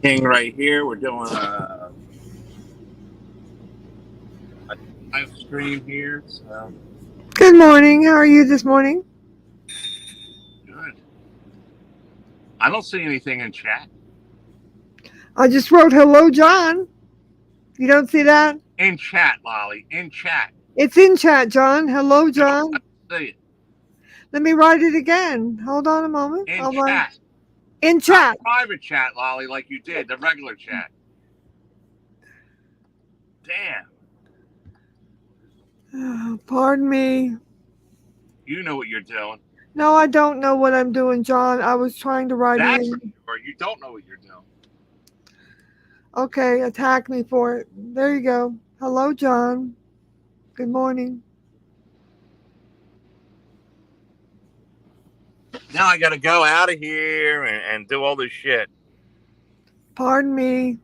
King right here. We're doing a live stream here. So Good morning. How are you this morning? good. I don't see anything in chat. I just wrote hello, John. You don't see that? In chat, Lolly. In chat. It's in chat, John. Hello, No, I John. don't see it. Let me write it again. Hold on a moment. In I'll write chat. in Not chat. private chat, Lolly, like you did. The regular chat. Damn. Pardon me. You know what you're doing. No, I don't know what I'm doing, John. I was trying to write That's it for in. sure. You don't know what you're doing. Okay, attack me for it. There you go. Hello, John. Good morning. Now I got to go out of here and do all this shit. Pardon me.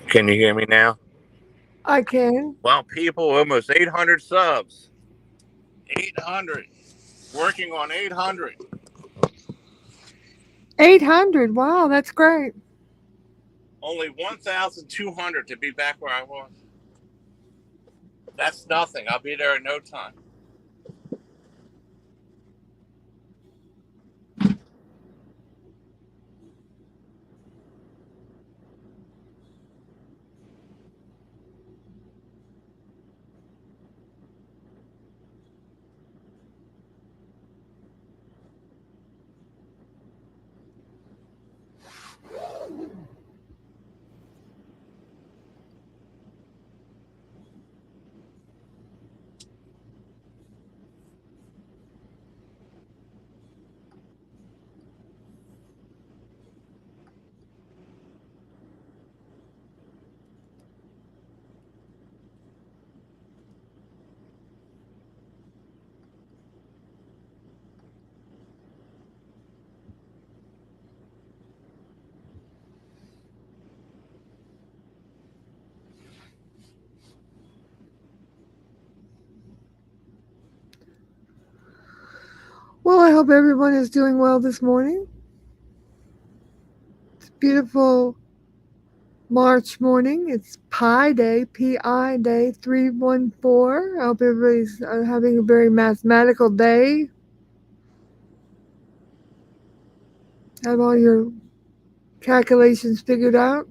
Can you hear me now? I can. Well, people, almost 800 subs. 800. Working on 800. 800. Wow, that's great. Only 1,200 to be back where I was. That's nothing. I'll be there in no time. Well, I hope everyone is doing well this morning. It's beautiful March morning. It's Pi Day, P-I Day 314. I hope everybody's having a very mathematical day. Have all your calculations figured out.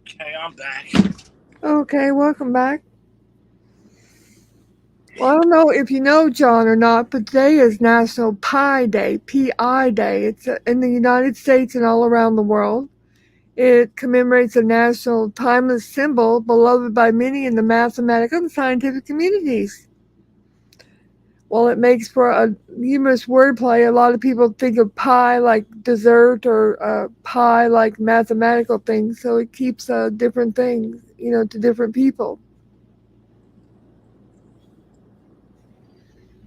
Okay, I'm back. Okay, welcome back. Well, I don't know if you know, John, or not, but today is National Pi Day, P-I Day. It's in the United States and all around the world. It commemorates a national timeless symbol beloved by many in the mathematical and scientific communities. Well, it makes for a humorous wordplay. A lot of people think of pi like dessert or pi like mathematical things, so it keeps different things, to different people.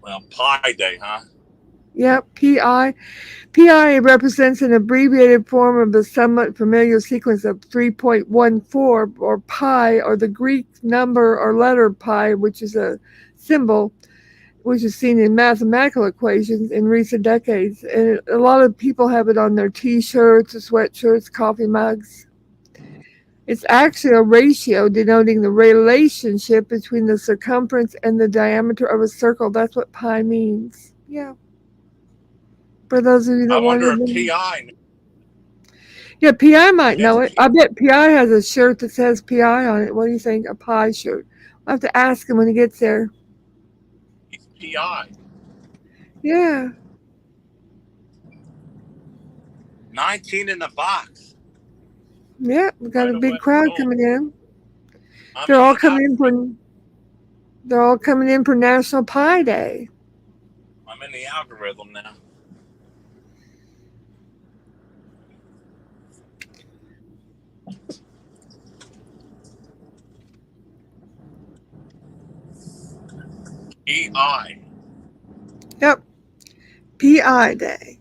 Well, Pi Day, huh? Yep, pi. Pi represents an abbreviated form of the somewhat familiar sequence of 3.14 or pi, or the Greek number or letter pi, which is a symbol which is seen in mathematical equations in recent decades. And a lot of people have it on their t-shirts, sweatshirts, coffee mugs. It's actually a ratio denoting the relationship between the circumference and the diameter of a circle. That's what pi means. Yeah. For those of you I that wonder wanted if to. PI Yeah, PI might gets know it. I bet PI has a shirt that says PI on it. What do you think? A pie shirt. I'll have to ask him when he gets there. PI. Yeah. 19 in the box. Yeah. We got Right a away. big crowd Boom. coming in. I'm They're in all the coming in for algorithm. they're all coming in for National Pie Day. I'm in the algorithm now. PI. Yep. PI Day.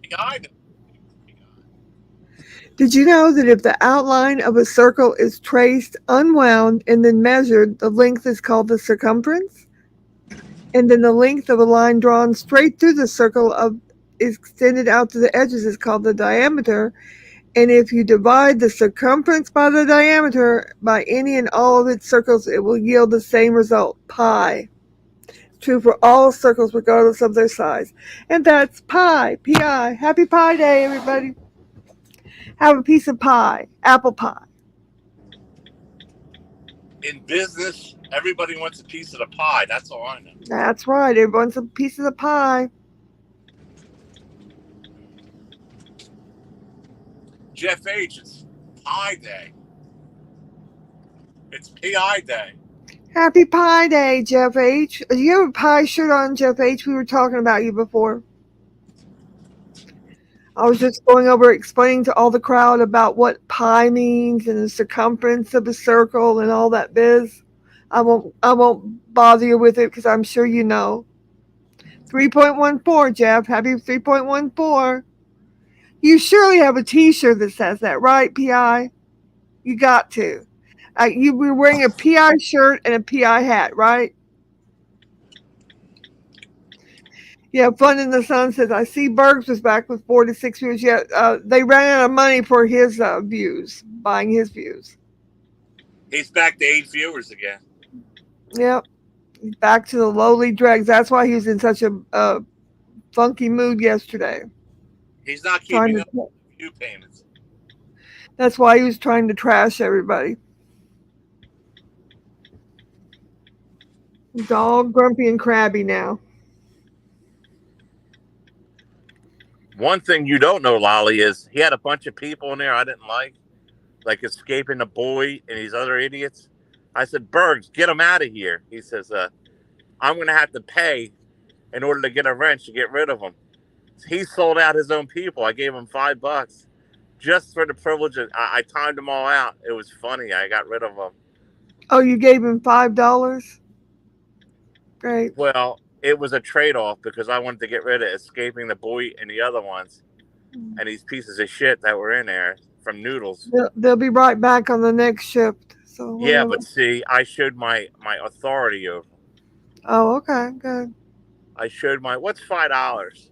PI. Did you know that if the outline of a circle is traced, unwound, and then measured, the length is called the circumference? And then the length of a line drawn straight through the circle of extended out to the edges is called the diameter. And if you divide the circumference by the diameter by any and all of its circles, it will yield the same result, pi. True for all circles regardless of their size. And that's pi, P-I. Happy Pie Day, everybody. Have a piece of pie, apple pie. In business, everybody wants a piece of the pie. That's all I know. That's right, everyone's a piece of the pie. Jeff H. It's Pie Day. It's PI Day. Happy Pie Day, Jeff H. Do you have a pie shirt on, Jeff H? We were talking about you before. I was just going over explaining to all the crowd about what pi means and the circumference of a circle and all that biz. I won't bother you with it because I'm sure you know. 3.14, Jeff. Happy 3.14. You surely have a T-shirt that says that, right, PI? You got to. You were wearing a PI shirt and a PI hat, right? Yeah, Fun in the Sun says, I see Bergs was back with 4 to 6 views. Yeah, they ran out of money for his views, buying his views. He's back to 8 viewers again. Yep, back to the lowly dregs. That's why he was in such a funky mood yesterday. He's not Trying keeping up to. with view payments. That's why he was trying to trash everybody. He's all grumpy and crabby now. One thing you don't know, Lolly, is he had a bunch of people in there I didn't like escaping the boy and these other idiots. I said, Bergs, get him out of here. He says, I'm going to have to pay in order to get a wrench to get rid of him. He sold out his own people. I gave him $5 just for the privilege of. I timed them all out. It was funny. I got rid of them. Oh, you gave him $5? Great. Well, it was a trade off because I wanted to get rid of escaping the boy and the other ones and these pieces of shit that were in there from Noodles. They'll be right back on the next shift. So Yeah, whatever. but see, I showed my authority over. Oh, okay, good. I showed my what's $5.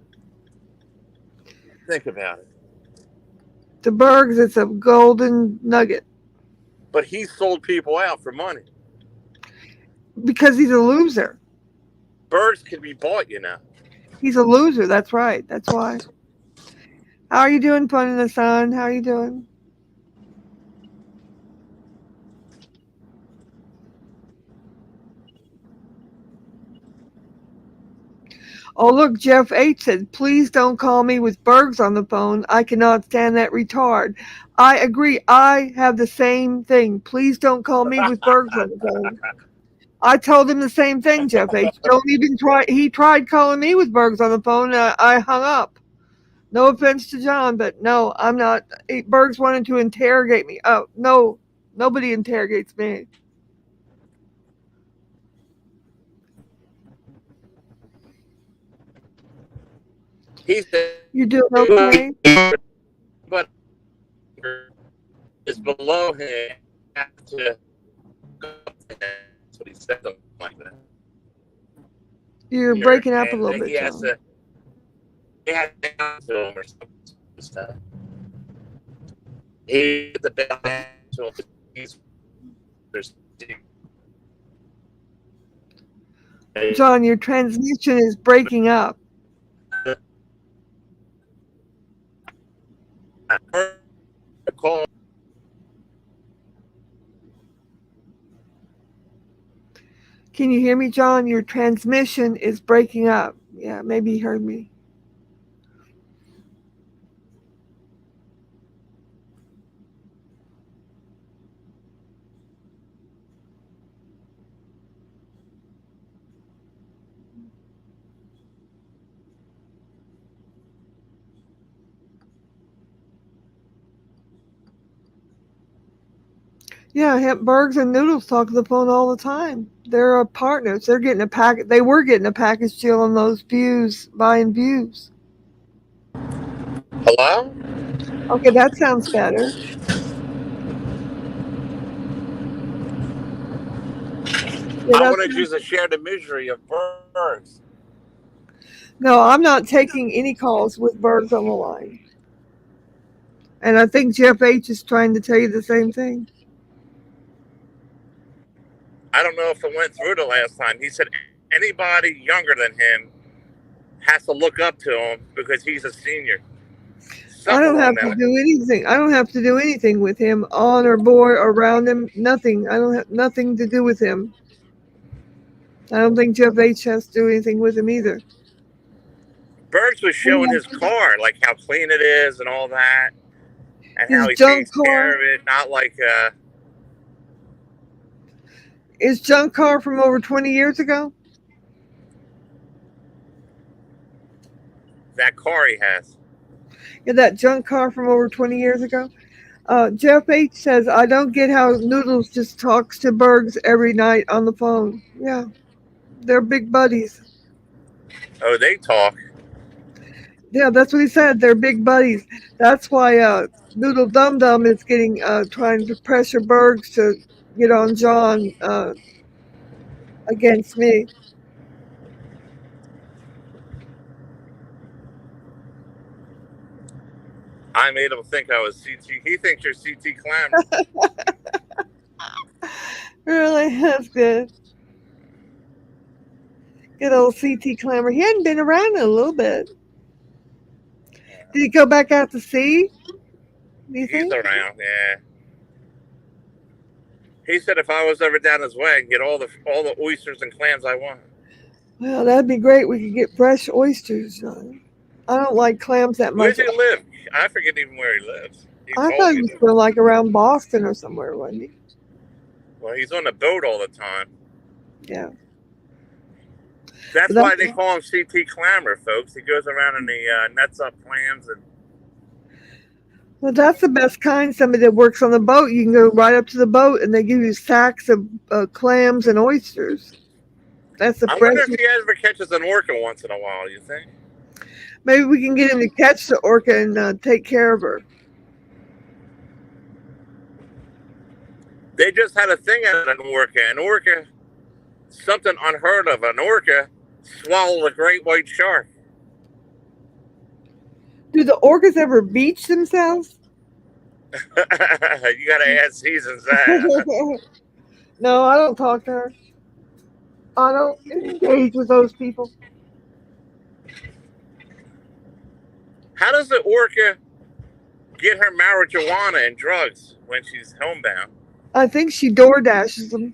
Think about it. To Bergs, it's a golden nugget But he sold people out for money. because he's a loser. Birds can be bought, you know. He's a loser. That's right. That's why. How are you doing, Fun in the Sun? How are you doing? Oh, look, Jeff H said, please don't call me with Bergs on the phone. I cannot stand that retard. I agree. I have the same thing. Please don't call me with Bergs on the phone. I told him the same thing, Jeff H. Don't even try. He tried calling me with Bergs on the phone. I hung up. No offense to John, but no, I'm not. Bergs wanted to interrogate me. Oh, no, nobody interrogates me. He said, You doing okay? but is below him. Have to go up to him. That's what he said, something like that. You're Here, breaking up a and little he bit, has John. to. They had to down to him or something. He hit the bell to him. He's there's John, your transmission is breaking up. I heard a call. Can you hear me, John? Your transmission is breaking up. Yeah, maybe you heard me. Yeah, Bergs and Noodles talk on the phone all the time. They're partners. They're getting a packet. They were getting a package deal on those views, buying views. Hello? Okay, that sounds better. Yeah, I that wanted you sounds. to share the misery of birds. No, I'm not taking any calls with Bergs on the line. And I think Jeff H is trying to tell you the same thing. I don't know if it went through the last time. He said anybody younger than him has to look up to him because he's a senior. I Something don't along have to that. do anything. I don't have to do anything with him, on or board or around him. Nothing. I don't have nothing to do with him. I don't think Jeff H has to do anything with him either. Birds was showing his car, like how clean it is and all that, and His how he junk takes care car, of it. Not like his junk car from over 20 years ago. that car he has. Yeah, that junk car from over 20 years ago. Jeff H says, I don't get how Noodles just talks to Bergs every night on the phone. Yeah, they're big buddies. Oh, they talk. Yeah, that's what he said. They're big buddies. That's why Noodle Dum Dum is getting trying to pressure Bergs to get on John against me. I made him think I was CT. He thinks you're CT Clammer. Really, that's good. Good old CT Clammer. He hadn't been around in a little bit. Did he go back out to sea? Do you He's think? around, yeah. He said if I was ever down his way, I can get all the oysters and clams I want. Well, that'd be great. We could get fresh oysters, John. I don't like clams that Where does much. he live? I forget even where he lives. He I told thought he me was that. from like around Boston or somewhere, wasn't he? Well, he's on the boat all the time. Yeah. That's But why they call him CT Clammer, folks. He goes around and he nets up clams and. well, that's the best kind. Somebody that works on the boat, you can go right up to the boat and they give you sacks of clams and oysters. That's the I fresh. wonder if he ever catches an orca once in a while. You think? Maybe we can get him to catch the orca and take care of her. They just had a thing at an orca. An orca, something unheard of. An orca swallowed a great white shark. Do the orcas ever beach themselves? You gotta add seasons that. No, I don't talk to her. I don't engage with those people. How does the orca get her marijuana and drugs when she's homebound? I think she door dashes them.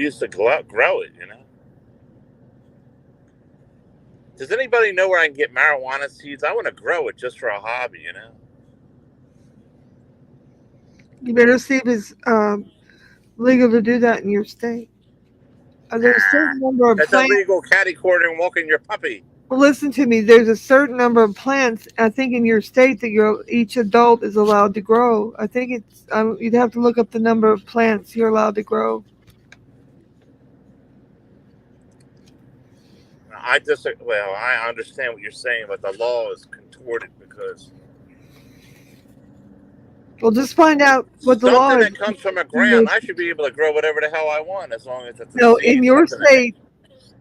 You used to grow it, you know. Does anybody know where I can get marijuana seeds? I want to grow it just for a hobby, you know. You better see if it's legal to do that in your state. There's a Nah, certain number of that's plants. illegal catty corner and walking your puppy. Well, listen to me. There's a certain number of plants. I think in your state that each adult is allowed to grow. I think it's. You'd have to look up the number of plants you're allowed to grow. Well, I understand what you're saying, but the law is contorted because Well, just find out what the law something is. that comes from the ground, I should be able to grow whatever the hell I want as long as it's a No, in seed, your something that. state,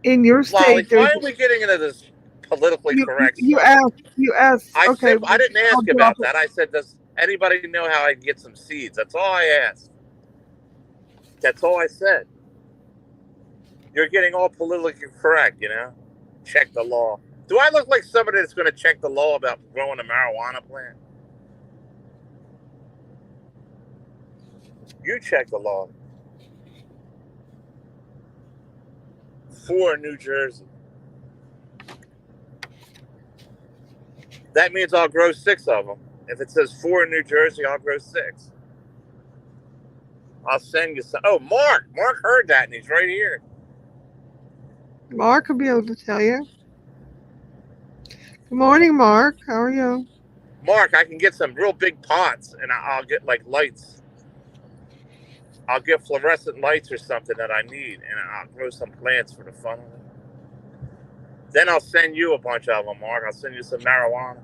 in your Lolly, state, why there's are we getting into this politically correct you stuff? asked okay, I well, didn't I'll ask drop about it. that. I said, does anybody know how I can get some seeds? That's all I asked. That's all I said. You're getting all politically correct, you know? Check the law. Do I look like somebody that's going to check the law about growing a marijuana plant? You check the law. For New Jersey. That means I'll grow 6 of them. If it says 4 in New Jersey, I'll grow 6. I'll send you some. Oh, Mark! Mark heard that and he's right here. Mark will be able to tell you. Good morning, Mark. How are you? Mark, I can get some real big pots and I'll get like lights. I'll get fluorescent lights or something that I need and I'll grow some plants for the fun of it. Then I'll send you a bunch of them, Mark. I'll send you some marijuana.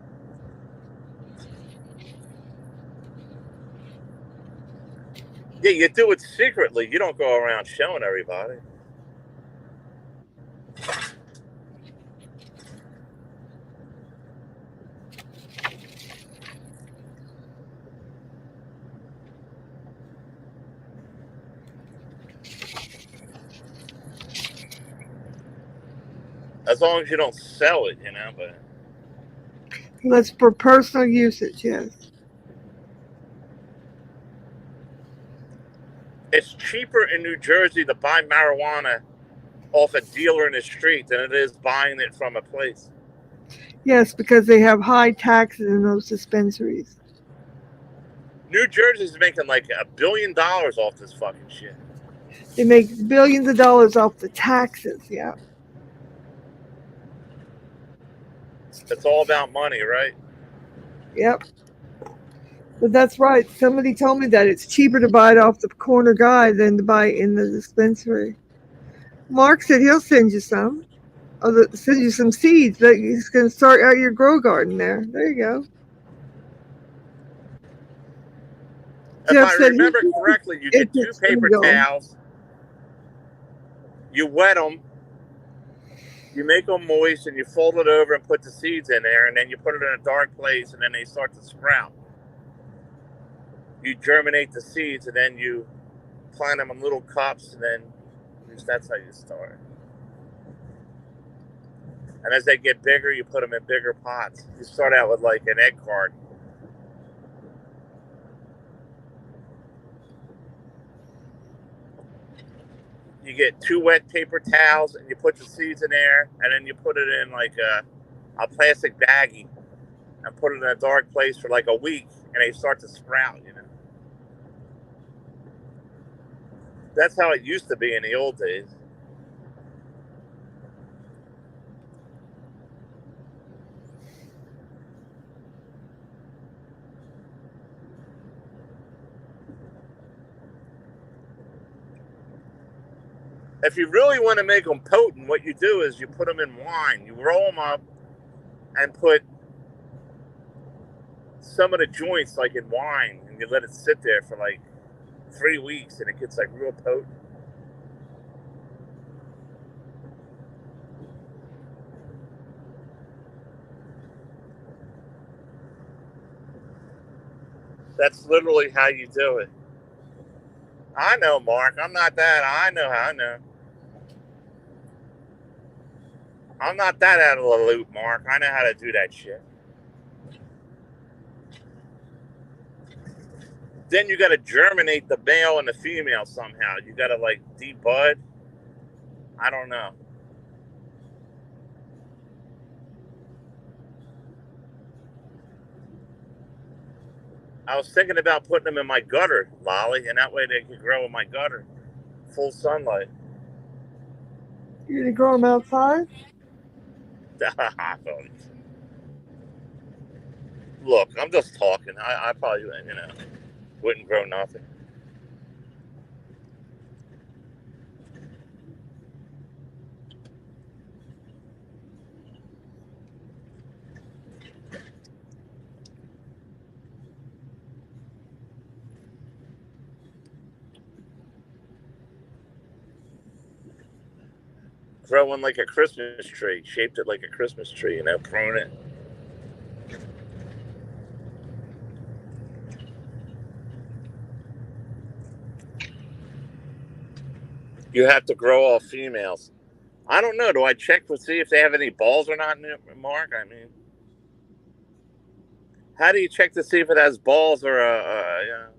Yeah, you do it secretly. You don't go around showing everybody. As long as you don't sell it, you know, but That's for personal usage, yes. it's cheaper in New Jersey to buy marijuana off a dealer in the street than it is buying it from a place. Yes, because they have high taxes in those dispensaries. New Jersey's making like $1 billion off this fucking shit. They make billions of dollars off the taxes, yeah. It's all about money, right? Yep. But that's right. Somebody told me that it's cheaper to buy it off the corner guy than to buy it in the dispensary. Mark said he'll send you some. Send you some seeds that he's going to start out your grow garden there. There you go. If Jeff I said remember correctly, you get 2 it's paper illegal. towels, you wet them, you make them moist, and you fold it over and put the seeds in there, and then you put it in a dark place, and then they start to sprout. You germinate the seeds, and then you plant them in little cups, and then that's how you start. And as they get bigger, you put them in bigger pots. You start out with like an egg carton. You get 2 wet paper towels and you put the seeds in there, and then you put it in like a plastic baggie and put it in a dark place for like a week, and they start to sprout, you know. That's how it used to be in the old days. If you really want to make them potent, what you do is you put them in wine. You roll them up and put some of the joints like in wine, and you let it sit there for like 3 weeks, and it gets like real potent. That's literally how you do it. I know, Mark. I'm not that. I know how I know. I'm not that out of the loop, Mark. I know how to do that shit. Then you got to germinate the male and the female somehow. You got to like debud. I don't know. I was thinking about putting them in my gutter, Lolly, and that way they could grow in my gutter, full sunlight. You gonna grow them outside? Look, I'm just talking. I probably, wouldn't grow nothing. Growing like a Christmas tree, shaped it like a Christmas tree, prune it. You have to grow all females. I don't know. Do I check to see if they have any balls or not, Mark? I mean, how do you check to see if it has balls or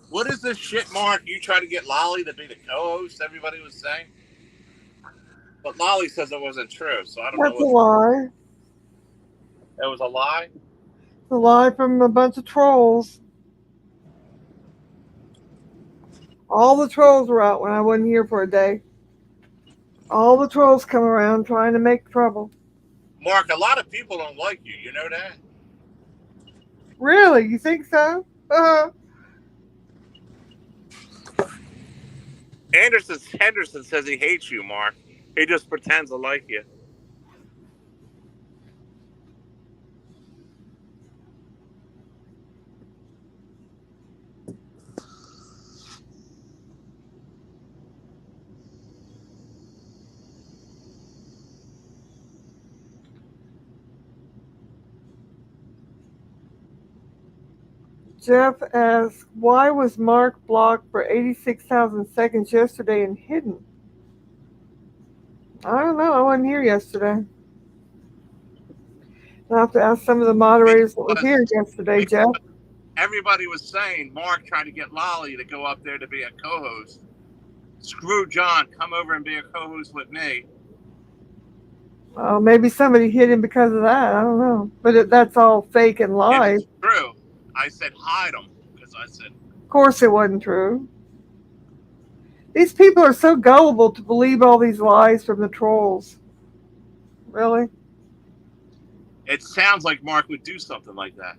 What is this shit, Mark? You try to get Lolly to be the co-host? Everybody was saying, but Lolly says it wasn't true. So I don't know That's a what. lie. It was a lie. It's a lie from a bunch of trolls. All the trolls were out when I wasn't here for a day. All the trolls come around trying to make trouble. Mark, a lot of people don't like you. You know that? Really? You think so? Henderson says he hates you, Mark. He just pretends to like you. Jeff asks, why was Mark blocked for 86,000 seconds yesterday and hidden? I don't know. I wasn't here yesterday. I'll have to ask some of the moderators that were Because, here yesterday, Jeff. because everybody was saying Mark tried to get Lolly to go up there to be a co-host. Screw John, come over and be a co-host with me. Maybe somebody hit him because of that. I don't know. But that's all fake and lies. It's true. I said hide him because I said. Of course it wasn't true. These people are so gullible to believe all these lies from the trolls. Really? It sounds like Mark would do something like that.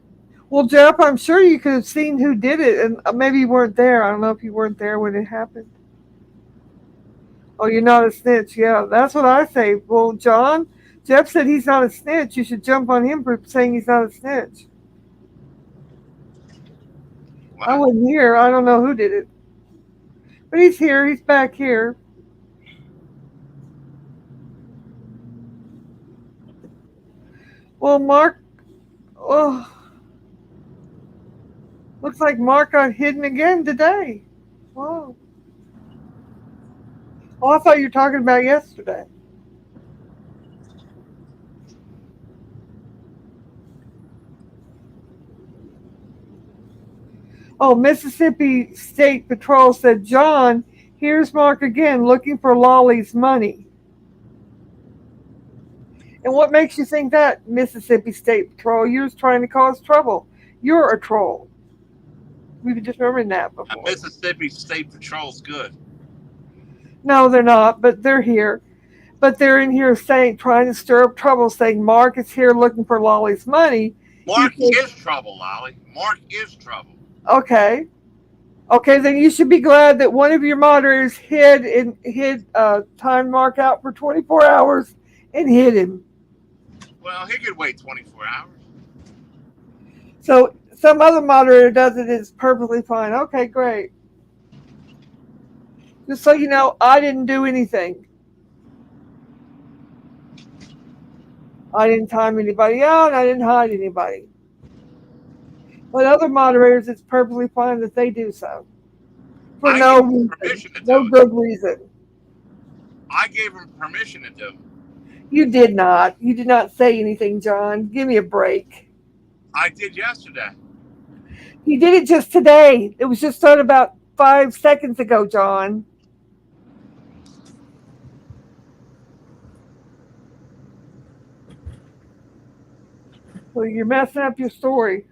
Well, Jeff, I'm sure you could have seen who did it, and maybe you weren't there. I don't know if you weren't there when it happened. Oh, you're not a snitch. Yeah, that's what I say. Well, John, Jeff said he's not a snitch. You should jump on him for saying he's not a snitch. What? I wasn't here. I don't know who did it. But he's here. He's back here. Well, Mark, oh, looks like Mark got hidden again today. Wow. Oh, I thought you were talking about yesterday. Oh, Mississippi State Patrol said, John, here's Mark again looking for Lolly's money. And what makes you think that, Mississippi State Patrol? You're just trying to cause trouble. You're a troll. We've just remembered that before. Mississippi State Patrol's good. No, they're not, but they're here. But they're in here trying to stir up trouble, saying Mark is here looking for Lolly's money. Mark is trouble, Lolly. Mark is trouble. Okay. Okay, then you should be glad that one of your moderators hid time Mark out for 24 hours and hid him. Well, he could wait 24 hours. So some other moderator does it, it's perfectly fine. Okay, great. Just so you know, I didn't do anything. I didn't time anybody out, and I didn't hide anybody. But other moderators, it's perfectly fine that they do so. For no good reason. I gave him permission to do it. You did not. You did not say anything, John. Give me a break. I did yesterday. You did it just today. It was just done about 5 seconds ago, John. So you're messing up your story.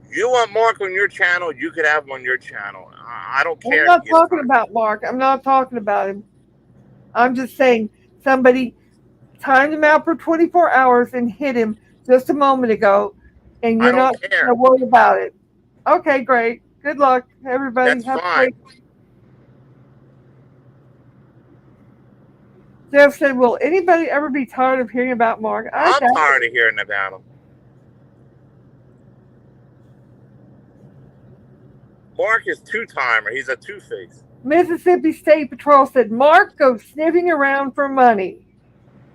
You want Mark on your channel, you could have him on your channel. I don't I'm care if not he gets talking time. about Mark. I'm not talking about him. I'm just saying somebody timed him out for 24 hours and hit him just a moment ago, and I you're don't not going to care. worry about it. Okay, great. Good luck, everybody. That's Have a fine. great. Jeff said, "Will anybody ever be tired of hearing about Mark?" I I'm doubt tired it. of hearing about him. Mark is two-timer. He's a two-face. Mississippi State Patrol said, "Mark goes sniffing around for money."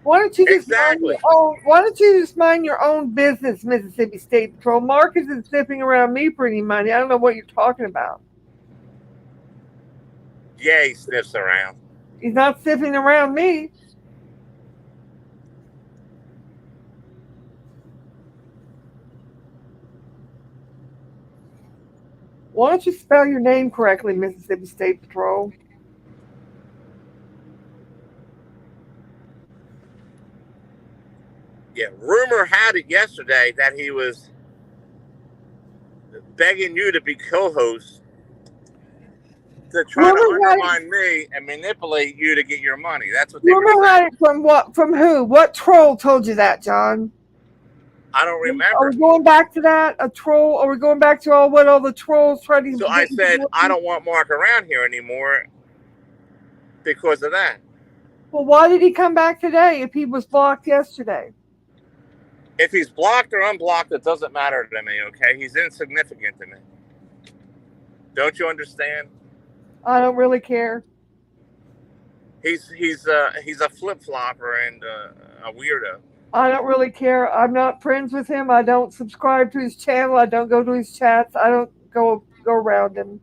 Why don't you just mind your Exactly. own? Why don't you just mind your own business, Mississippi State Patrol? Mark isn't sniffing around me for any money. I don't know what you're talking about. Yeah, he sniffs around. He's not sniffing around me. Why don't you spell your name correctly, Mississippi State Patrol? Yeah, rumor had it yesterday that he was begging you to be co-host to try to Rumor had it. undermine me and manipulate you to get your money. That's what they were Rumor saying. had it from what? From who? What troll told you that, John? I don't Are remember. we going back to that? A troll? Are we going back to all the trolls trying to So I get said, into I it? don't want Mark around here anymore because of that. Well, why did he come back today if he was blocked yesterday? If he's blocked or unblocked, it doesn't matter to me, okay? He's insignificant to me. Don't you understand? I don't really care. He's a flip flopper and a weirdo. I don't really care. I'm not friends with him. I don't subscribe to his channel. I don't go to his chats. I don't go around him.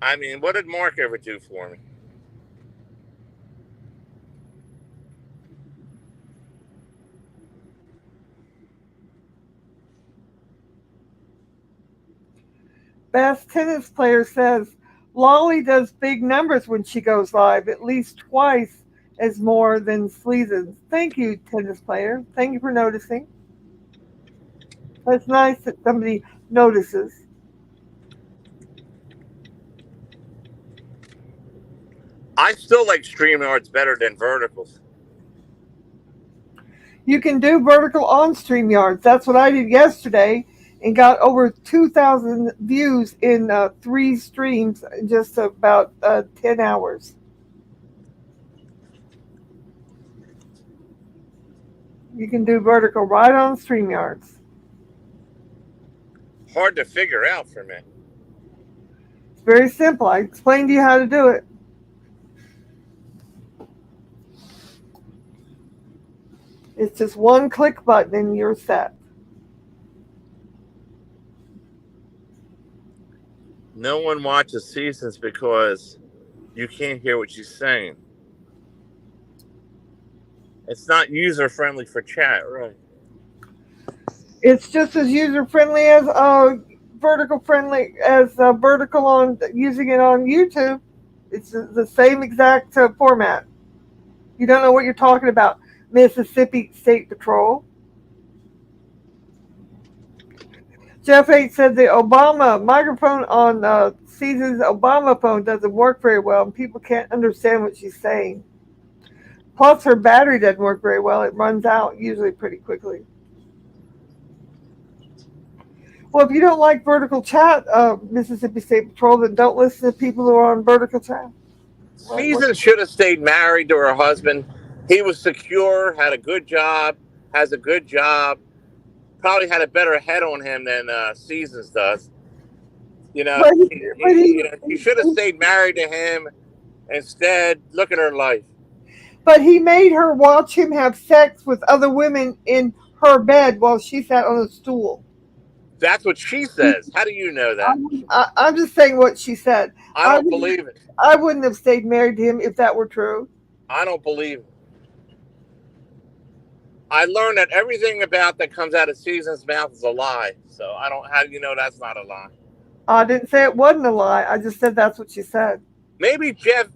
I mean, what did Mark ever do for me? Best tennis player says Lolly does big numbers when she goes live, at least twice as more than Sleazes. Thank you, tennis player. Thank you for noticing. That's nice that somebody notices. I still like StreamYards better than verticals. You can do vertical on StreamYards. That's what I did yesterday and got over 2,000 views in 3 streams in just about 10 hours. You can do vertical right on StreamYards. Hard to figure out for me. It's very simple. I explained to you how to do it. It's just one click button and you're set. No one watches seasons because you can't hear what she's saying. It's not user friendly for chat, right? It's just as user friendly as vertical on using it on YouTube. It's the same exact format. You don't know what you're talking about, Mississippi State Patrol. Jeff H said the Obama microphone on Season's Obama phone doesn't work very well, and people can't understand what she's saying. Plus, her battery doesn't work very well. It runs out usually pretty quickly. Well, if you don't like vertical chat, Mississippi State Patrol, then don't listen to people who are on vertical chat. Season should have stayed married to her husband. He was secure, had a good job, has a good job, probably had a better head on him than Seasons does. You know, But he, she should have stayed married to him. Instead, look at her life. but he made her watch him have sex with other women in her bed while she sat on a stool. That's what she says. How do you know that? I'm just saying what she said. I don't believe it. I wouldn't have stayed married to him if that were true. I don't believe it. I learned that everything about that comes out of Season's mouth is a lie. So I don't. How do you know that's not a lie? I didn't say it wasn't a lie. I just said that's what she said. Maybe Jeff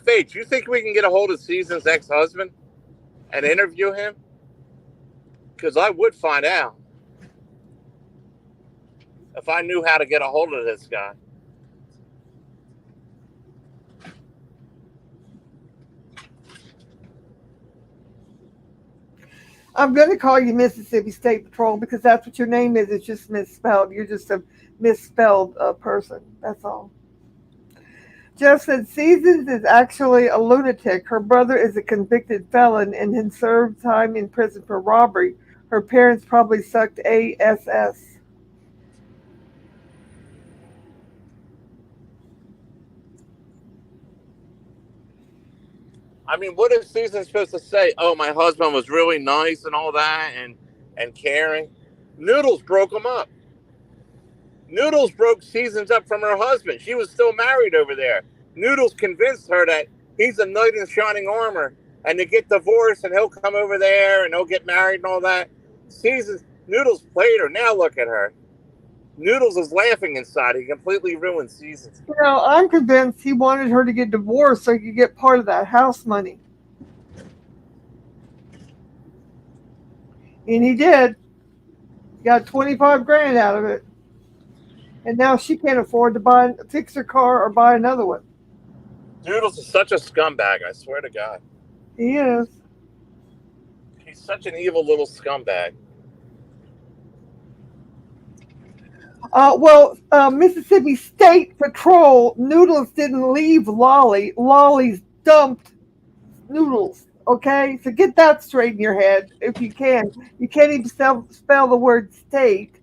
H. You think we can get a hold of Season's ex-husband? and interview him? Because I would find out if I knew how to get a hold of this guy. I'm going to call you Mississippi State Patrol because that's what your name is. It's just misspelled. You're just a misspelled person. That's all. Jeff said Seasons is actually a lunatic. Her brother is a convicted felon and had served time in prison for robbery. Her parents probably sucked ass. I mean, what is Susan supposed to say? Oh, my husband was really nice and all that, and caring. Noodles broke him up. Noodles broke Seasons up from her husband. She was still married over there. Noodles convinced her that he's a knight in shining armor and to get divorced and he'll come over there and he'll get married and all that. Seasons, Noodles played her. Now look at her. Noodles is laughing inside. He completely ruined Seasons. I'm convinced he wanted her to get divorced so he could get part of that house money. And he did. He got 25 grand out of it. And now she can't afford to fix her car or buy another one. Noodles is such a scumbag, I swear to God. He is. He's such an evil little scumbag. Mississippi State Patrol, Noodles didn't leave Lolly. Lolly's dumped Noodles. Okay? So get that straight in your head if you can. You can't even spell the word state.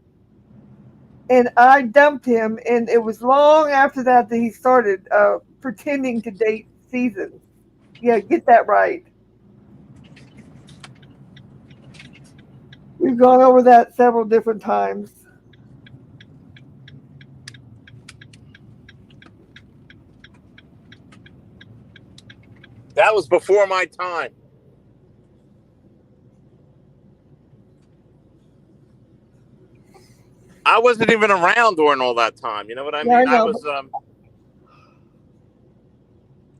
And I dumped him, and it was long after that he started pretending to date Seasons. Yeah, get that right. We've gone over that several different times. That was before my time. I wasn't even around during all that time. You know what I Yeah, I mean? know.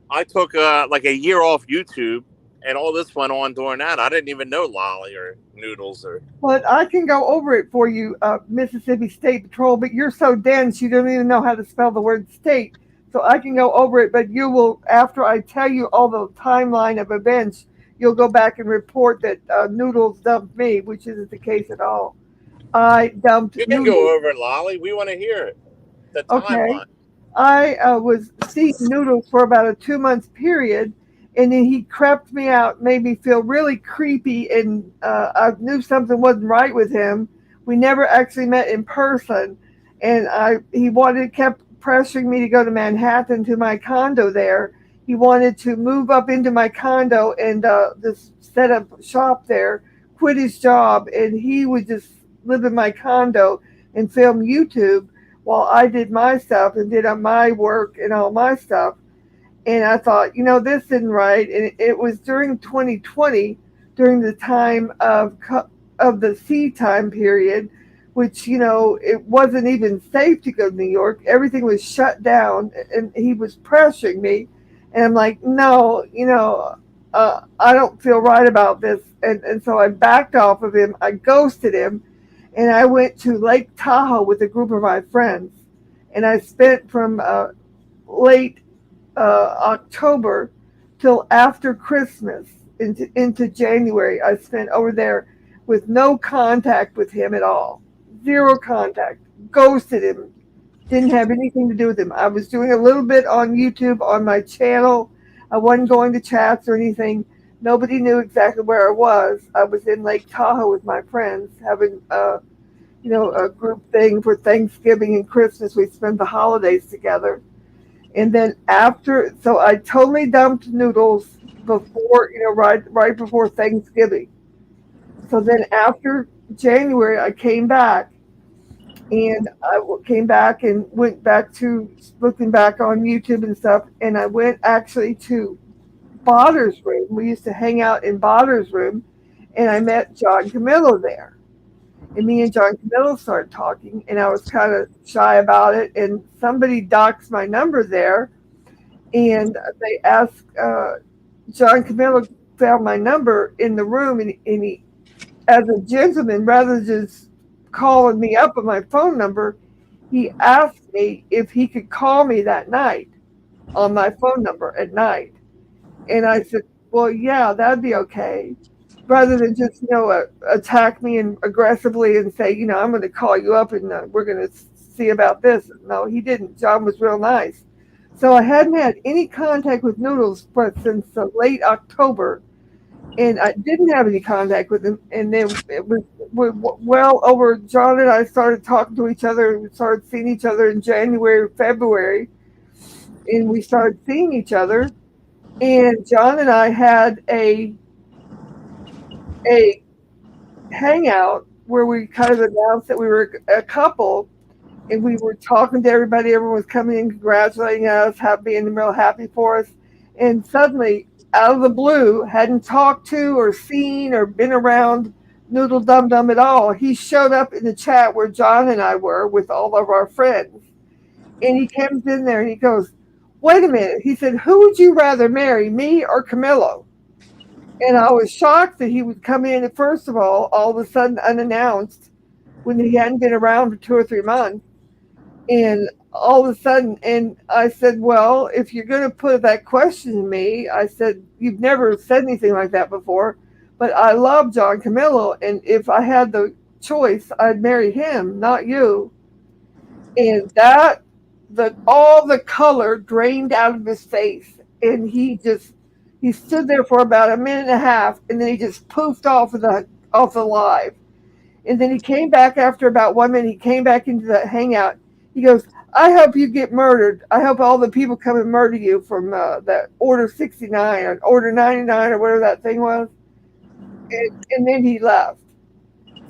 I took like a year off YouTube, and all this went on during that. I didn't even know Lolly or Noodles or. But I can go over it for you, Mississippi State Patrol, but you're so dense you don't even know how to spell the word state. So I can go over it, but you will, after I tell you all the timeline of events, you'll go back and report that Noodles dumped me, which isn't the case at all. I dumped You can Noodles. go over it, Lolly. We want to hear it. The Okay. timeline. I was seeing Noodles for about a 2 month period, and then he crept me out, made me feel really creepy, and I knew something wasn't right with him. We never actually met in person, and he kept pressuring me to go to Manhattan to my condo there. He wanted to move up into my condo and just set up shop there, quit his job, and he would just live in my condo and film YouTube while I did my stuff and did my work and all my stuff. And I thought, this isn't right. And it was during 2020, during the time of the sea time period, which it wasn't even safe to go to New York. Everything was shut down, and he was pressuring me, and I'm like, no, I don't feel right about this, and so I backed off of him. I ghosted him, and I went to Lake Tahoe with a group of my friends, and I spent from late October till after Christmas into January. I spent over there with no contact with him at all, zero contact. Ghosted him. Didn't have anything to do with him. I was doing a little bit on YouTube on my channel. I wasn't going to chats or anything. Nobody knew exactly where I was. I was in Lake Tahoe with my friends having a group thing for Thanksgiving and Christmas. We spent the holidays together. And then after, so I totally dumped Noodles before, right before Thanksgiving. So then after January, I came back, and I came back and went back to looking back on YouTube and stuff. And I went actually to Potter's room. We used to hang out in Potter's room, and I met John Camillo there. And me and John Camillo started talking, and I was kind of shy about it. And somebody doxed my number there, and they asked John Camillo found my number in the room, and he, as a gentleman, rather than just calling me up on my phone number, he asked me if he could call me that night on my phone number at night. And I said, well, yeah, that'd be okay. Rather than just, attack me and aggressively and say, I'm going to call you up and we're going to see about this. No, he didn't. John was real nice. So I hadn't had any contact with Noodles but since late October, and I didn't have any contact with him. And then it was well over. John and I started talking to each other. We started seeing each other in January, February, and we started seeing each other. And John and I had a hangout where we kind of announced that we were a couple, and we were talking to everybody. Everyone was coming in, congratulating us, being real happy for us. And suddenly, out of the blue, hadn't talked to or seen or been around Noodle Dum Dum at all. He showed up in the chat where John and I were with all of our friends. And he comes in there and he goes, wait a minute. He said, who would you rather marry, me or Camillo? And I was shocked that he would come in, first of all of a sudden unannounced when he hadn't been around for 2 or 3 months. And all of a sudden, and I said, well, if you're going to put that question to me, I said, you've never said anything like that before, but I love John Camillo. And if I had the choice, I'd marry him, not you. And all the color drained out of his face. And he stood there for about a minute and a half, and then he just poofed off the live. And then he came back after about 1 minute. He came back into the hangout. He goes, I hope you get murdered. I hope all the people come and murder you from that Order 69 or Order 99 or whatever that thing was. And then he left.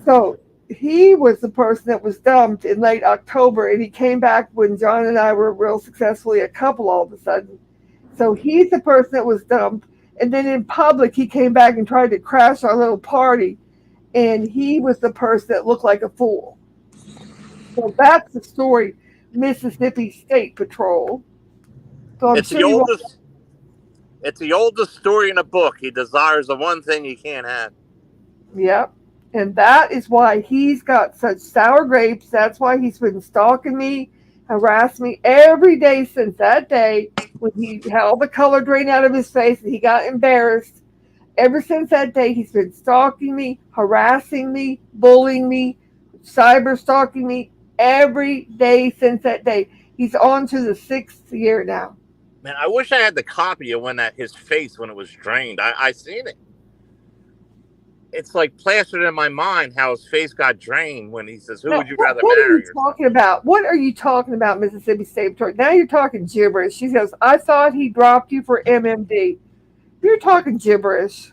So he was the person that was dumped in late October, and he came back when John and I were real successfully a couple all of a sudden. So he's the person that was dumped. And then in public, he came back and tried to crash our little party, and he was the person that looked like a fool. So that's the story, Mississippi State Patrol. So I'm It's sure the you want. oldest. It's the oldest story in a book. He desires the one thing he can't have. Yep. And that is why he's got such sour grapes. That's why he's been stalking me, harassing me every day since that day when he had all the color drain out of his face and he got embarrassed. Ever since that day, he's been stalking me, harassing me, bullying me, cyber stalking me every day since that day. He's on to the 6th year now. Man, I wish I had the copy of his face when it was drained. I seen it. It's like plastered in my mind how his face got drained when he says, "Who Now, would you what, rather what are you marry?" or talking something. about? What are you talking about, Mississippi State Patrol? Now you're talking gibberish. She goes, I thought he dropped you for MMD. You're talking gibberish.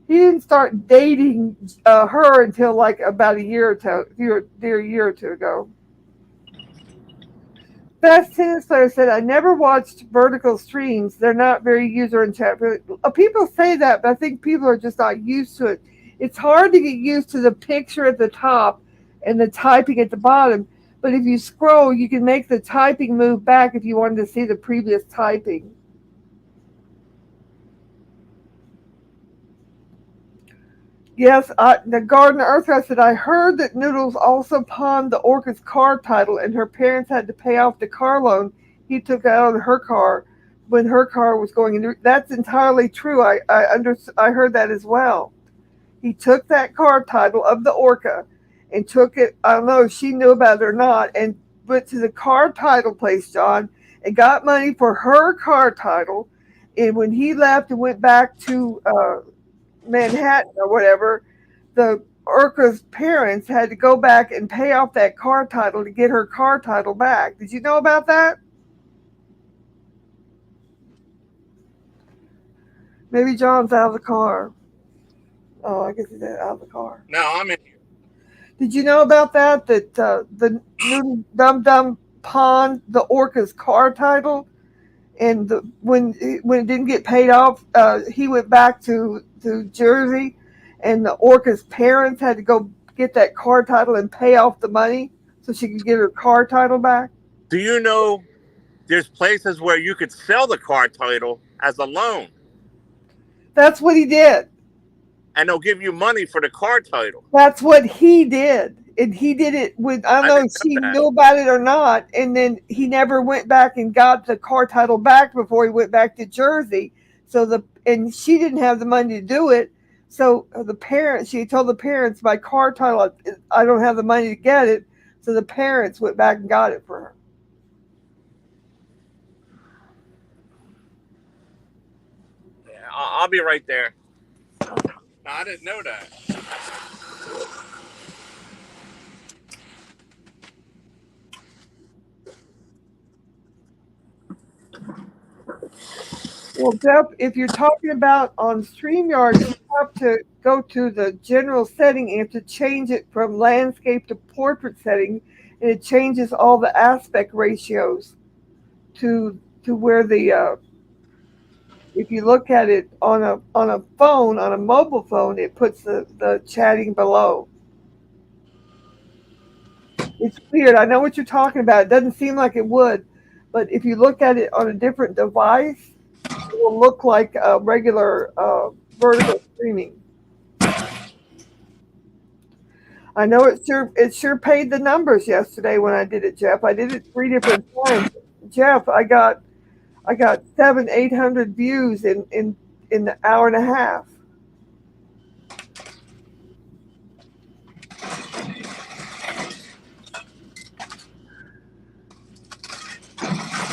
He didn't start dating her until like about a year or two ago. Best tennis player said, I never watched vertical streams. They're not very user and chat friendly. People say that, but I think people are just not used to it. It's hard to get used to the picture at the top and the typing at the bottom. But if you scroll, you can make the typing move back if you wanted to see the previous typing. Yes, the Garden Earth guy said, I heard that Noodles also pawned the Orca's car title and her parents had to pay off the car loan he took out of her car when her car was going in. That's entirely true. I heard that as well. He took that car title of the Orca and took it, I don't know if she knew about it or not, and went to the car title place, John, and got money for her car title. And when he left and went back to Manhattan or whatever, the Urka's parents had to go back and pay off that car title to get her car title back. Did you know about that? Maybe John's out of the car. Oh, I guess he's out of the car. No, I'm in here. Did you know about that? That the Noodle Dum Dum pawned the Orca's car title, and when it didn't get paid off, he went back to Jersey, and the Orca's parents had to go get that car title and pay off the money so she could get her car title back. Do you know there's places where you could sell the car title as a loan That's what he did. and they'll give you money for the car title? That's what he did. And he did it with, I don't I know didn't if know she that. knew about it or not. And then he never went back and got the car title back before he went back to Jersey. And she didn't have the money to do it. So the parents, she told the parents, my car title, I don't have the money to get it. So the parents went back and got it for her. Yeah, I'll be right there. No, I didn't know that. Well, Jeff, if you're talking about on StreamYard, you have to go to the general setting and you have to change it from landscape to portrait setting, and it changes all the aspect ratios to where if you look at it on a phone, on a mobile phone, it puts the chatting below. It's weird. I know what you're talking about. It doesn't seem like it would, but if you look at it on a different device, it will look like a regular vertical streaming. I know it sure paid the numbers yesterday when I did it, Jeff. I did it 3 different times. Jeff, I got 700-800 views in the hour and a half.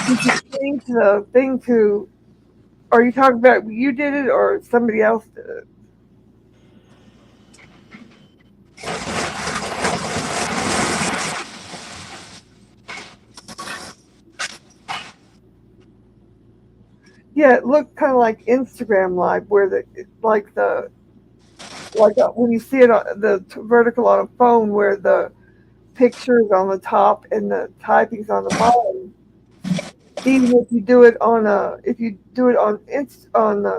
Did you change the thing to? Are you talking about you did it or somebody else did it? Yeah, it looked kind of like Instagram Live, where when you see it on vertical on a phone, where the pictures on the top and the typing's on the bottom. Even if you do it on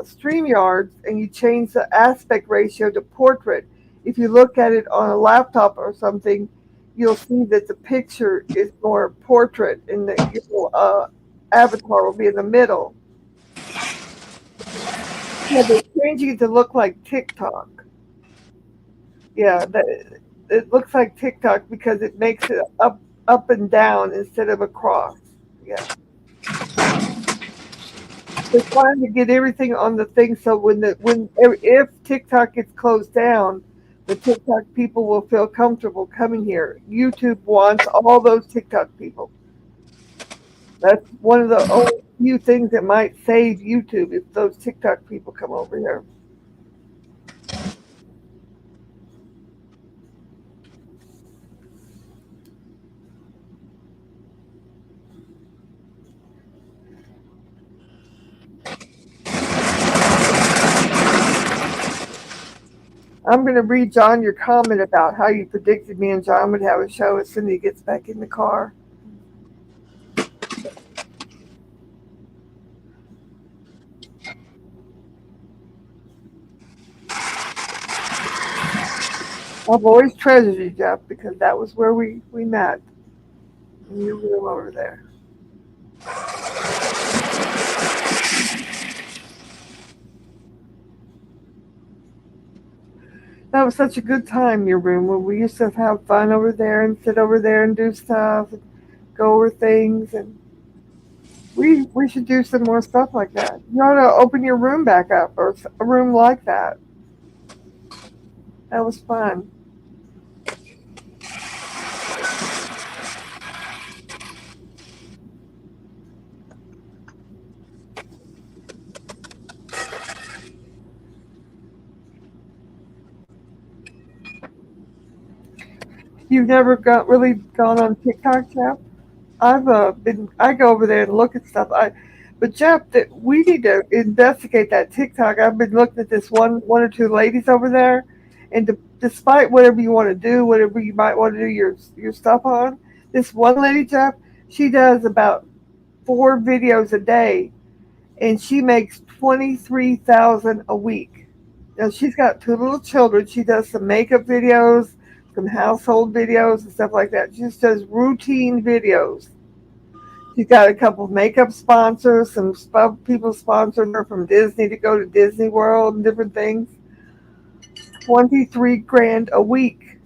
StreamYard and you change the aspect ratio to portrait, if you look at it on a laptop or something, you'll see that the picture is more portrait and the avatar will be in the middle. Yeah, they're changing it to look like TikTok. Yeah, it looks like TikTok because it makes it up and down instead of across. Yeah. They're trying to get everything on the thing so when if TikTok gets closed down, the TikTok people will feel comfortable coming here. YouTube wants all those TikTok people. That's one of the only few things that might save YouTube if those TikTok people come over here. I'm going to read John your comment about how you predicted me and John would have a show as soon as he gets back in the car. I've always treasured you, Jeff, because that was where we met in your room over there. That was such a good time, your room, where we used to have fun over there and sit over there and do stuff and go over things. And we should do some more stuff like that. You ought to open your room back up or a room like that. That was fun. You've never really gone on TikTok, Jeff? I go over there and look at stuff. But Jeff, we need to investigate that TikTok. I've been looking at this one or two ladies over there, and despite whatever you want to do, whatever you might want to do your stuff on, this one lady, Jeff, she does about 4 videos a day, and she makes 23,000 a week. Now she's got 2 little children. She does some makeup videos, some household videos and stuff like that. She just does routine videos. She's got a couple of makeup sponsors. Some people sponsored her from Disney to go to Disney World and different things. 23 grand a week.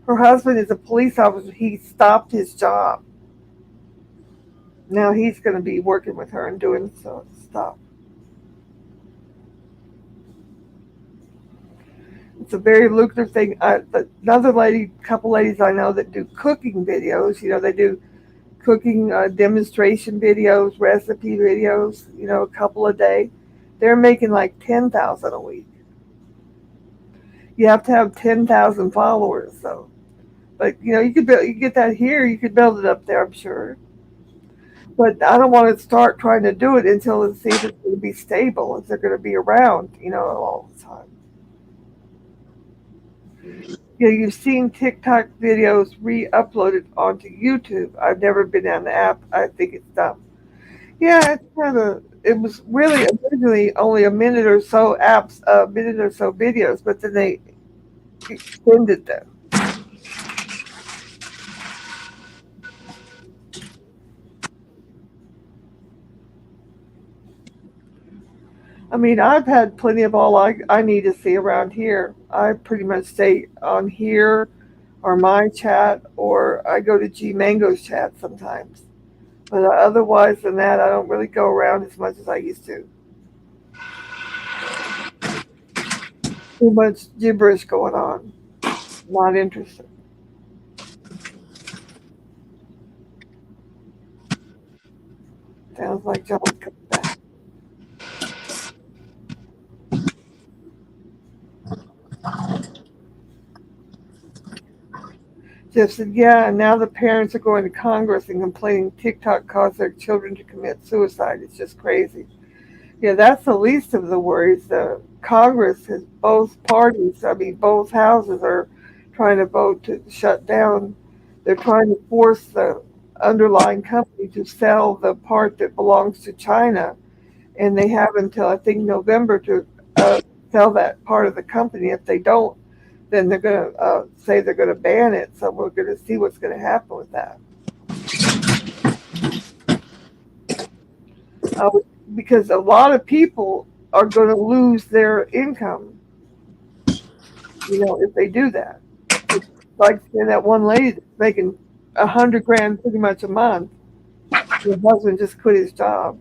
Her husband is a police officer. He stopped his job. Now he's going to be working with her and doing stuff. It's a very lucrative thing. Another lady, couple ladies I know that do cooking videos. They do cooking demonstration videos, recipe videos. A couple a day. They're making like 10,000 a week. You have to have 10,000 followers, though. But you get that here. You could build it up there, I'm sure. But I don't want to start trying to do it until and see if it's going to be stable, if they're going to be around, all the time. You've seen TikTok videos re-uploaded onto YouTube. I've never been on the app. I think it's dumb. Yeah, it's kind of. It was really originally only a minute or so videos, but then they extended them. I mean, I've had plenty of all I need to see around here. I pretty much stay on here or my chat, or I go to G Mango's chat sometimes. But otherwise than that, I don't really go around as much as I used to. Too much gibberish going on. Not interested. Sounds like John's coming back. Jeff said, yeah, and now the parents are going to Congress and complaining TikTok caused their children to commit suicide. It's just crazy. Yeah, that's the least of the worries. The Congress has both parties, I mean, both houses are trying to vote to shut down. They're trying to force the underlying company to sell the part that belongs to China, and they have until I think November to sell that part of the company. If they don't, then they're going to say they're going to ban it. So we're going to see what's going to happen with that. Uh, because a lot of people are going to lose their income, if they do that. It's like that one lady that's making 100 grand pretty much a month. Her husband just quit his job,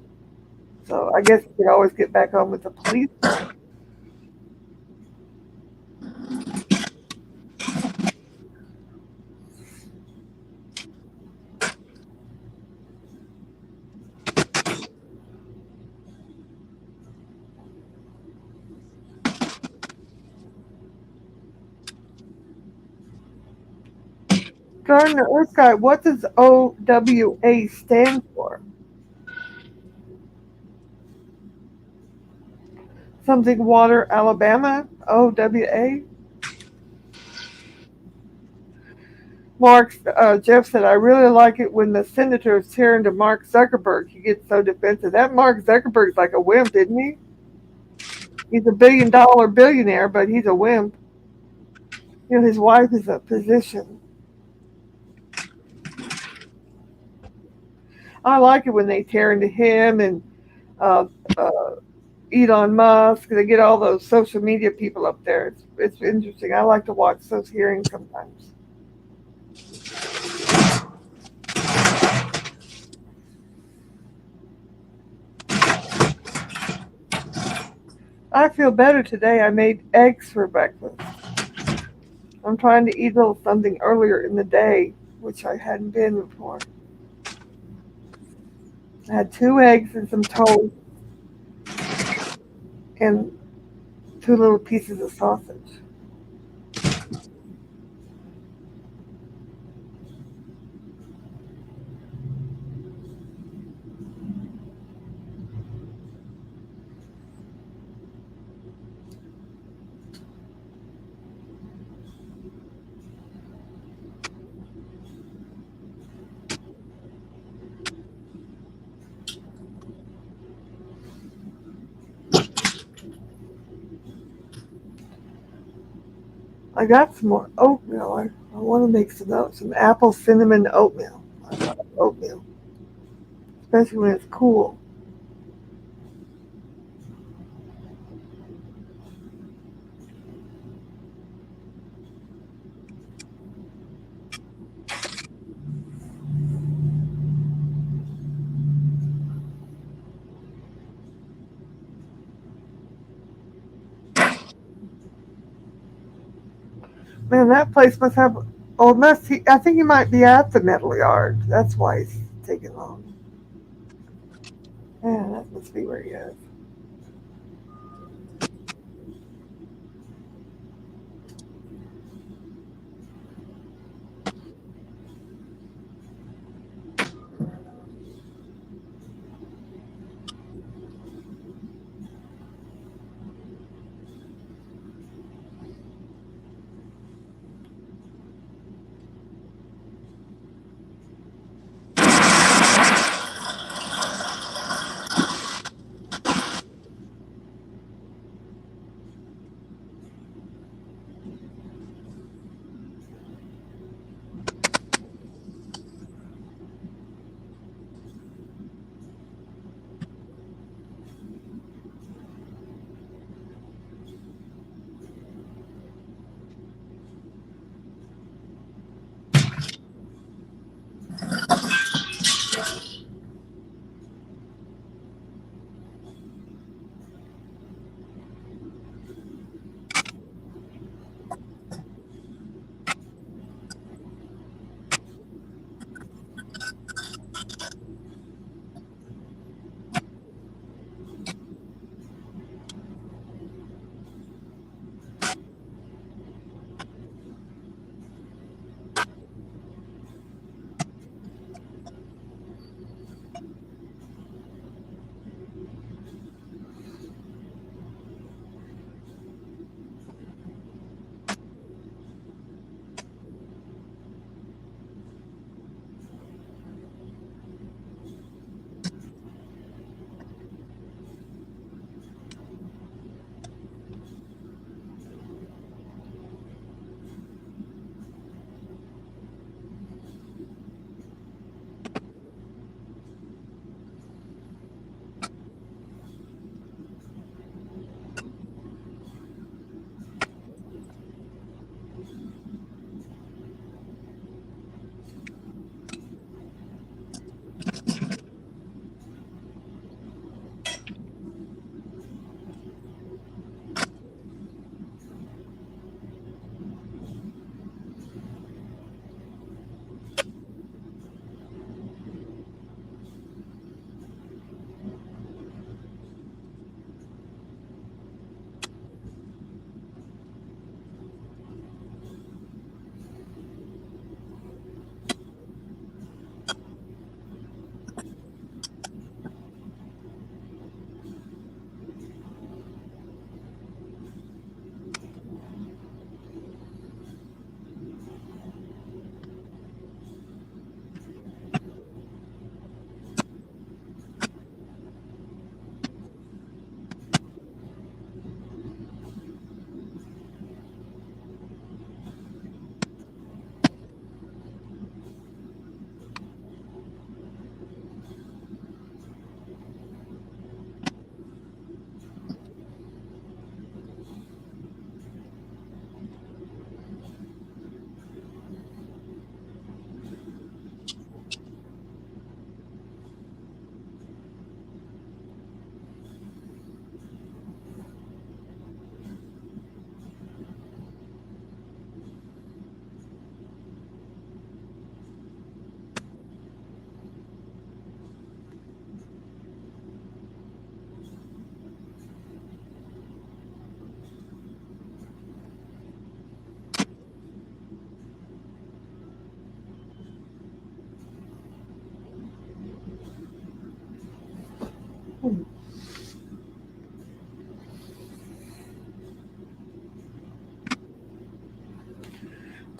so I guess he could always get back on with the police work. Gardner Earth Guy, what does OWA stand for? Something Water Alabama? OWA? Jeff said, I really like it when the senators tear into Mark Zuckerberg. He gets so defensive. That Mark Zuckerberg's like a wimp, isn't he? He's a $1 billion billionaire, but he's a wimp. His wife is a physician. I like it when they tear into him and uh, uh, Elon Musk. They get all those social media people up there. It's interesting. I like to watch those hearings sometimes. I feel better today. I made eggs for breakfast. I'm trying to eat a little something earlier in the day, which I hadn't been before. I had 2 eggs and some toast and 2 little pieces of sausage. I got some more oatmeal. I want to make some apple cinnamon oatmeal. I love oatmeal, especially when it's cool. Man, that place must have. Oh, must he? I think he might be at the metal yard. That's why he's taking long. Yeah, that must be where he is.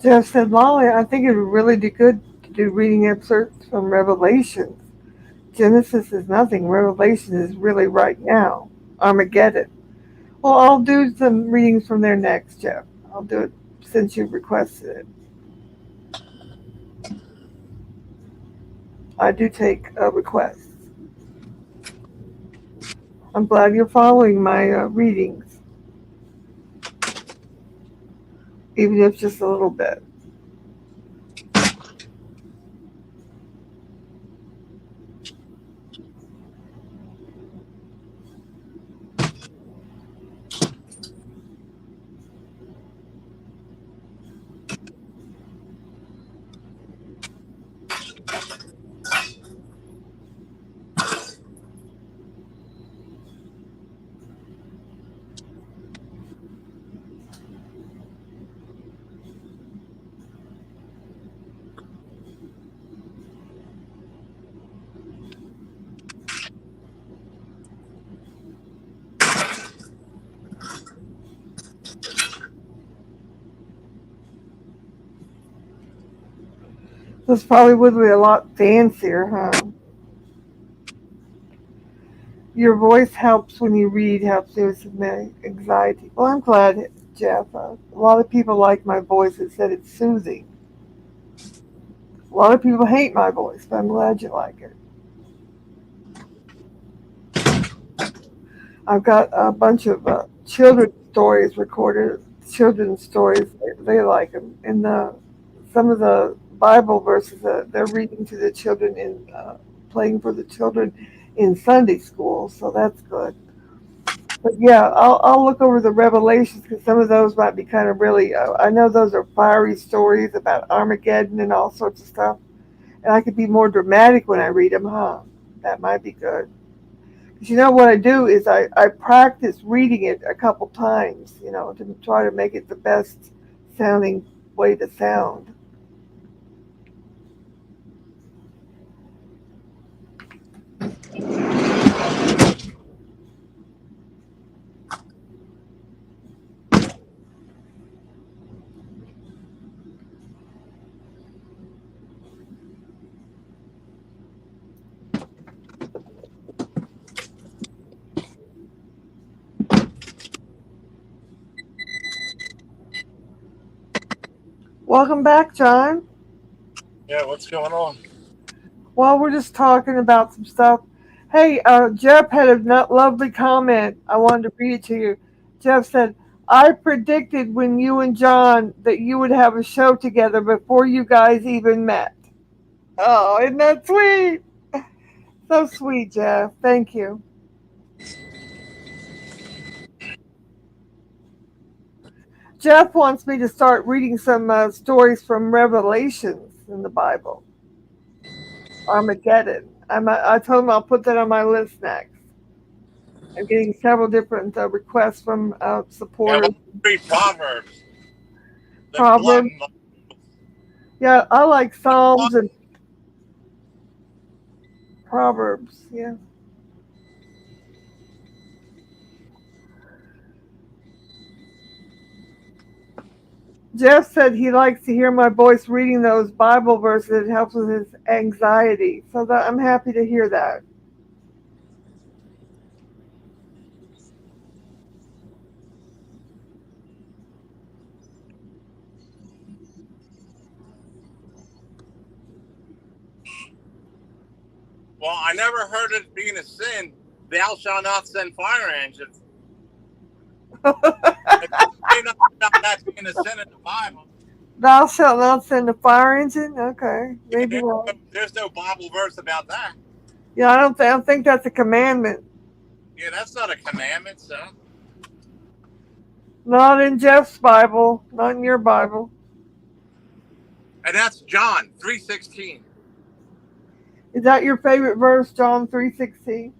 Jeff said, Lolly, I think it would really be good to do reading excerpts from Revelation. Genesis is nothing. Revelation is really right now. Armageddon. Well, I'll do some readings from there next, Jeff. I'll do it. since you requested it. I do take requests. I'm glad you're following my readings, even if just a little bit. This probably would be a lot fancier, huh? Your voice helps when you read, helps you with some anxiety. Well, I'm glad, Jeff. A lot of people like my voice and said it's soothing. A lot of people hate my voice, but I'm glad you like it. I've got a bunch of children's stories recorded, children's stories. They like them. And some of the Bible verses they're reading to the children and playing for the children in Sunday school, so that's good. But yeah, I'll look over the Revelations because some of those might be kind of really. I know those are fiery stories about Armageddon and all sorts of stuff, and I could be more dramatic when I read them, huh? That might be good. 'Cause you know what I do is I practice reading it a couple times, to try to make it the best sounding way to sound. Welcome back, John. Yeah, what's going on? Well, we're just talking about some stuff. Hey, Jeff had a lovely comment. I wanted to read it to you. Jeff said, I predicted when you and John that you would have a show together before you guys even met. Oh, isn't that sweet? So sweet, Jeff. Thank you. Jeff wants me to start reading some stories from Revelations in the Bible. Armageddon. I told him I'll put that on my list next. I'm getting several different requests from Yeah, supporters. well, read Proverbs. The Proverbs. glutton. Yeah, I like The Psalms glutton. and Proverbs. Yeah. Jeff said he likes to hear my voice reading those Bible verses. It helps with his anxiety. So I'm happy to hear that. Well, I never heard it being a sin. Thou shalt not send fire engines. It doesn't say nothing about that being a sin in the Bible. Thou shalt not send a fire engine. Okay, Yeah, maybe not. there's no Bible verse about that. Yeah, I don't think that's a commandment. Yeah, that's not a commandment, so. Not in Jeff's Bible. Not in your Bible. And that's John 3:16. Is that your favorite verse, John 3:16?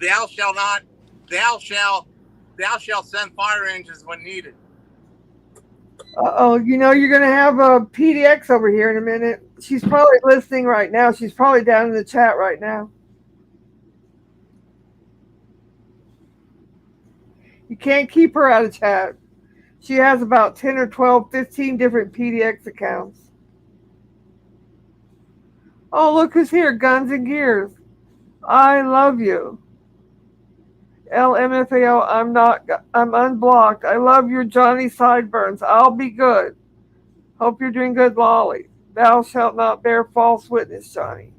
Thou shalt not, thou shalt, thou shalt send fire engines when needed. Oh, you're gonna have a PDX over here in a minute. She's probably listening right now. She's probably down in the chat right now. You can't keep her out of chat. She has about 10 or 12, 15 different PDX accounts. Oh, look who's here, Guns and Gears. I love you. LMFAO, I'm not, I'm unblocked. I love your Johnny Sideburns. I'll be good. Hope you're doing good, Lolly. Thou shalt not bear false witness, Johnny.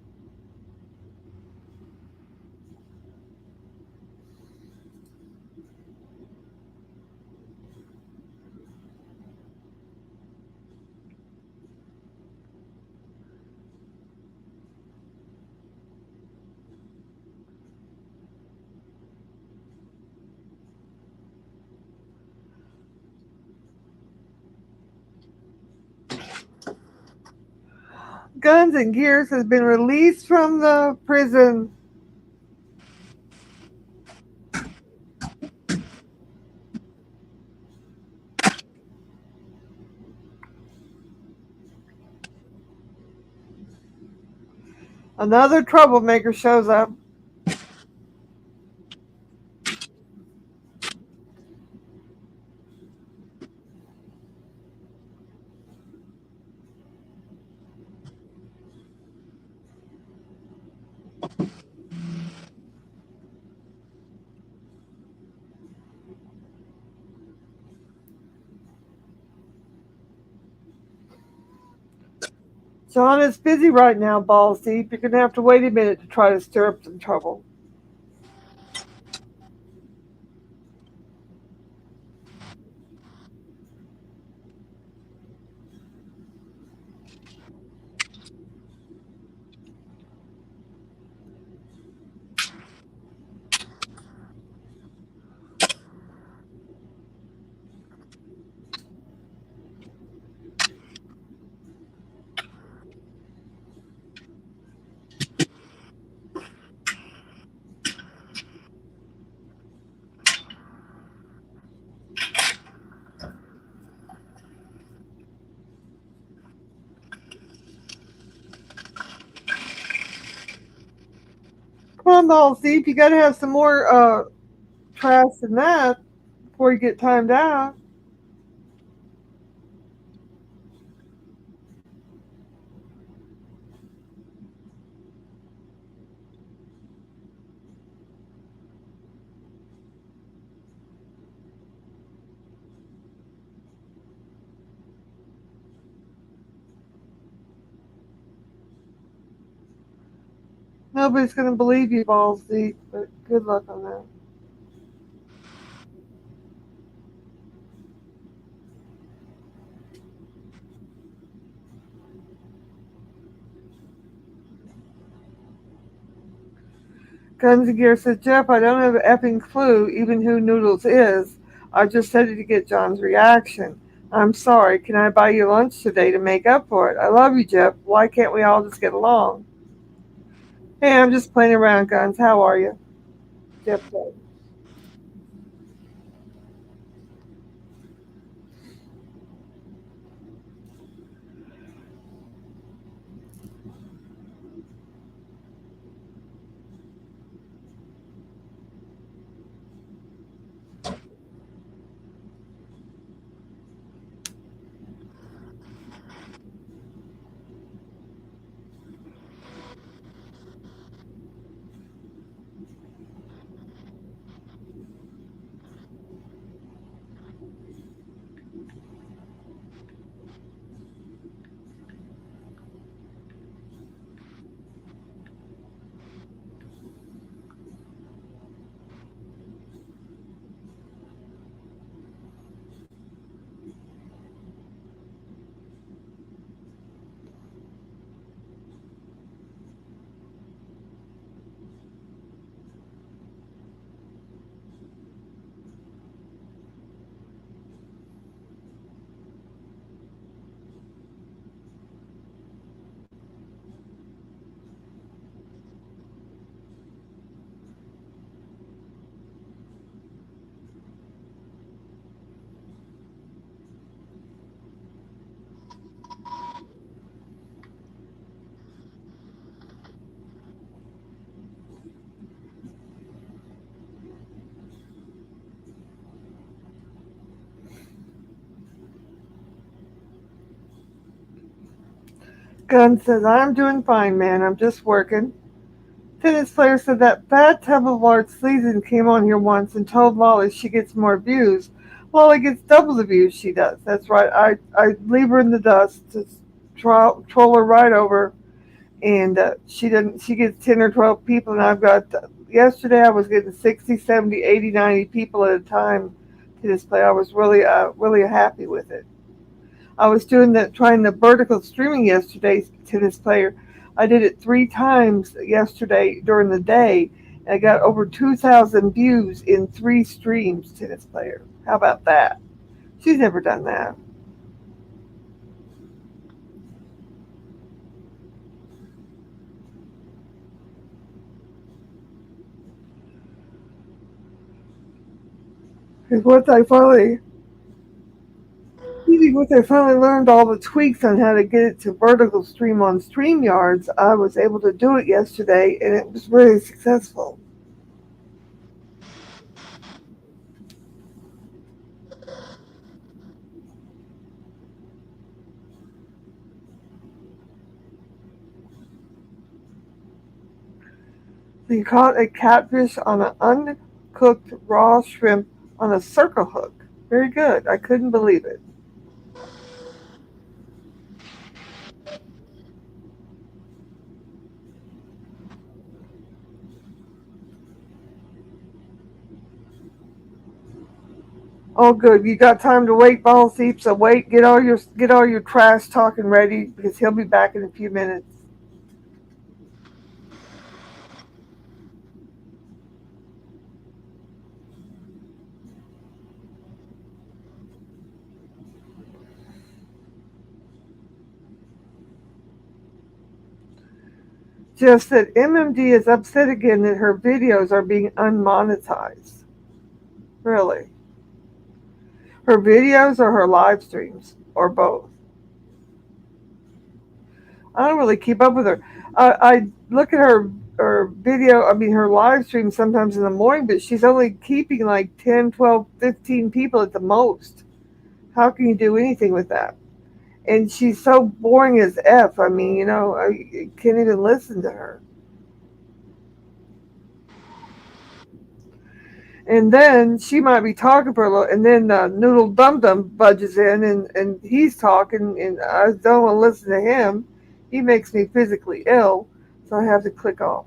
Guns and Gears has been released from the prison. Another troublemaker shows up. John is busy right now, balls deep. You're going to have to wait a minute to try to stir up some trouble. Come on, balls deep. You got to have some more trash than that before you get timed out. Nobody's going to believe you, balls deep, but good luck on that. Guns and Gear says, Jeff, I don't have an effing clue even who Noodles is. I just said it to get John's reaction. I'm sorry. Can I buy you lunch today to make up for it? I love you, Jeff. Why can't we all just get along? Hey, I'm just playing around, Guns. How are you? Jeff said. Guns says, I'm doing fine, man. I'm just working. Tennis player said that fat tub of Lord Sleason came on here once and told Lolly she gets more views. Lolly gets double the views she does. That's right. I leave her in the dust to troll her right over, and she doesn't. She gets 10 or 12 people, and I've got. Yesterday I was getting 60, 70, 80, 90 people at a time to display. I was really happy with it. I was trying the vertical streaming yesterday to this player. I did it 3 times yesterday during the day, and I got over 2,000 views in 3 streams to this player. How about that? She's never done that. Because once I finally learned all the tweaks on how to get it to vertical stream on StreamYards, I was able to do it yesterday, and it was really successful. So you caught a catfish on an uncooked raw shrimp on a circle hook. Very good. I couldn't believe it. Oh, good. You got time to wait, ball seep. So wait. Get all your trash talking ready because he'll be back in a few minutes. Just that MMD is upset again that her videos are being unmonetized. Really, her videos or her live streams or both. I don't really keep up with her. I look at her video, I mean her live stream sometimes in the morning, but she's only keeping like 10, 12, 15 people at the most. How can you do anything with that? And she's so boring as F. I mean, I can't even listen to her. And then she might be talking for a little, and then Noodle Dum Dum budges in, and he's talking, and I don't want to listen to him. He makes me physically ill, so I have to click off.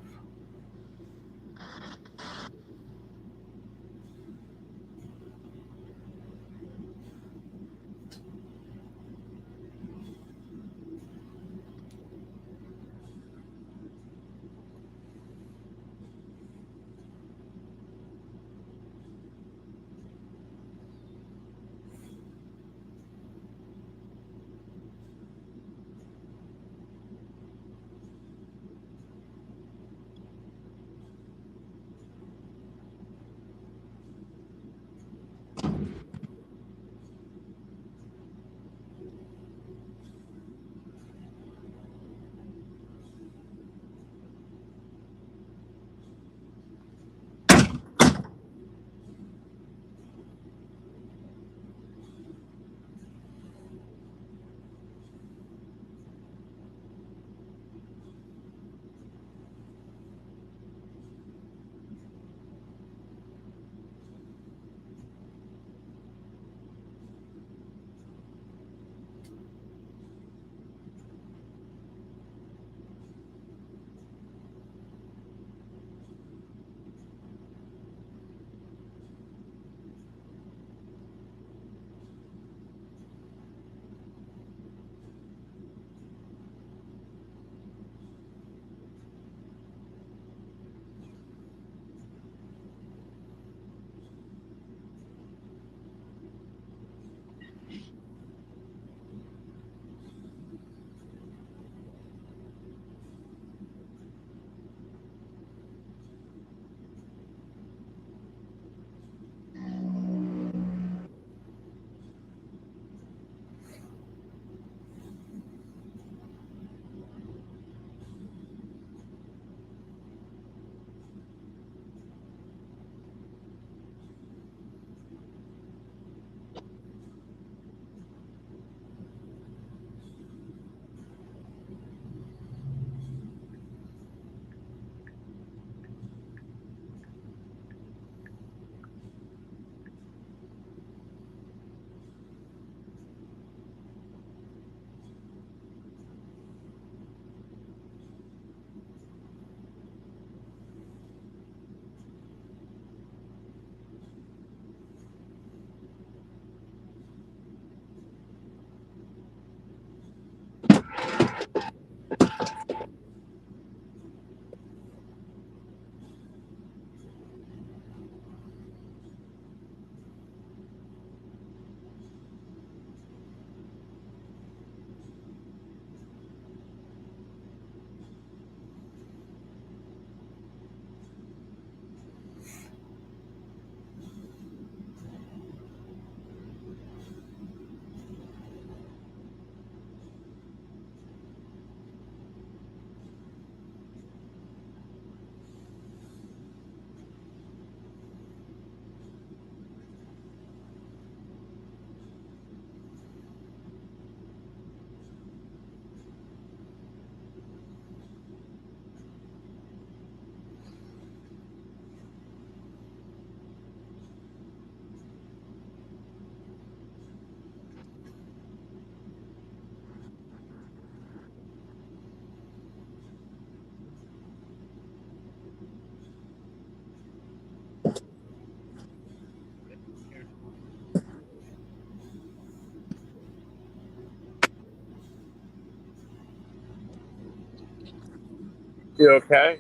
You okay?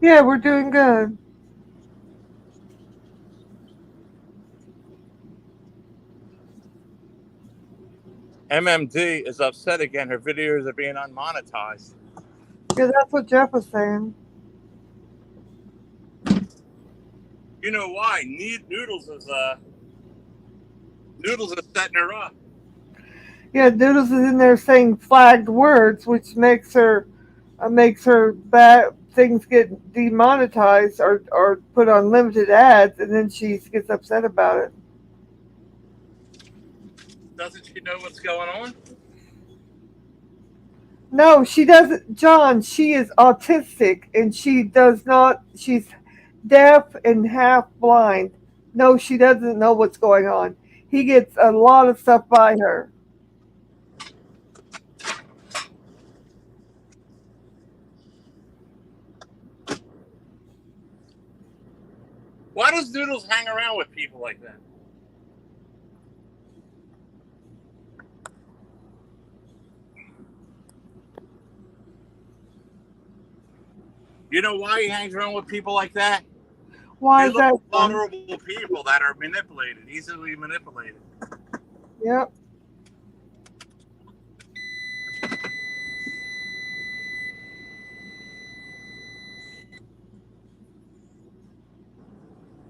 Yeah, we're doing good. MMD is upset again. Her videos are being unmonetized. Yeah, that's what Jeff was saying. You know why? Noodles is setting her up. Yeah, Doodles is in there saying flagged words, which makes her bad things get demonetized or put on limited ads, and then she gets upset about it. Doesn't she know what's going on? No, she doesn't, John. She is autistic, and she does not. She's deaf and half blind. No, she doesn't know what's going on. He gets a lot of stuff by her. Why does Noodles hang around with people like that? You know why he hangs around with people like that? Why They is look that, like John? vulnerable people that are manipulated, easily manipulated. Yep.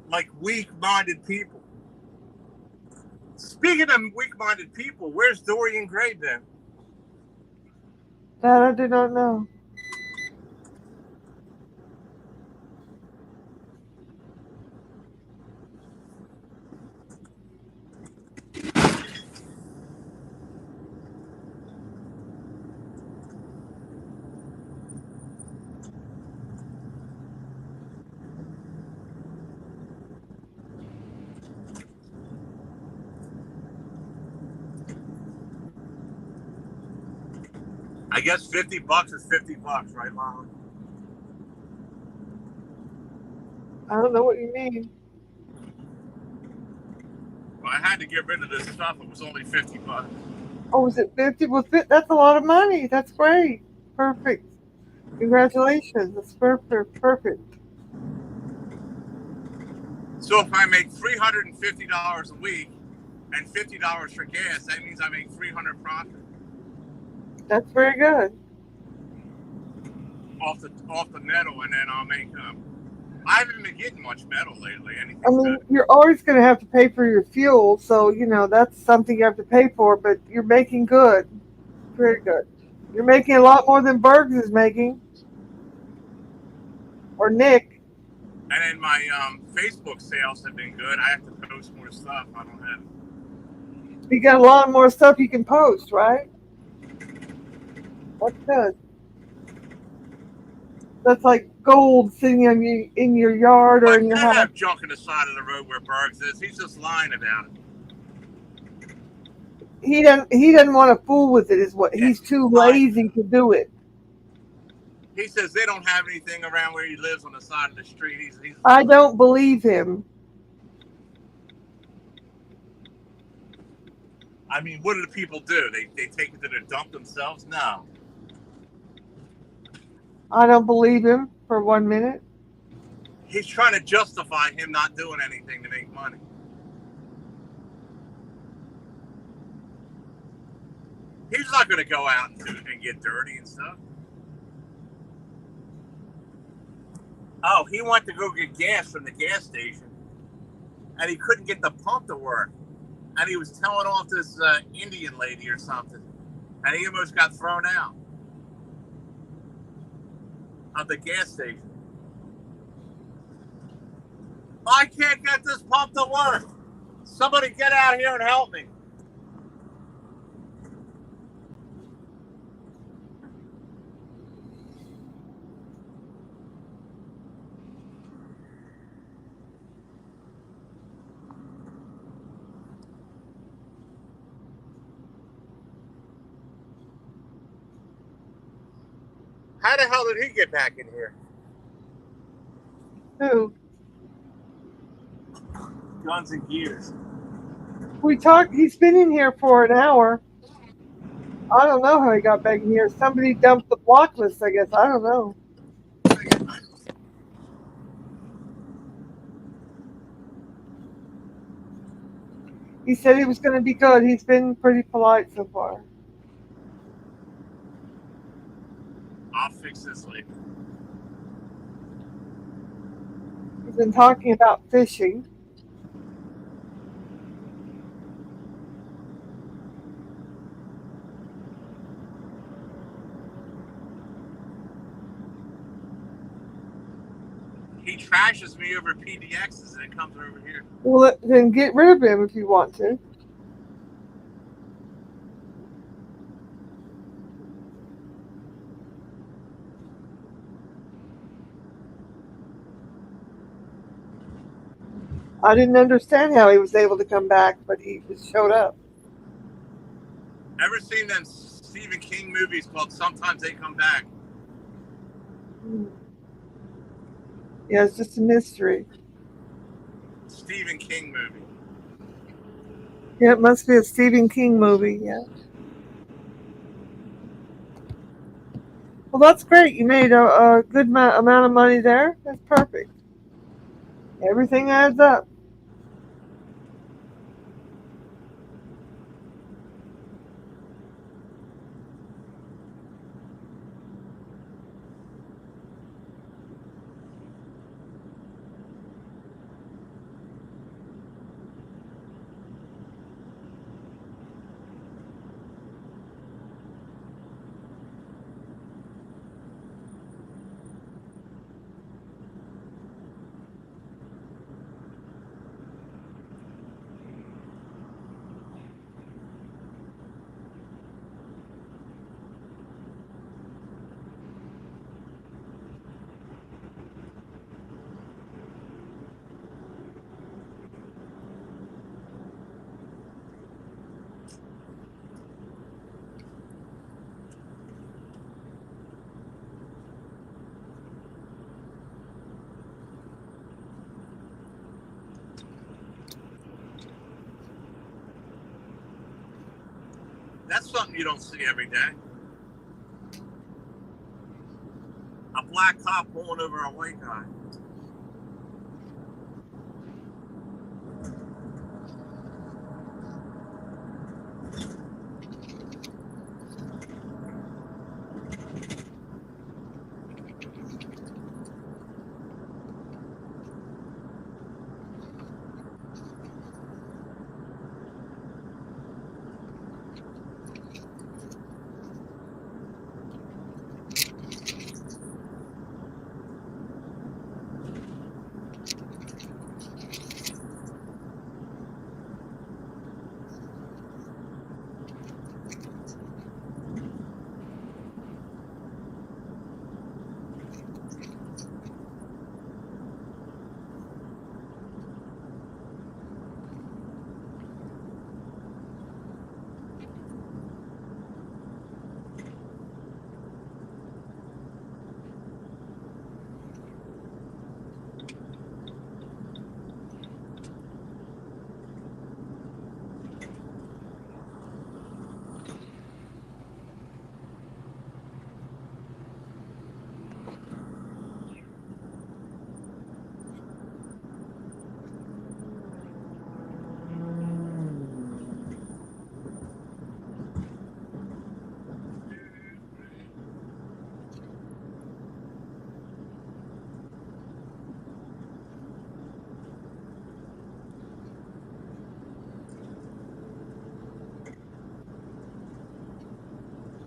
Like weak-minded people. Speaking of weak-minded people, where's Dorian Gray been? That I do not know. I guess $50 is $50, right, Lolly? I don't know what you mean. Well, I had to get rid of this stuff. It was only $50. Oh, was it 50? Well, that's a lot of money. That's great. Perfect. Congratulations. That's perfect. Perfect. So if I make $350 a week and $50 for gas, that means I make $300 profit That's very good. off the metal, and then I'll make. I haven't been getting much metal lately. I Anything mean, good? you're always going to have to pay for your fuel, so that's something you have to pay for. But you're making good. Very good. You're making a lot more than Bergs is making, or Nick. And then my Facebook sales have been good. I have to post more stuff. I don't have. You got a lot more stuff you can post, right? That's good. That's like gold sitting in your yard Well, or I in your could house. have junk in the side of the road where Bergs is. He's just lying about it. He doesn't want to fool with it. Is what Yeah, he's he's too lying lazy about to do it. it. He says they don't have anything around where he lives on the side of the street. He's I don't believe him. I mean, what do the people do? They take it to the dump themselves? No. I don't believe him for 1 minute. He's trying to justify him not doing anything to make money. He's not going to go out and get dirty and stuff. Oh, he went to go get gas from the gas station, and he couldn't get the pump to work. And he was telling off this Indian lady or something, and he almost got thrown out of the gas station. I can't get this pump to work. Somebody get out here and help me. How the hell did he get back in here? Who? Guns and gears. We talked. He's been in here for an hour. I don't know how he got back in here. Somebody dumped the block list. I guess I don't know. He said he was going to be good. He's been pretty polite so far. I'll fix this later. He's been talking about fishing. He trashes me over PDXs and it comes over here. Well, then get rid of him if you want to. I didn't understand how he was able to come back, but he just showed up. Ever seen them Stephen King movies called Sometimes They Come Back? Yeah, it's just a mystery. Stephen King movie. Yeah, it must be a Stephen King movie. Yeah. Well, that's great. You made a good amount of money there. That's perfect. Everything adds up. That's something you don't see every day. A black cop pulling over a white guy.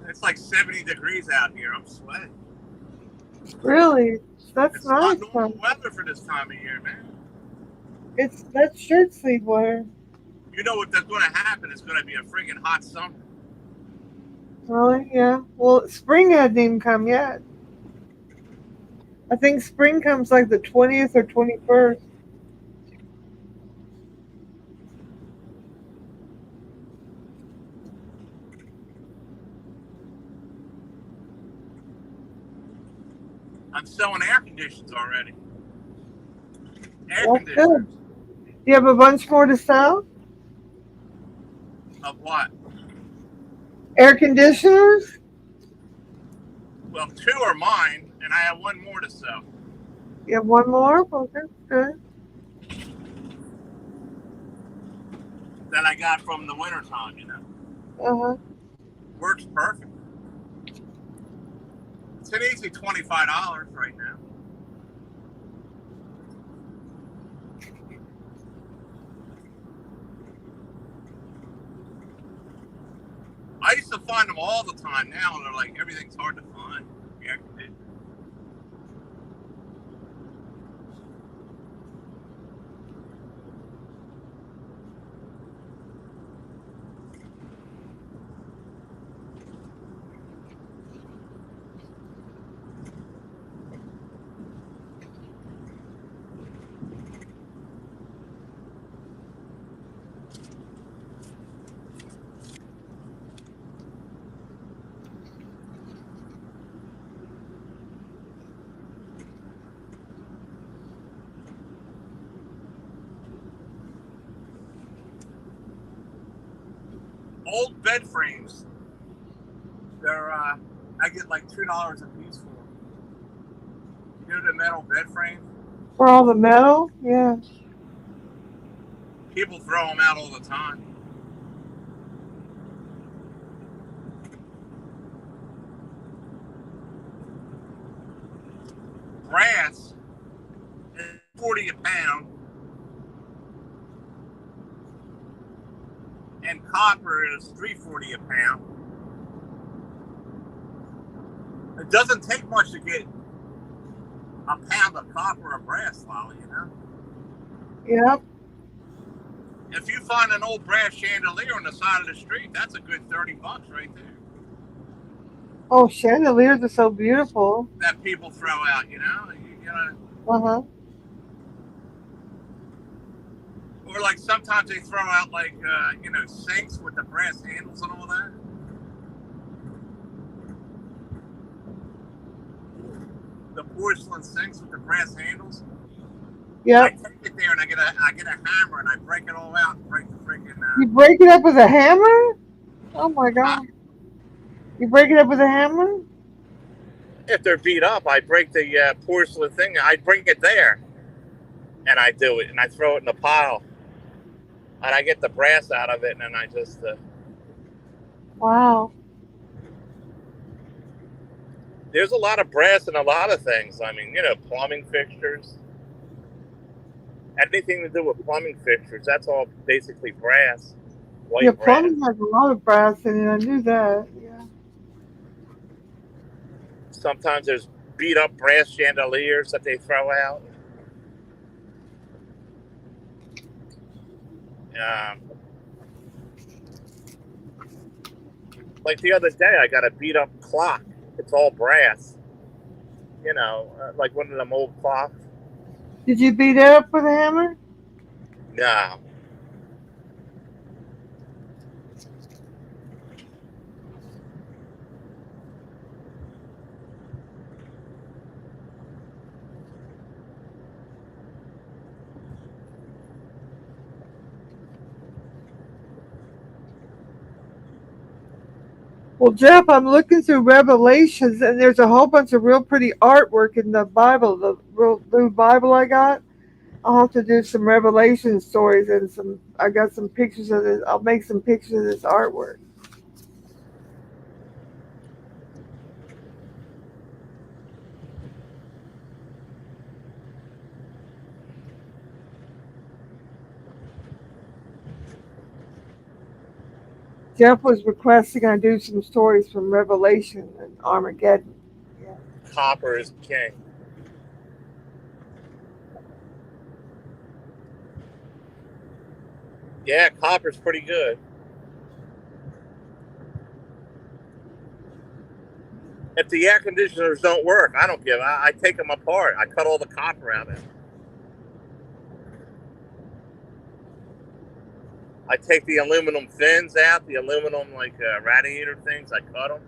It's like 70 degrees out here. I'm sweating. Really? That's It's not nice, huh? normal weather for this time of year, man. That's shirt sleeve wear. You know what that's going to happen? It's going to be a freaking hot summer. Really? Yeah. Well, spring hasn't even come yet. I think spring comes like the 20th or 21st. I'm selling air conditioners already. Air That's conditioners. good. Do you have a bunch more to sell? Of what? Air conditioners? Well, two are mine, and I have one more to sell. You have one more? Okay, good. that I got from the wintertime. Uh-huh. Works perfect. It's an easy $25 right now. I used to find them all the time. Now they're like everything's hard to find. Yeah. Old bed frames. They're I get like $2 a piece for them. You know the metal bed frames? For all the metal? Yeah. People throw them out all the time. Brass is 40 a pound, and copper is 340 a pound. It doesn't take much to get a pound of copper or brass, Lolly. Yep. If you find an old brass chandelier on the side of the street, that's a good $30 right there. Oh, chandeliers are so beautiful. That people throw out. Uh-huh. Or like sometimes they throw out like sinks with the brass handles and all that. The porcelain sinks with the brass handles. I Yep. take it there and I get a hammer and I break it all out and break the freaking. You break it up with a hammer? Oh my Uh, god. You break it up with a hammer? if they're beat up, I break the porcelain thing. I bring it there and I do it and I throw it in a pile and I get the brass out of it and then I just. Wow. There's a lot of brass in a lot of things. I mean, plumbing fixtures. Anything to do with plumbing fixtures, that's all basically brass, Your white brass. plumbing has a lot of brass in it. I knew that. Yeah. Sometimes there's beat up brass chandeliers that they throw out. Um, like the other day, I got a beat up clock. It's all brass. Like one of them old clocks. Did you beat it up with a hammer? No. Well, Jeff, I'm looking through Revelations, and there's a whole bunch of real pretty artwork in the Bible, the real new Bible I got. I'll have to do some Revelation stories and some. I got some pictures of this. I'll make some pictures of this artwork. Jeff was requesting I do some stories from Revelation and Armageddon. Yeah. Copper is king. Yeah, copper's pretty good. If the air conditioners don't work, I don't give. I take them apart. I cut all the copper out of it. I take the aluminum fins out, the aluminum radiator things. I cut them.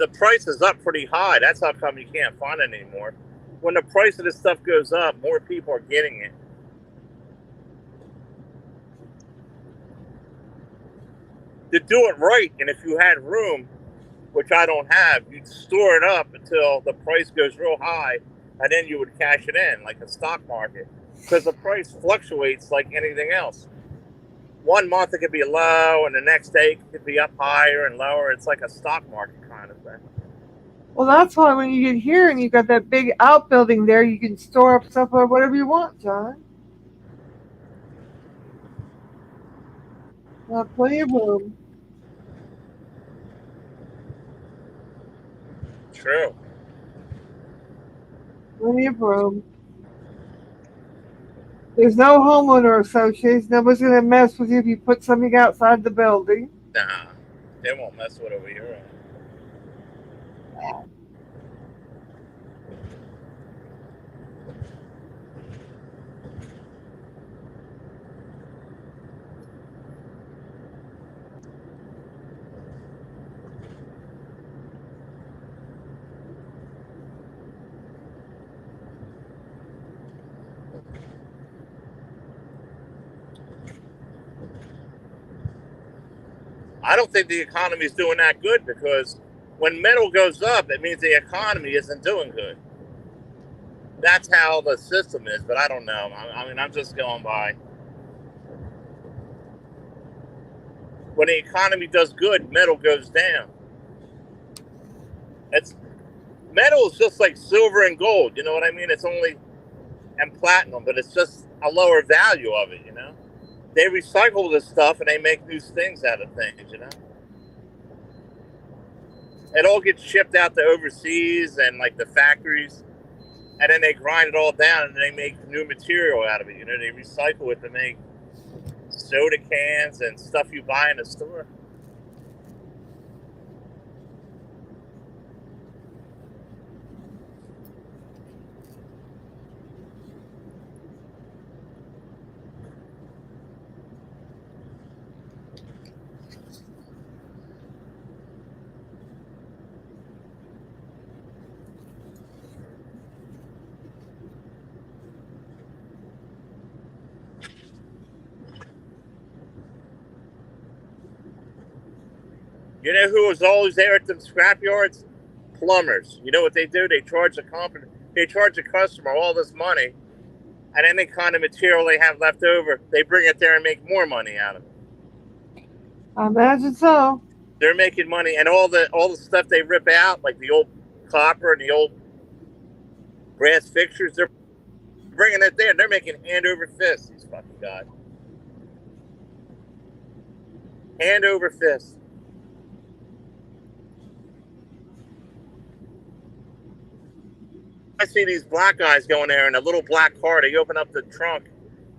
the price is up pretty high. That's how come you can't find it anymore. When the price of this stuff goes up, more people are getting it. To do it right, and if you had room, which I don't have, you'd store it up until the price goes real high, and then you would cash it in like a stock market, because the price fluctuates like anything else. One month it could be low, and the next day it could be up higher and lower. It's like a stock market kind of thing. Well, that's why when you get here and you got that big outbuilding there, you can store up stuff or whatever you want, John. You have plenty of room. True. Plenty of room. There's no homeowner association. Nobody's going to mess with you if you put something outside the building. Nah, they won't mess with it over here. I don't think the economy is doing that good, because when metal goes up, it means the economy isn't doing good. That's how the system is, but I don't know. I mean, I'm just going by. When the economy does good, metal goes down. It's metal is just like silver and gold. You know what I mean? It's only and platinum, but it's just a lower value of it. You know, they recycle this stuff and they make new things out of things. You know, it all gets shipped out to overseas and like the factories, and then they grind it all down and they make new material out of it. You know, they recycle it to make soda cans and stuff you buy in the store. You know who was always there at them scrap yards? Plumbers. You know what they do? They charge the company, they charge the customer all this money, and any kind of material they have left over, they bring it there and make more money out of it. I imagine so. They're making money, and all the stuff they rip out, like the old copper and the old brass fixtures, they're bringing it there. And they're making hand over fist. These fucking guys, hand over fist. I see these black guys going there in a little black car. They open up the trunk,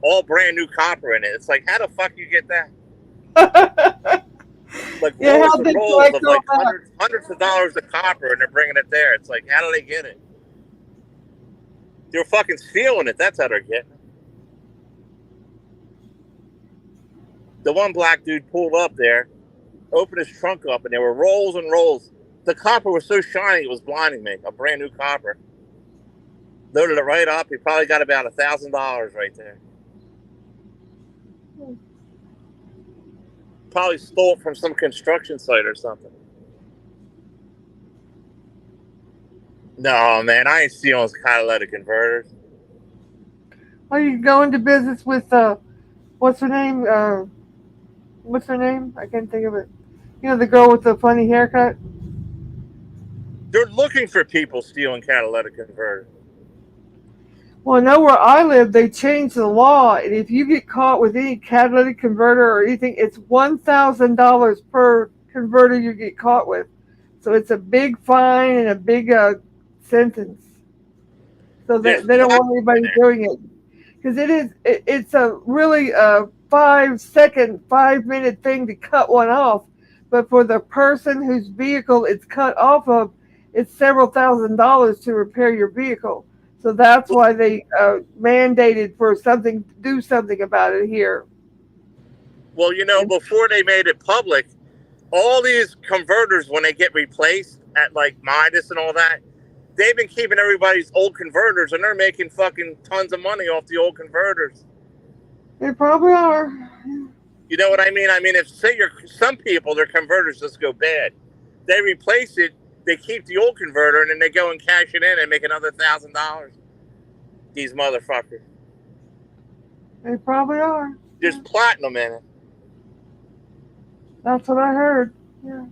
all brand new copper in it. It's like, how the fuck you get that? Like Yeah, rolls how and they rolls collect of all like that. hundreds of dollars of copper, and they're bringing it there. It's like, how do they get it? They're fucking stealing it. That's how they're getting it. The one black dude pulled up there, opened his trunk up, and there were rolls and rolls. The copper was so shiny it was blinding me. A brand new copper. Loaded it right up. He probably got about $1,000 right there. Probably stole it from some construction site or something. No, man, I ain't stealing catalytic converters. Are you go into business with what's her name? What's her name? I can't think of it. You know, the girl with the funny haircut. They're looking for people stealing catalytic converters. Well, I know where I live, they changed the law, and if you get caught with any catalytic converter or anything, it's $1,000 per converter you get caught with. So it's a big fine and a big sentence. So There's they don't black want in anybody there. doing it because it's a really 5 second, 5 minute thing to cut one off, but for the person whose vehicle it's cut off of, it's several $1,000s to repair your vehicle. So that's why they mandated for something to do something about it here. Well, you know, And before they made it public, all these converters, when they get replaced, at like Midas and all that, they've been keeping everybody's old converters, and they're making fucking tons of money off the old converters. They probably are. You know what I mean? I mean, if say you're some people, their converters just go bad, they replace it. They keep the old converter, and then they go and cash it in and make another $1,000. These motherfuckers. They probably are. There's platinum in it. That's what I heard. Yeah.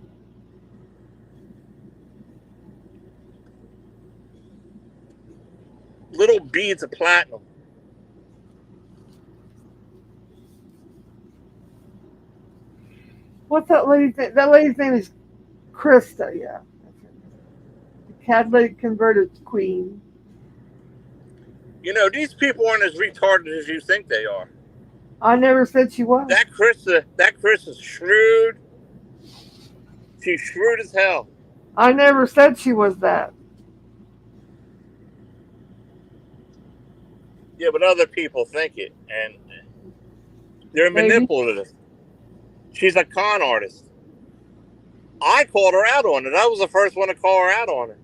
Little beads of platinum. What's that lady's name? That lady's name is Krista. Yeah. The catalytic converter queen. You know, these people aren't as retarded as you think they are. I never said she was. That Krista's shrewd. She's shrewd as hell. I never said she was that. Yeah, but other people think it, and they're Maybe. manipulative. She's a con artist. I called her out on it. I was the first one to call her out on it.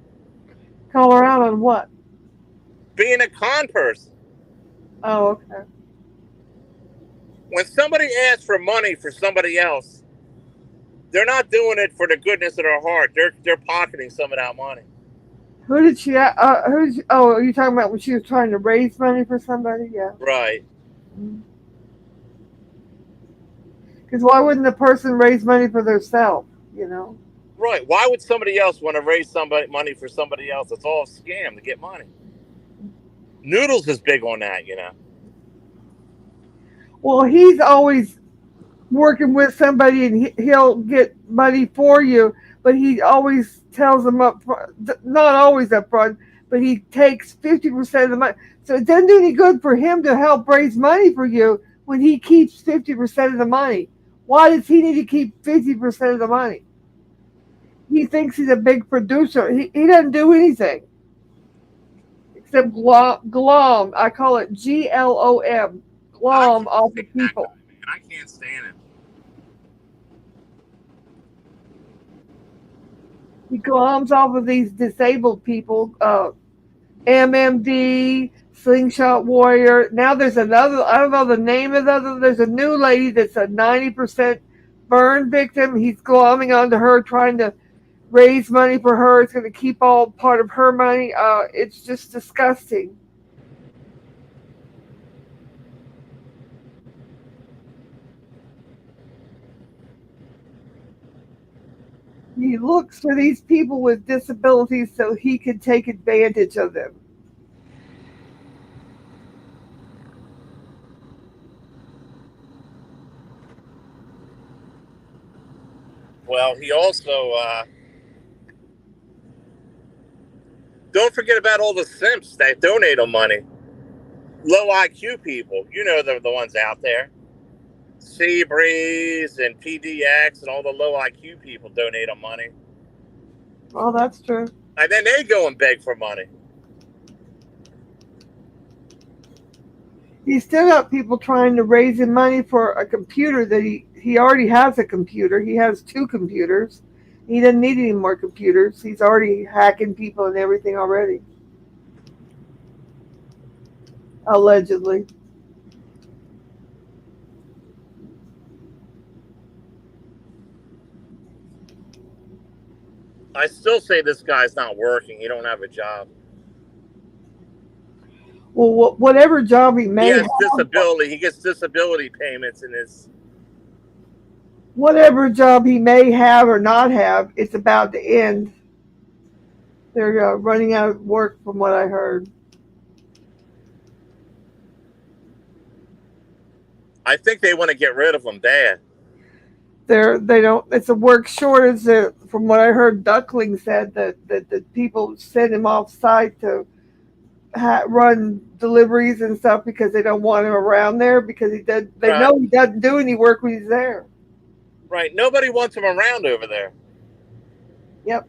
Call her out on what? Being a con person. Oh, okay. When somebody asks for money for somebody else, they're not doing it for the goodness of their heart. They're pocketing some of that money. Who did she? Oh, are you talking about when she was trying to raise money for somebody? Yeah. Right. Because why wouldn't the person raise money for themselves? You know. Right. Why would somebody else want to raise money for somebody else? It's all a scam to get money. Noodles is big on that, you know. Well, he's always working with somebody, and he'll get money for you, but he always tells them up front, not always up front, but he takes 50% of the money. So it doesn't do any good for him to help raise money for you when he keeps 50% of the money. Why does he need to keep 50% of the money? He thinks he's a big producer. He doesn't do anything except glom. I call it GLOM. Glom off the people. I can't stand it. He gloms off of these disabled people, MMD, Slingshot Warrior. Now there's another, I don't know the name of the other, there's a new lady that's a 90% burn victim. He's glomming onto her, trying to raise money for her. It's going to keep all part of her money. It's just disgusting. He looks for these people with disabilities so he can take advantage of them. Well, he also don't forget about all the simps that donate him money. Low IQ people, you know, they're the ones out there. Seabreeze and PDX and all the low IQ people donate him money. Oh, that's true. And then they go and beg for money. He's still got people trying to raise him money for a computer that he already has a computer. He has 2 computers. He doesn't need any more computers. He's already hacking people and everything already. Allegedly. I still say this guy's not working. He don't have a job. Well, whatever job he may He has have, disability. He gets disability payments in his. whatever job he may have or not have, it's about to end. They're running out of work, from what I heard. I think they want to get rid of him bad. They don't. It's a work shortage. From what I heard, Duckling said that the people send him off site to run deliveries and stuff because they don't want him around there because he did. They Right. know he doesn't do any work when he's there. Right. Nobody wants him around over there. Yep.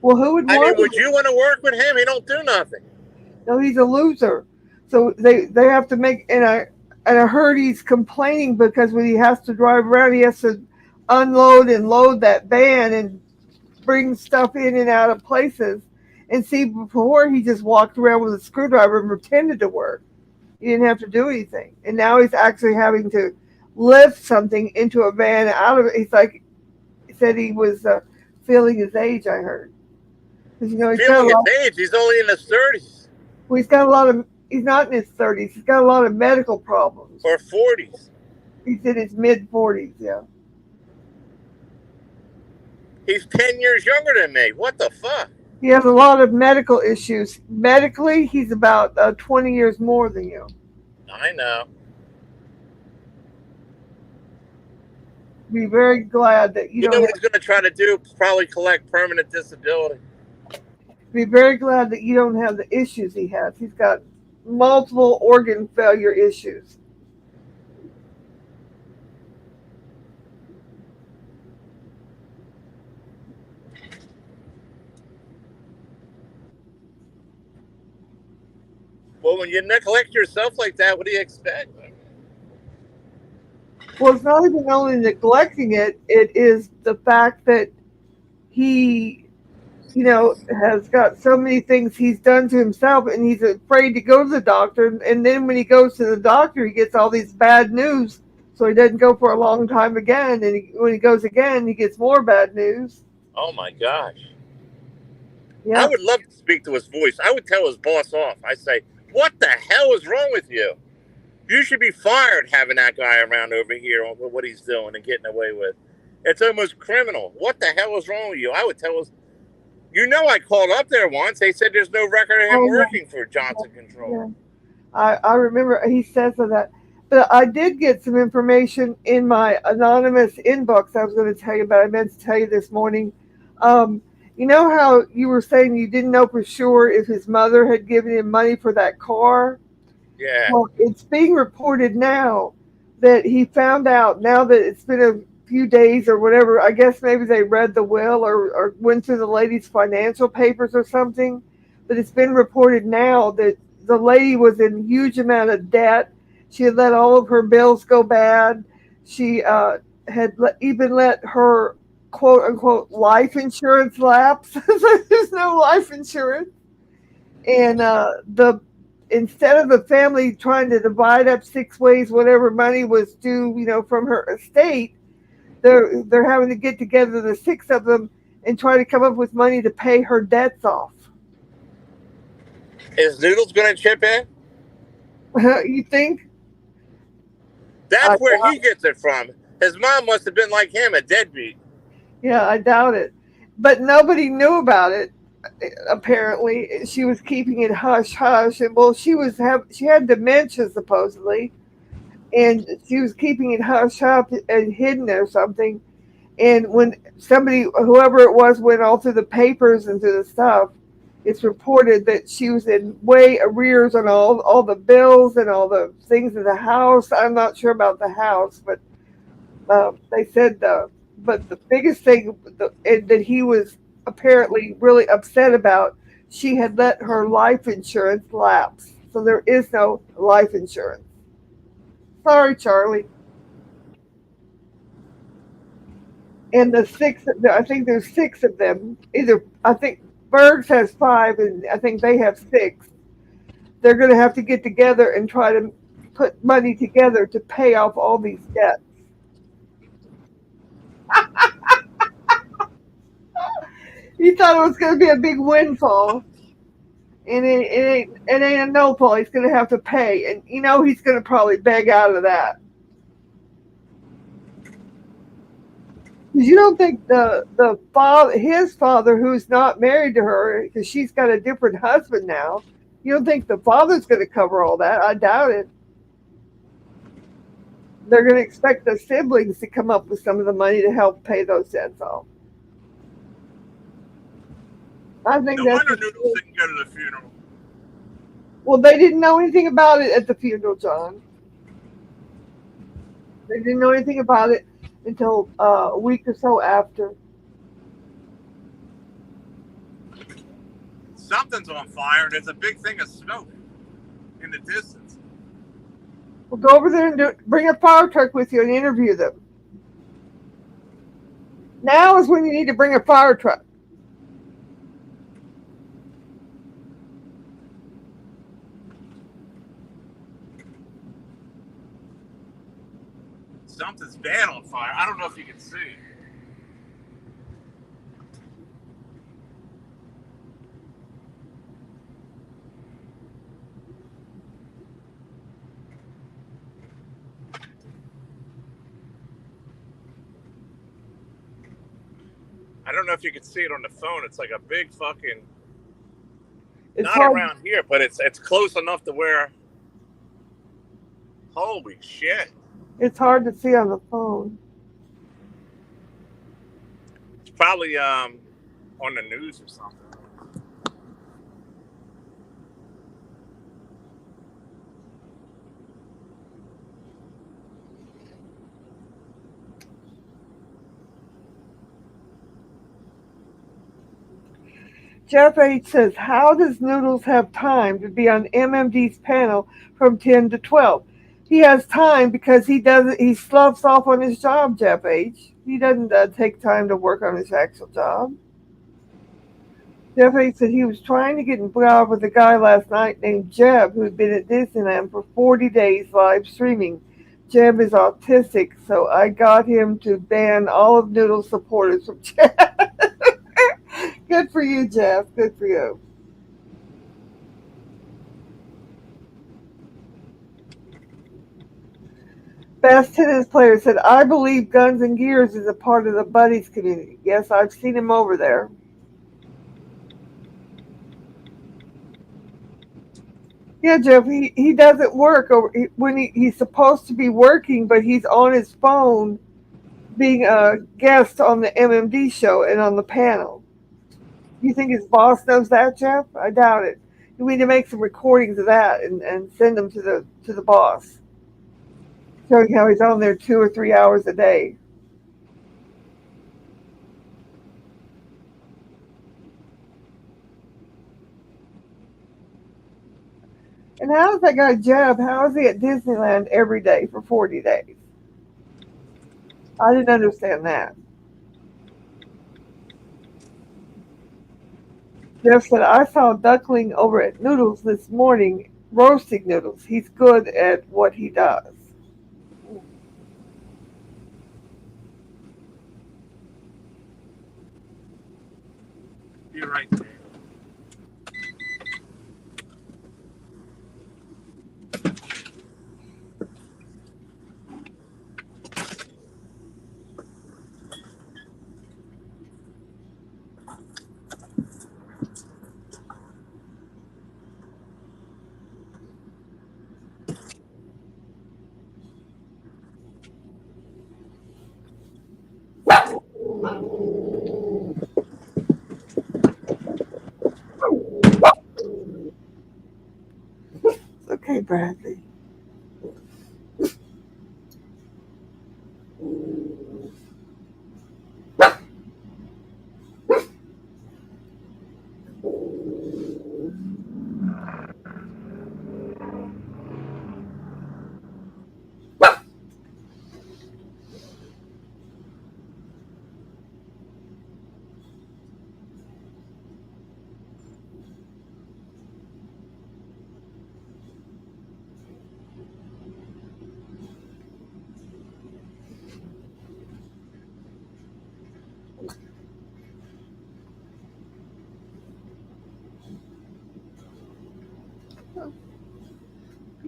Well, who would I mean, want him? would you want to work with him? He don't do nothing. No, he's a loser. So they have to make and I heard he's complaining because when he has to drive around, he has to unload and load that van and bring stuff in and out of places. And see, before he just walked around with a screwdriver and pretended to work. He didn't have to do anything. And now he's actually having to lift something into a van out of it. He's like, he said he was feeling his age, I heard. Because, he's got a Feeling his lot, age, he's only in his 30s well, he's got a lot of, he's not in his 30s. He's got a lot of medical problems. or 40s. He's in his mid 40s, yeah. He's 10 years younger than me. What the fuck? He has a lot of medical issues. Medically, he's about 20 years more than you. I know. Be very glad that you You know don't what have, he's going to try to do? Probably collect permanent disability. be very glad that you don't have the issues he has. He's got multiple organ failure issues. Well, when you neglect yourself like that, what do you expect? Well, it's not even only neglecting it, it is the fact that he, has got so many things he's done to himself and he's afraid to go to the doctor. And then when he goes to the doctor, he gets all these bad news. So he doesn't go for a long time again. And when he goes again, he gets more bad news. Oh my gosh. I Yeah. would love to speak to his voice. I would tell his boss off. I say, what the hell is wrong with you? You should be fired having that guy around over here on what he's doing and getting away with. It's almost criminal. What the hell is wrong with you? I would tell his. I called up there once. They said there's no record of him Oh, yeah. working for Johnson Control. Yeah. I remember he says that. But I did get some information in my anonymous inbox I was going to tell you about. I meant to tell you this morning. Um, you know how you were saying you didn't know for sure if his mother had given him money for that car? Yeah. Well, it's being reported now that he found out, now that it's been a few days or whatever. I guess maybe they read the will or went through the lady's financial papers or something. But it's been reported now that the lady was in huge amount of debt. She had let all of her bills go bad. She even let her quote unquote life insurance lapse. So there's no life insurance. And the instead of the family trying to divide up six ways whatever money was due, from her estate, they're having to get together, the six of them, and try to come up with money to pay her debts off. Is Noodles going to chip in? You think? That's where he gets it from. His mom must have been like him, a deadbeat. Yeah, I doubt it. But nobody knew about it. Apparently, she was keeping it hush hush, and well, she had dementia supposedly, and she was keeping it hush hush and hidden or something. And when somebody, whoever it was, went all through the papers and through the stuff, it's reported that she was in way arrears on all the bills and all the things in the house. I'm not sure about the house, but they said but the biggest thing that he was apparently really upset about, she had let her life insurance lapse. So there is no life insurance. Sorry, Charlie. And I think there's six of them. I think Bergs has five, and I think they have six. They're going to have to get together and try to put money together to pay off all these debts. He thought it was going to be a big windfall, and it ain't a no fall. He's going to have to pay, and he's going to probably beg out of that. You don't think the father, his father, who's not married to her, because she's got a different husband now. You don't think the father's going to cover all that? I doubt it. They're going to expect the siblings to come up with some of the money to help pay those debts off. I think No that's wonder Noodles didn't go to the funeral. well. They didn't know anything about it at the funeral, John. They didn't know anything about it until a week or so after. Something's on fire. There's a big thing of smoke in the distance. Well, go over there and bring a fire truck with you and interview them. Now is when you need to bring a fire truck. Something's van on fire. I don't know if you can see. I don't know if you can see it on the phone. It's like a big fucking. It's Not hard. around here, but it's close enough to where. Holy shit! It's hard to see on the phone. It's probably on the news or something. Jeff H says, "How does Noodles have time to be on MMD's panel from 10 to 12?" He has time because he doesn't. He sloughs off on his job. Jeff H. He doesn't take time to work on his actual job. Jeff H said he was trying to get involved with a guy last night named Jeb who had been at Disneyland for 40 days live streaming. Jeb is autistic, so I got him to ban all of Noodle's supporters from Jeb. Good for you, Jeff. Good for you. Best tennis player said, "I believe Guns and Gears is a part of the Buddies community." Yes, I've seen him over there. Yeah, Jeff, he doesn't work over when he's supposed to be working, but he's on his phone being a guest on the MMD show and on the panel. You think his boss knows that, Jeff? I doubt it. We need to make some recordings of that and send them to the boss, showing how he's on there 2 or 3 hours a day. And how is that guy Jeb? How is he at Disneyland every day for 40 days? I didn't understand that. Jeff said, "I saw Duckling over at Noodles this morning roasting Noodles. He's good at what he does." You're right, Dave. Okay, Bradley.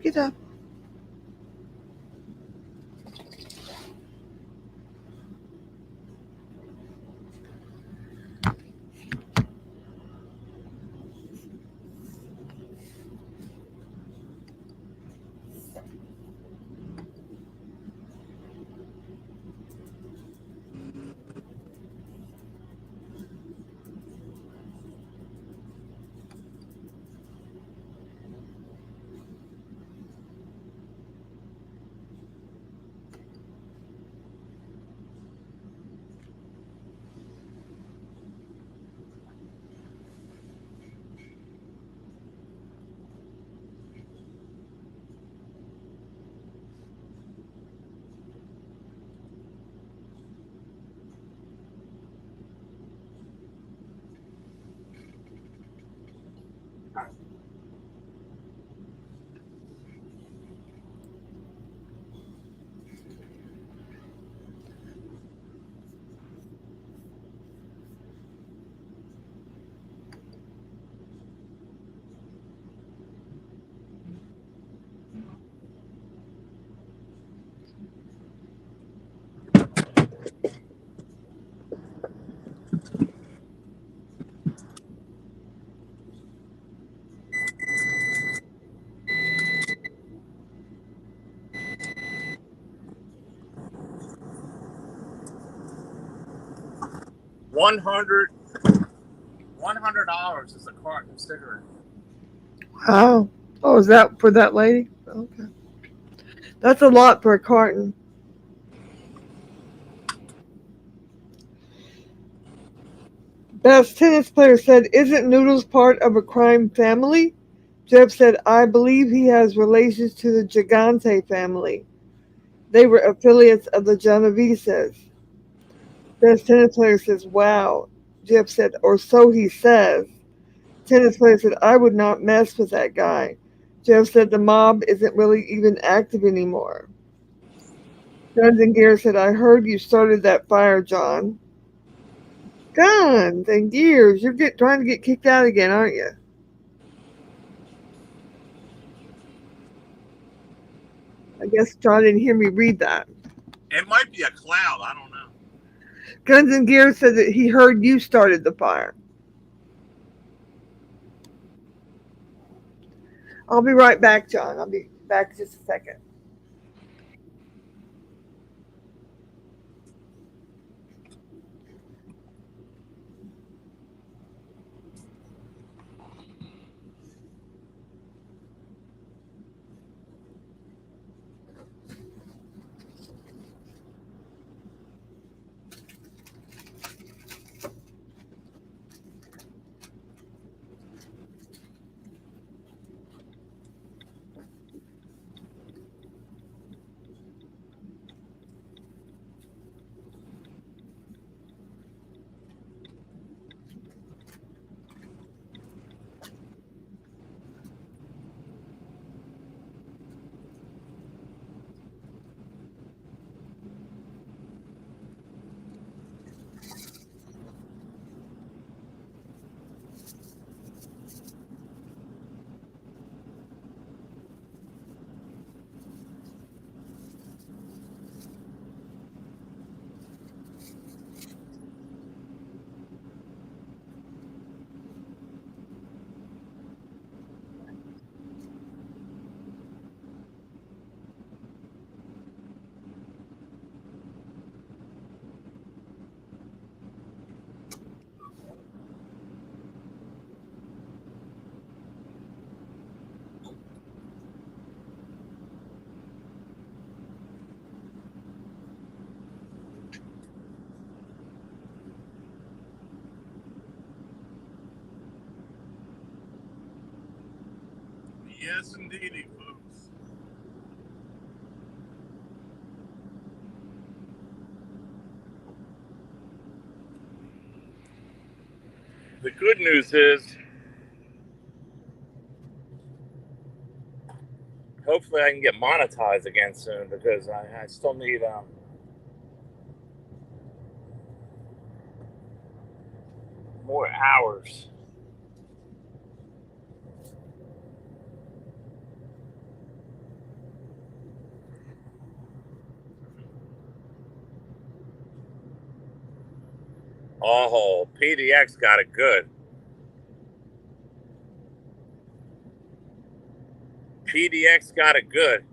Get up. 100 $100 is a carton of cigarettes. Wow. Oh, is that for that lady? Okay. That's a lot for a carton. Best tennis player said, "Isn't Noodles part of a crime family?" Jeff said, "I believe he has relations to the Gigante family. They were affiliates of the Genoveses." Best tennis player says, "Wow." Jeff said, "Or so he says." Tennis player said, "I would not mess with that guy." Jeff said, "The mob isn't really even active anymore." Guns and Gears said, "I heard you started that fire, John." Guns and Gears, you're trying to get kicked out again, aren't you? I guess John didn't hear me read that. It might be a cloud. I don't know. Guns and Gears said that he heard you started the fire. I'll be right back, John. I'll be back in just a second. Yes, indeedy, folks. The good news is, hopefully, I can get monetized again soon because I still need more hours. Oh, PDX got it good. PDX got it good.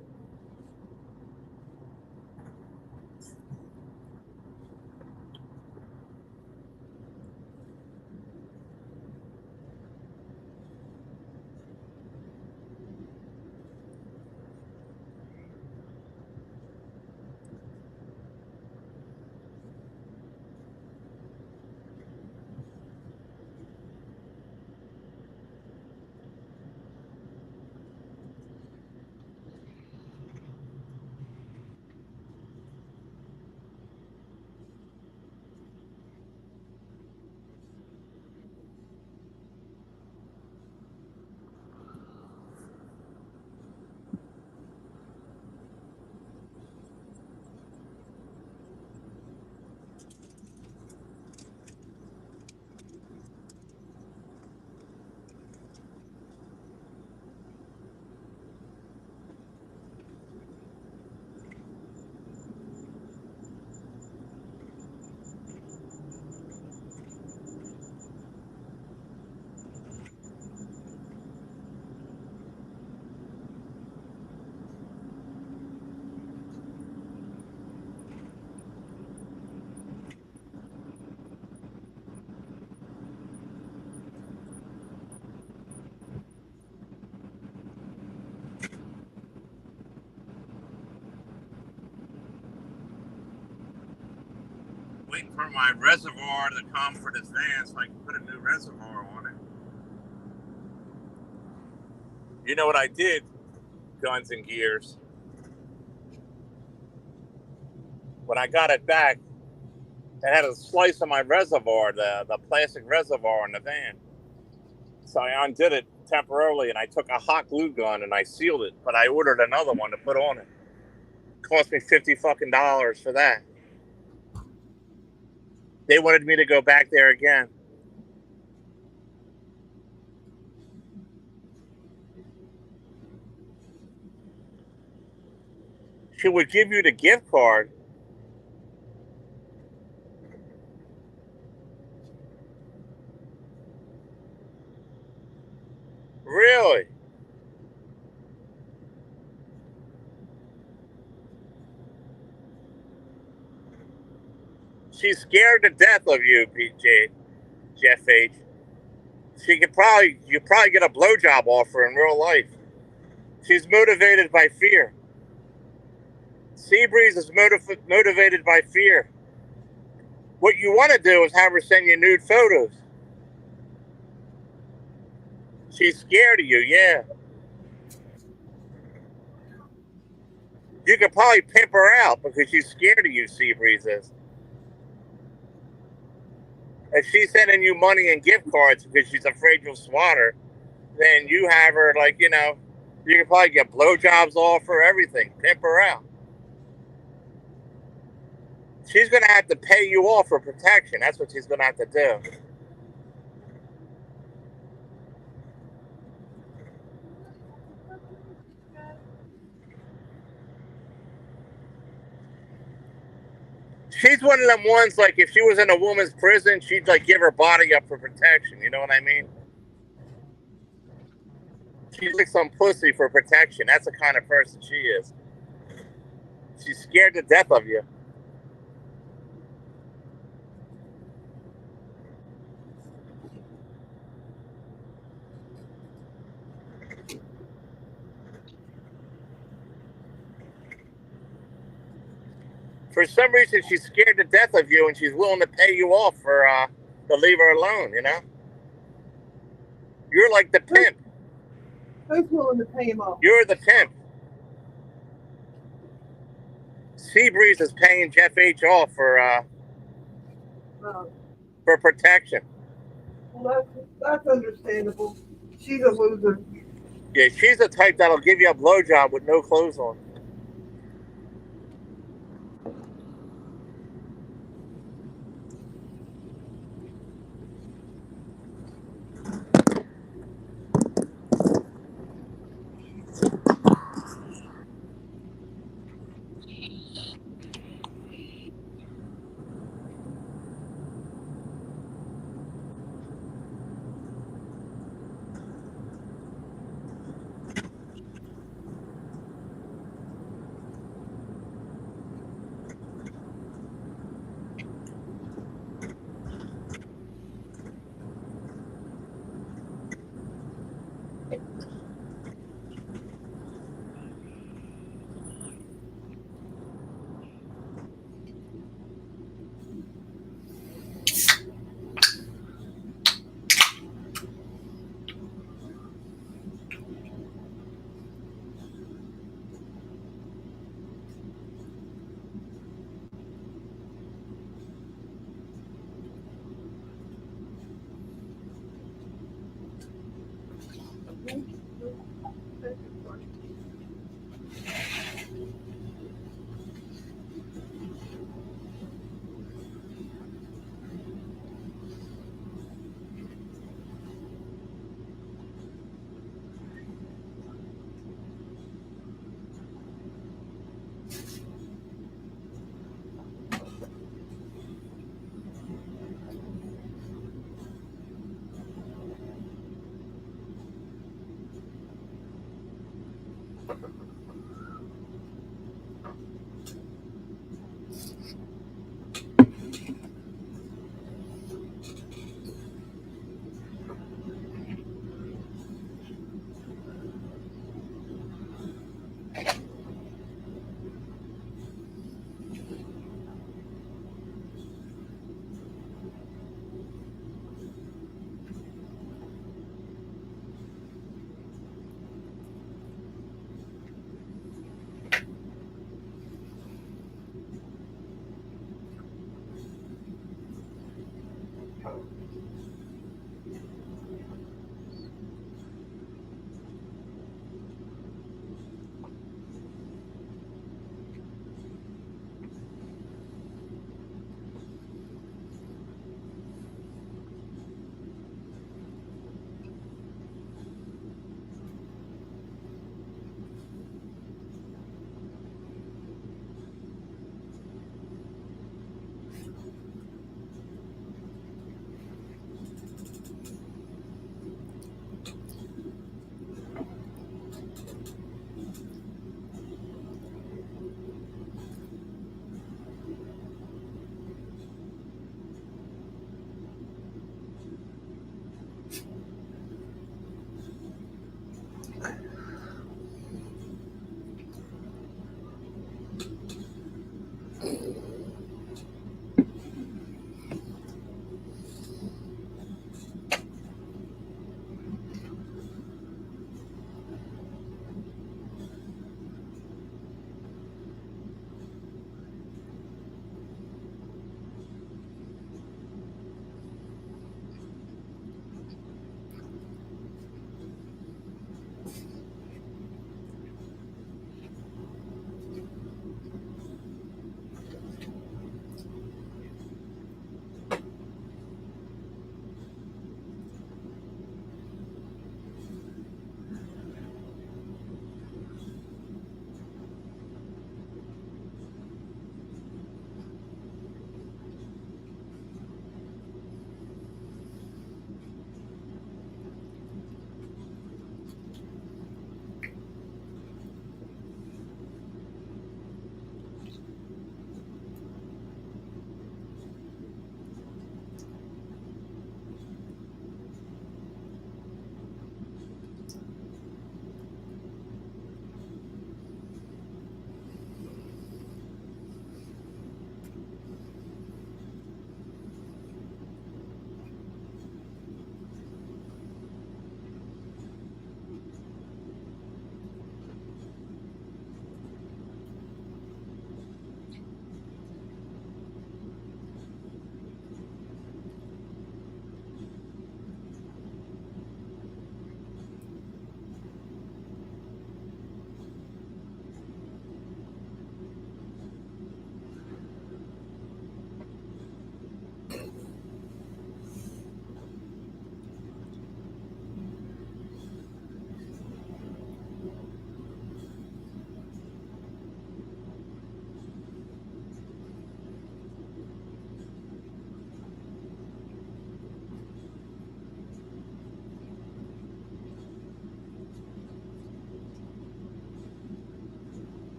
waiting for my reservoir to come for this van so I can put a new reservoir on it. You know what I did, guns and gears? When I got it back, it had a slice of my reservoir, the plastic reservoir in the van. So I undid it temporarily and I took a hot glue gun and I sealed it, but I ordered another one to put on it. Cost me $50 for that. They wanted me to go back there again. She would give you the gift card. Really? She's scared to death of you, PJ, Jeff H. You probably get a blowjob offer in real life. She's motivated by fear. Seabreeze is motivated by fear. What you want to do is have her send you nude photos. She's scared of you, yeah. You could probably pimp her out because she's scared of you, Seabreeze is. If she's sending you money and gift cards because she's afraid you'll swat her, then you have her, like, you know, you can probably get blowjobs off her, everything. Pimp her out. She's going to have to pay you off for protection. That's what she's going to have to do. She's one of them ones, like, if she was in a woman's prison, she'd, like, give her body up for protection. You know what I mean? She's like some pussy for protection. That's the kind of person she is. She's scared to death of you. For some reason, she's scared to death of you, and she's willing to pay you off for to leave her alone. You know, you're like the pimp. Who's willing to pay him off? You're the pimp. Seabreeze is paying Jeff H off for protection. Well, that's understandable. She's a loser. Yeah, she's the type that'll give you a blowjob with no clothes on.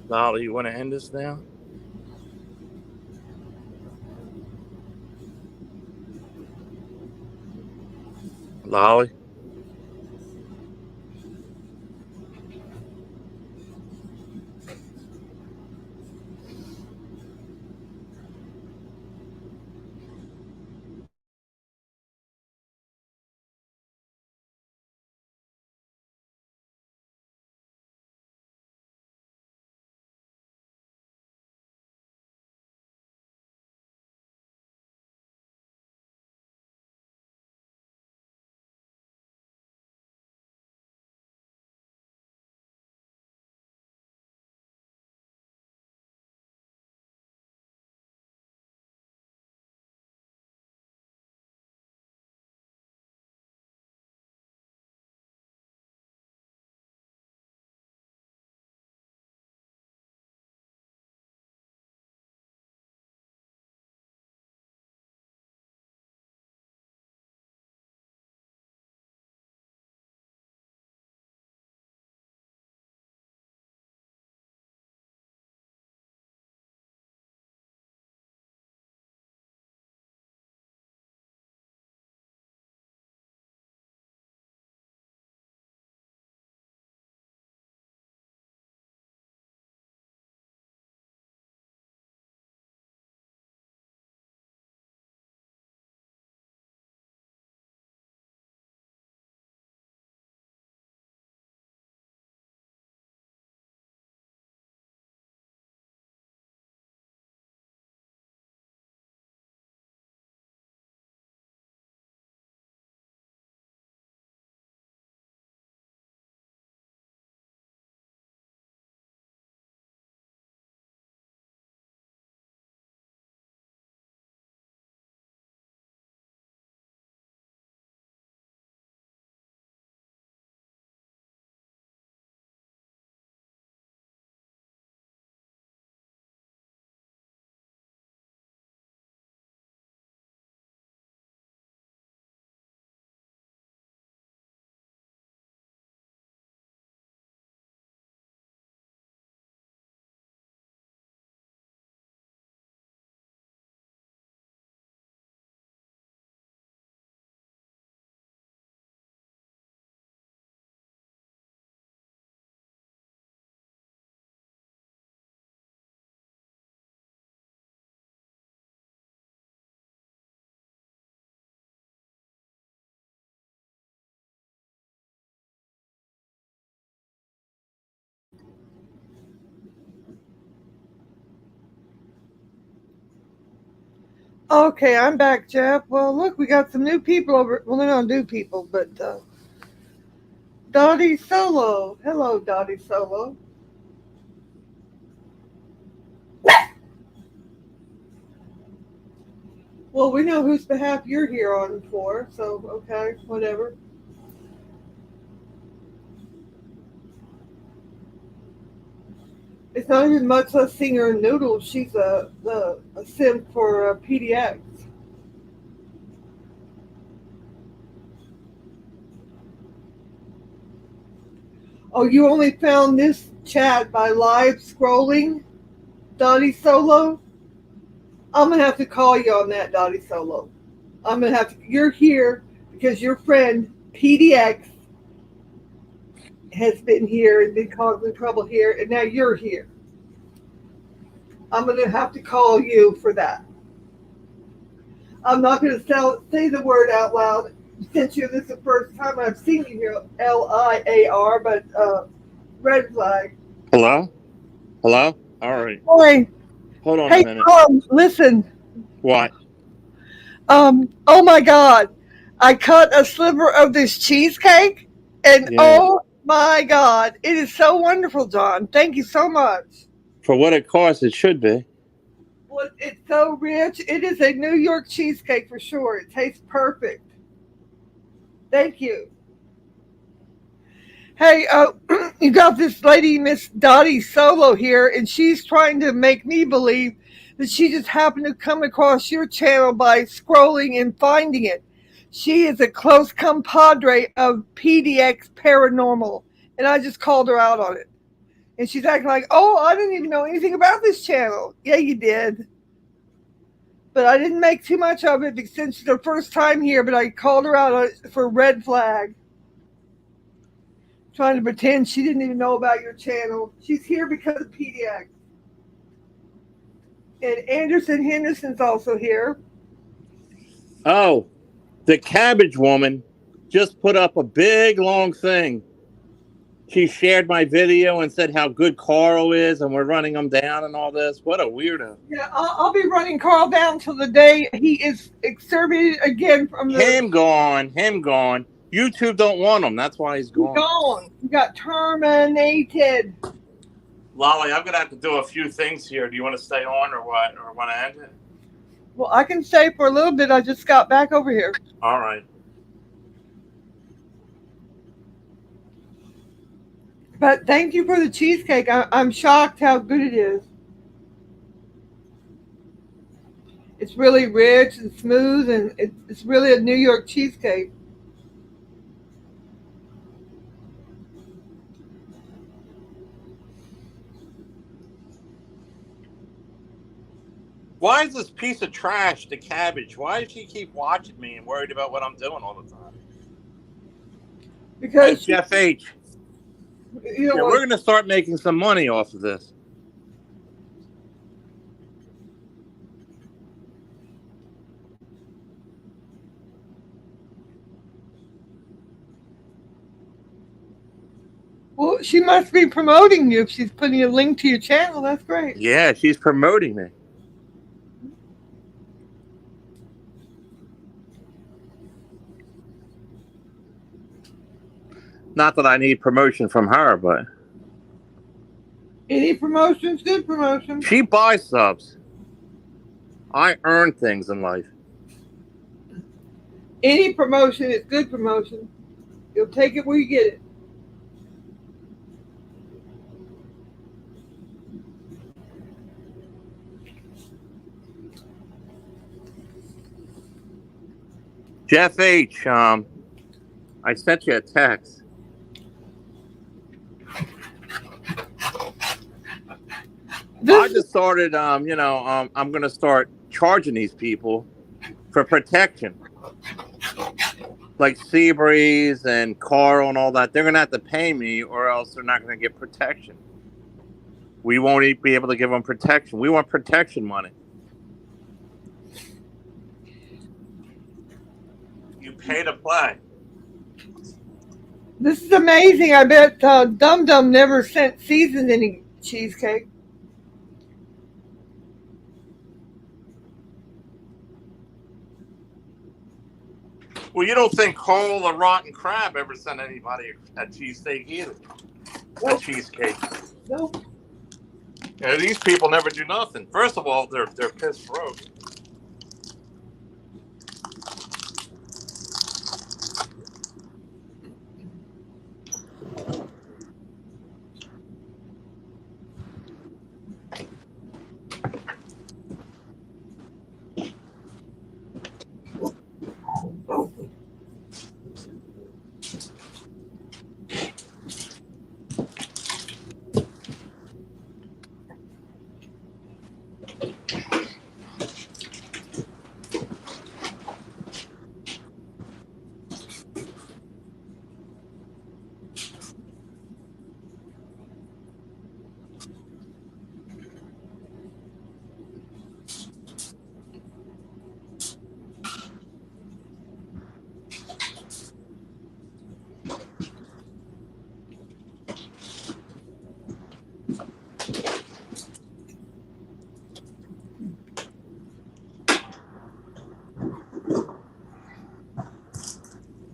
Lolly, you want to end this now? Lolly? Okay, I'm back, Jeff. Well, look, we got some new people over. Well, they're not new people, but Dottie Solo. Hello, Dottie Solo. Well, we know whose behalf you're here on for, so okay, whatever. It's not even much less singer and noodle. She's a sim for PDX. Oh, you only found this chat by live scrolling, Dottie Solo? I'm gonna have to call you on that, Dottie Solo. I'm gonna have to. You're here because your friend PDX has been here and been causing trouble here, and now you're here. I'm gonna have to call you for that. I'm not gonna say the word out loud since you're this is the first time I've seen you here. LIAR, but red flag. Hello? Hello? All right. Boy, Hold on a hey minute. Tom, listen. What? Oh my God, I cut a sliver of this cheesecake, and Yeah. oh my God, it is so wonderful, John. Thank you so much. For what it costs, it should be. Well, it's so rich. It is a New York cheesecake for sure. It tastes perfect. Thank you. Hey, You got this lady, Miss Dottie Solo here, and she's trying to make me believe that she just happened to come across your channel by scrolling and finding it. She is a close compadre of PDX Paranormal, and I just called her out on it. And she's acting like, oh, I didn't even know anything about this channel. Yeah, you did. But I didn't make too much of it since it's her first time here, but I called her out on it for red flag. Trying to pretend she didn't even know about your channel. She's here because of PDX. And Anderson Henderson's also here. Oh, the cabbage woman just put up a big long thing. She shared my video and said how good Carl is and we're running him down and all this. What a weirdo. Yeah, I'll be running Carl down till the day he is exterminated again from the... Him gone. YouTube don't want him. That's why he's gone. He got terminated. Lolly, I'm going to have to do a few things here. Do you want to stay on or what? Or want to end it? Well, I can stay for a little bit. I just got back over here. All right. But thank you for the cheesecake. I'm shocked how good it is. It's really rich and smooth, and it's really a New York cheesecake. Why is this piece of trash, the cabbage? Why does she keep watching me and worried about what I'm doing all the time? Because Jeff H. You know, Yeah, we're going to start making some money off of this. well, she must be promoting you if she's putting a link to your channel. That's great. Yeah, she's promoting me. Not that I need promotion from her, but Any promotion's good promotion. she buys subs. I earn things in life. Any promotion is good promotion. You'll take it where you get it. Jeff H. I sent you a text. I just started, I'm going to start charging these people for protection. Like Seabreeze and Carl and all that. They're going to have to pay me or else they're not going to get protection. We won't be able to give them protection. We want protection money. You pay to play. This is amazing. I bet Dum Dum never seasoned any cheesecake. Well, you don't think Cole the Rotten Crab ever sent anybody a cheesesteak either? A cheesecake. Nope. Yeah, these people never do nothing. First of all, they're pissed broke.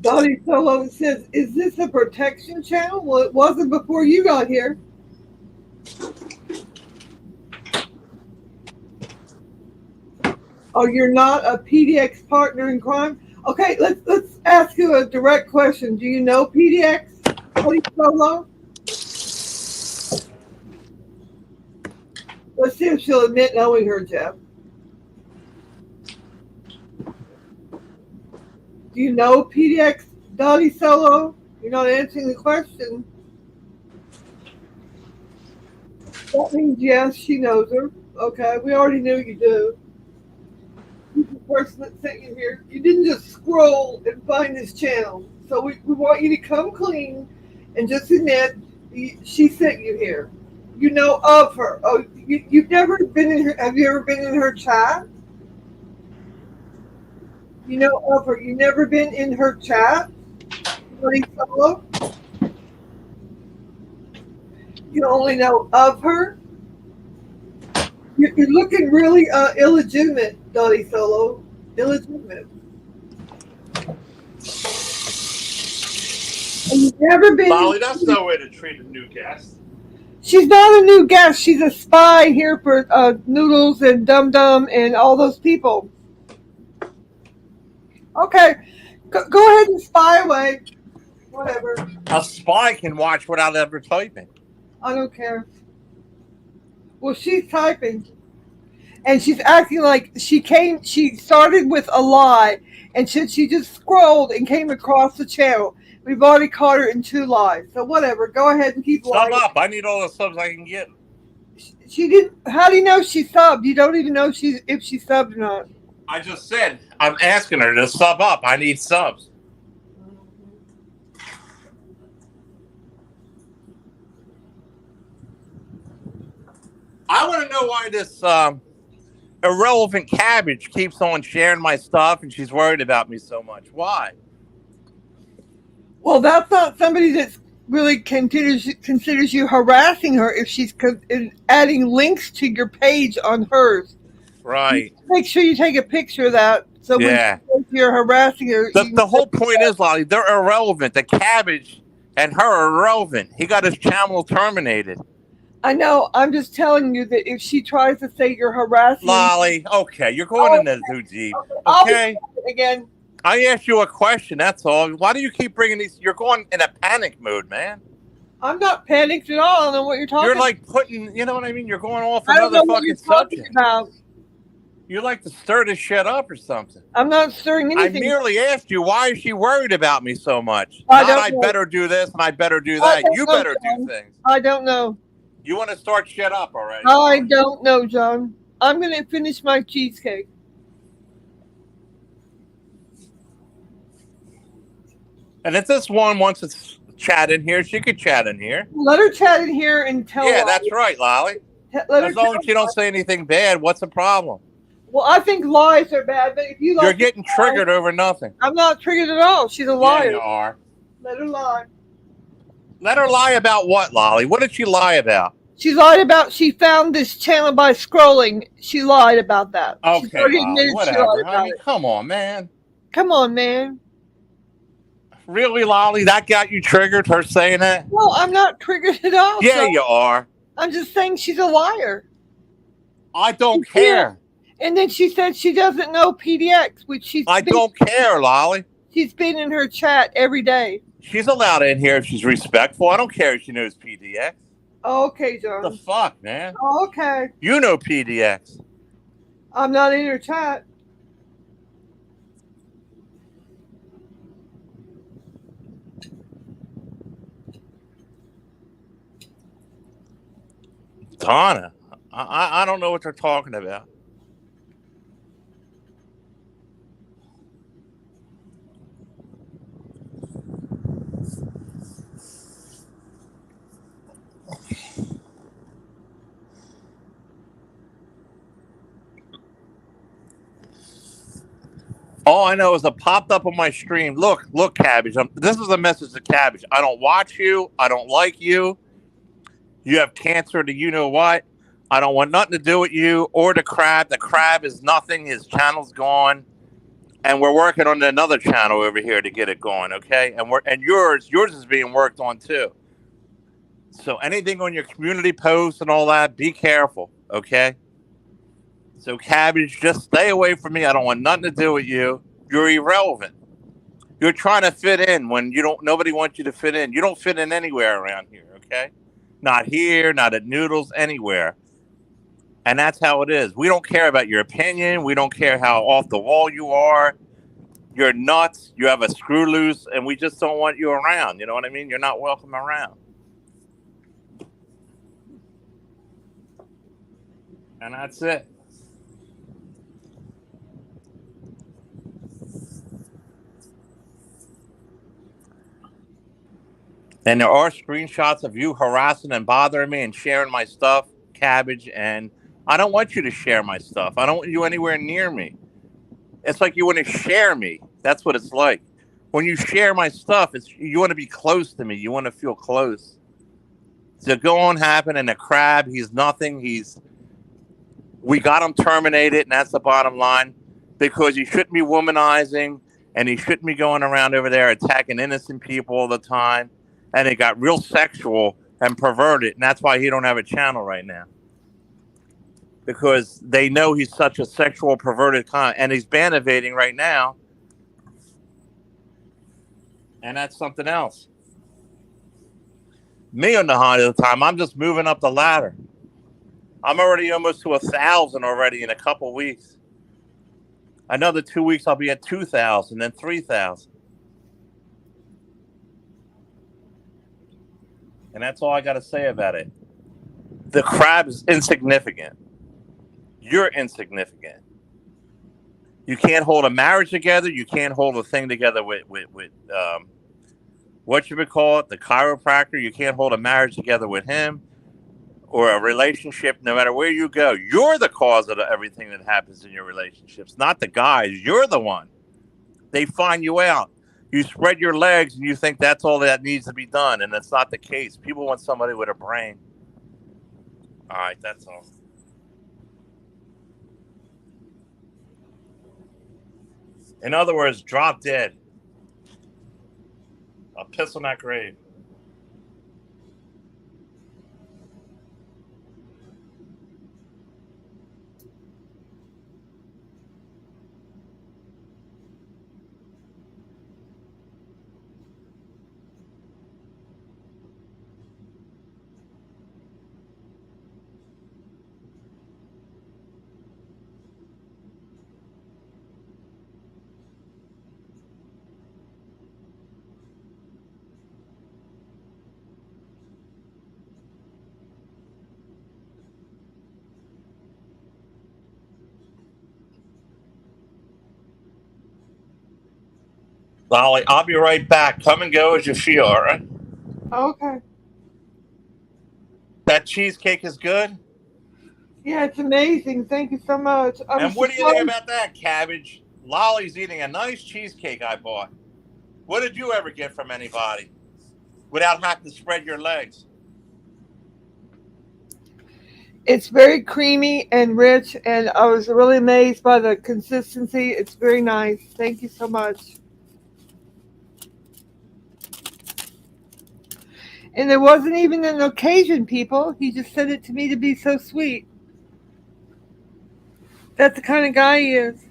Donnie Solo says, is this a protection channel? Well, it wasn't before you got here. Oh, you're not a PDX partner in crime? Okay, let's ask you a direct question. Do you know PDX? Donnie Solo? Let's see if she'll admit knowing her, Jeff. Do you know PDX Dottie Solo? You're not answering the question. That means yes, she knows her. Okay, we already knew you do. Who's the person that sent you here? You didn't just scroll and find this channel. So we want you to come clean and just admit she sent you here. You know of her. Oh, you've never been in her. Have you ever been in her chat? You know of her. You've never been in her chat? Dottie Solo? You only know of her? You're looking really illegitimate, Dottie Solo. Illegitimate. And you've never been. Lolly, that's no way to treat a new guest. She's not a new guest. She's a spy here for Noodles and Dum Dum and all those people. Okay, go ahead and spy away. Whatever. A spy can watch without ever typing. I don't care. Well, she's typing. And she's acting like she started with a lie, and she just scrolled and came across the channel. We've already caught her in 2 lies. So whatever, go ahead and keep lying. Sub up. I need all the subs I can get. She didn't. How do you know she subbed? You don't even know if she subbed or not. I just said I'm asking her to sub up. I need subs. I want to know why this irrelevant cabbage keeps on sharing my stuff, and she's worried about me so much. Why? Well, that's not somebody that's really considers you harassing her if she's adding links to your page on hers. Right. Make sure you take a picture of that. So when you're harassing her. The whole point is, Lolly, they're irrelevant. The cabbage and her are irrelevant. He got his channel terminated. I know. I'm just telling you that if she tries to say you're harassing. Lolly, okay, you're going into too deep. Okay. Again. I asked you a question, that's all. Why do you keep bringing these? You're going in a panic mode, man. I'm not panicked at all. I don't know what you're talking about. You're like putting, you know what I mean? You're going off another fucking subject. You like to stir this shit up or something. I'm not stirring anything. I merely asked you, why is she worried about me so much? I better do this and I better do that. You better do things. I don't know. You want to start shit up already? I don't know, John. I'm going to finish my cheesecake. And if this one wants to chat in here, she could chat in here. Let her chat in here and tell Yeah, that's right, Lolly. As long as you don't say anything bad, what's the problem? Well, I think lies are bad, but if you like, you're getting triggered over nothing. I'm not triggered at all. She's a liar. Yeah, you are. Let her lie. Let her lie about what, Lolly? What did she lie about? She lied about she found this channel by scrolling. She lied about that. Okay, Lolly, whatever. I mean, come on, man. Come on, man. Really, Lolly? That got you triggered, her saying that? No, I'm not triggered at all. Yeah, you are. I'm just saying she's a liar. I don't care. And then she said she doesn't know PDX, which I don't care, Lolly. She's been in her chat every day. She's allowed in here if she's respectful. I don't care if she knows PDX. Okay, John. What the fuck, man? Okay. You know PDX. I'm not in her chat. Donna, I don't know what they're talking about. All I know is it popped up on my stream. Look, Cabbage. This is a message to Cabbage. I don't watch you. I don't like you. You have cancer to you know what. I don't want nothing to do with you or the crab. The crab is nothing. His channel's gone. And we're working on another channel over here to get it going, okay? And yours is being worked on too. So anything on your community posts and all that, be careful, okay? So Cabbage, just stay away from me. I don't want nothing to do with you. You're irrelevant. You're trying to fit in when nobody wants you to fit in. You don't fit in anywhere around here, okay? Not here, not at Noodles, anywhere. And that's how it is. We don't care about your opinion. We don't care how off the wall you are. You're nuts. You have a screw loose, and we just don't want you around. You know what I mean? You're not welcome around. And that's it. And there are screenshots of you harassing and bothering me and sharing my stuff, Cabbage. And I don't want you to share my stuff. I don't want you anywhere near me. It's like you want to share me. That's what it's like. When you share my stuff, it's you want to be close to me. You want to feel close. So go on happen and the crab, he's nothing. We got him terminated, and that's the bottom line. Because he shouldn't be womanizing and he shouldn't be going around over there attacking innocent people all the time. And it got real sexual and perverted, and that's why he don't have a channel right now. Because they know he's such a sexual perverted and he's ban evading right now, and that's something else. Me on the high of the time, I'm just moving up the ladder. I'm already almost to 1,000 already in a couple weeks. Another 2 weeks, I'll be at 2,000, then 3,000, and that's all I got to say about it. The crab is insignificant. You're insignificant. You can't hold a marriage together. You can't hold a thing together with what you would call it, the chiropractor. You can't hold a marriage together with him or a relationship. No matter where you go, you're the cause of everything that happens in your relationships, not the guys. You're the one. They find you out. You spread your legs and you think that's all that needs to be done, and that's not the case. People want somebody with a brain. All right, that's all. In other words, drop dead. I'll piss on that grave. Lolly, I'll be right back. Come and go as you feel, all right? Okay. That cheesecake is good. Yeah, it's amazing. Thank you so much. I'm And what do you think surprised. about that, Cabbage? Lolly's eating a nice cheesecake I bought. What did you ever get from anybody without having to spread your legs? It's very creamy and rich, and I was really amazed by the consistency. It's very nice. Thank you so much. And there wasn't even an occasion, people. He just sent it to me to be so sweet. That's the kind of guy he is.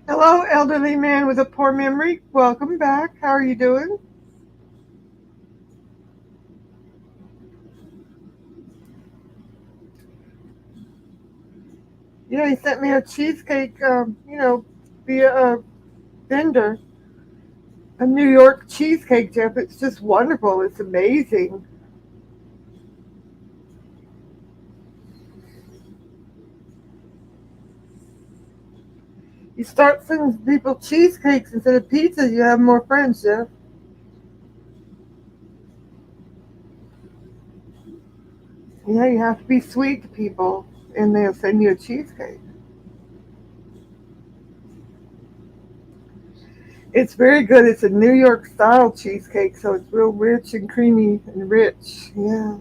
Hello, elderly man with a poor memory. Welcome back. How are you doing? He sent me a cheesecake, via a vendor, a New York cheesecake, Jeff. It's just wonderful. It's amazing. You start sending people cheesecakes instead of pizza, you have more friends, Jeff. Yeah, you have to be sweet to people. and they'll send you a cheesecake. It's very good. It's a New York style cheesecake, so it's real rich and creamy and rich. Yeah.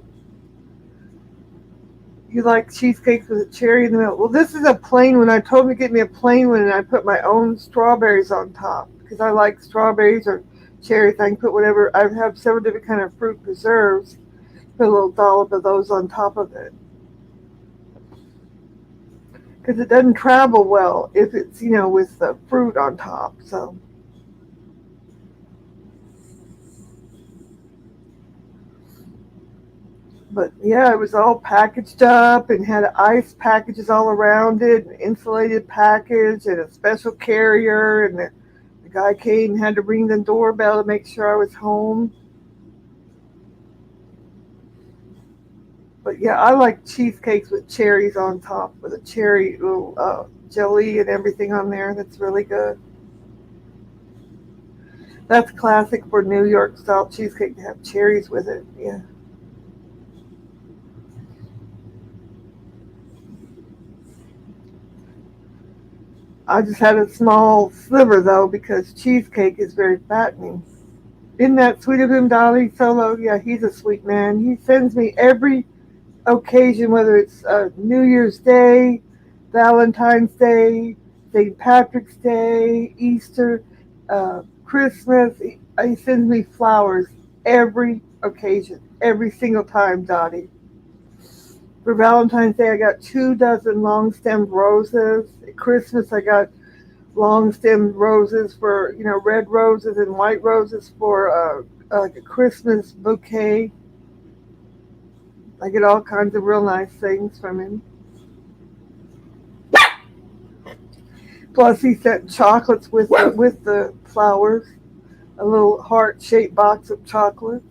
You like cheesecakes with a cherry in the middle? Well, this is a plain one. I told him to get me a plain one, and I put my own strawberries on top because I like strawberries or cherries. I can put whatever. I have several different kind of fruit preserves. Put a little dollop of those on top of it because it doesn't travel well if it's with the fruit on top. So, but yeah, it was all packaged up and had ice packages all around it, an insulated package, and a special carrier, and the guy came and had to ring the doorbell to make sure I was home. But yeah, I like cheesecakes with cherries on top with a cherry little jelly and everything on there. That's really good. That's classic for New York style cheesecake to have cherries with it. Yeah. I just had a small sliver though because cheesecake is very fattening. Isn't that sweet of him, Dolly Solo? Yeah, he's a sweet man. He sends me every occasion, whether it's New Year's Day, Valentine's Day, St. Patrick's Day, Easter, Christmas. He sends me flowers every occasion, every single time, Dottie. For Valentine's Day, I got 2 dozen long stemmed roses. At Christmas, I got long stemmed roses for, red roses and white roses for like a Christmas bouquet. I get all kinds of real nice things from him. Plus, he sent chocolates with the flowers, a little heart shaped box of chocolates.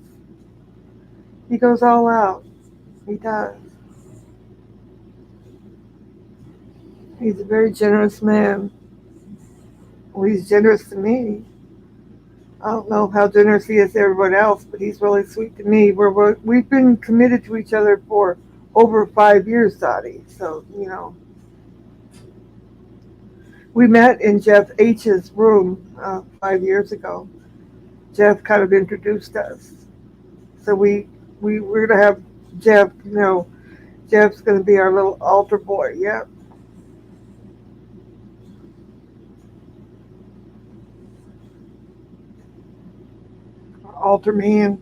He goes all out. He does. He's a very generous man. Well, he's generous to me. I don't know how generous he is to everyone else, but he's really sweet to me. We've been committed to each other for over 5 years, Dottie. So we met in Jeff H's room 5 years ago. Jeff kind of introduced us. So we're gonna have Jeff. Jeff's gonna be our little altar boy. Yeah, altar man.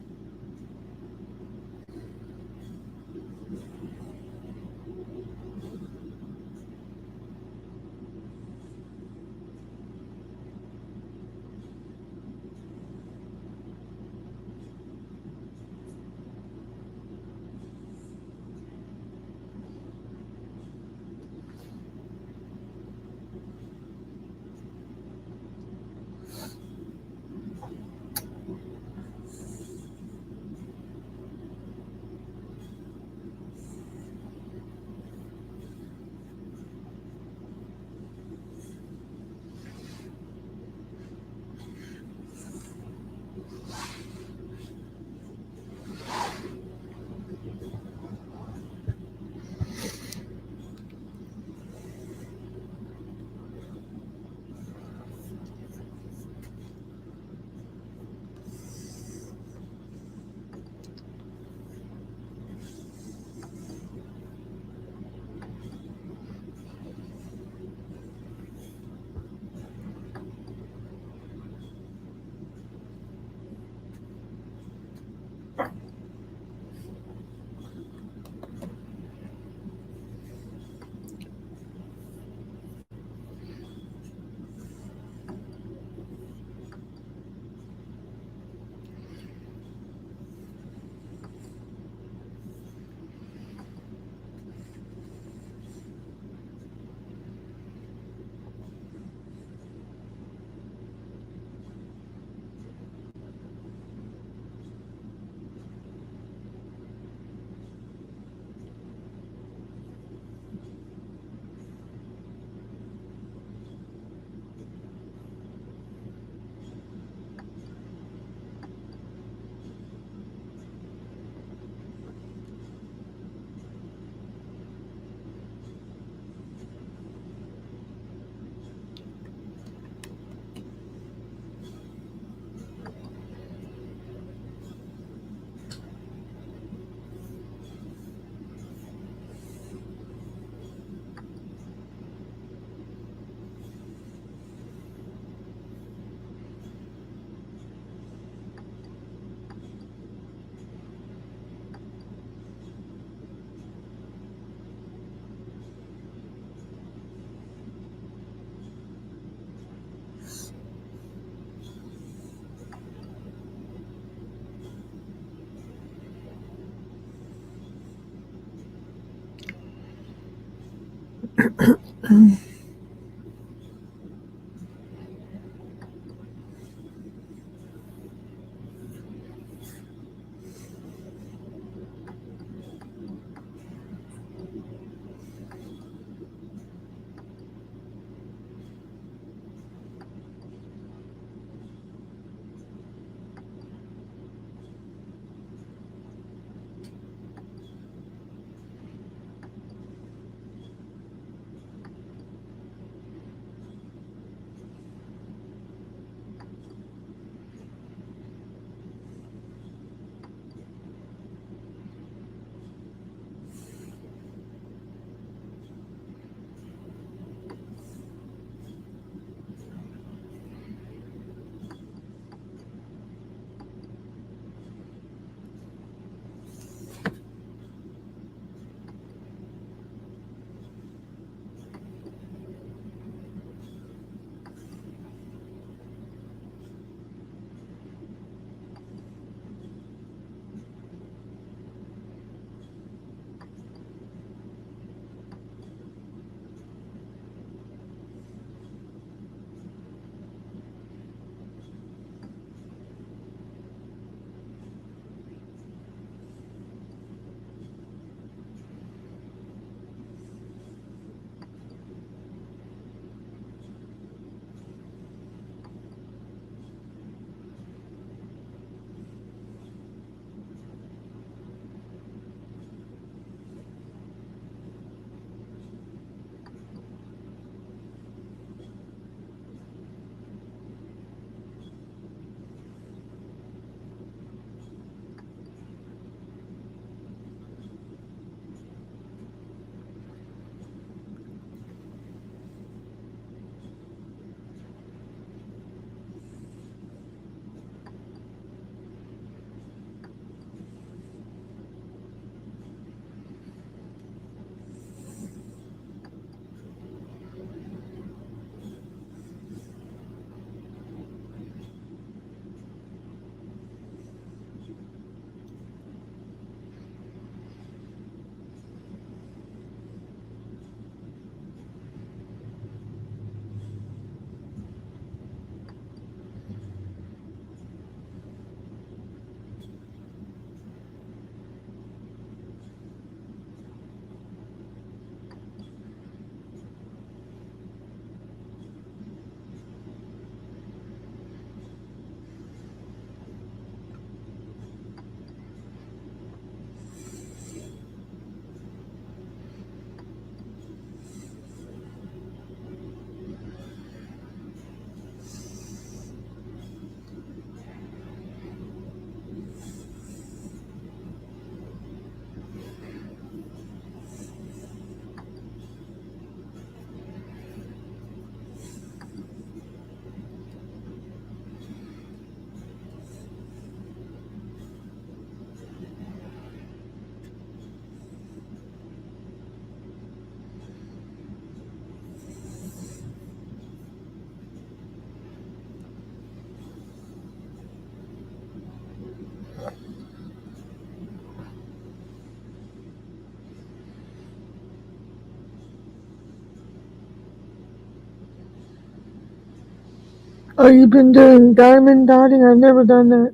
Oh, you've been doing diamond dotting? I've never done that.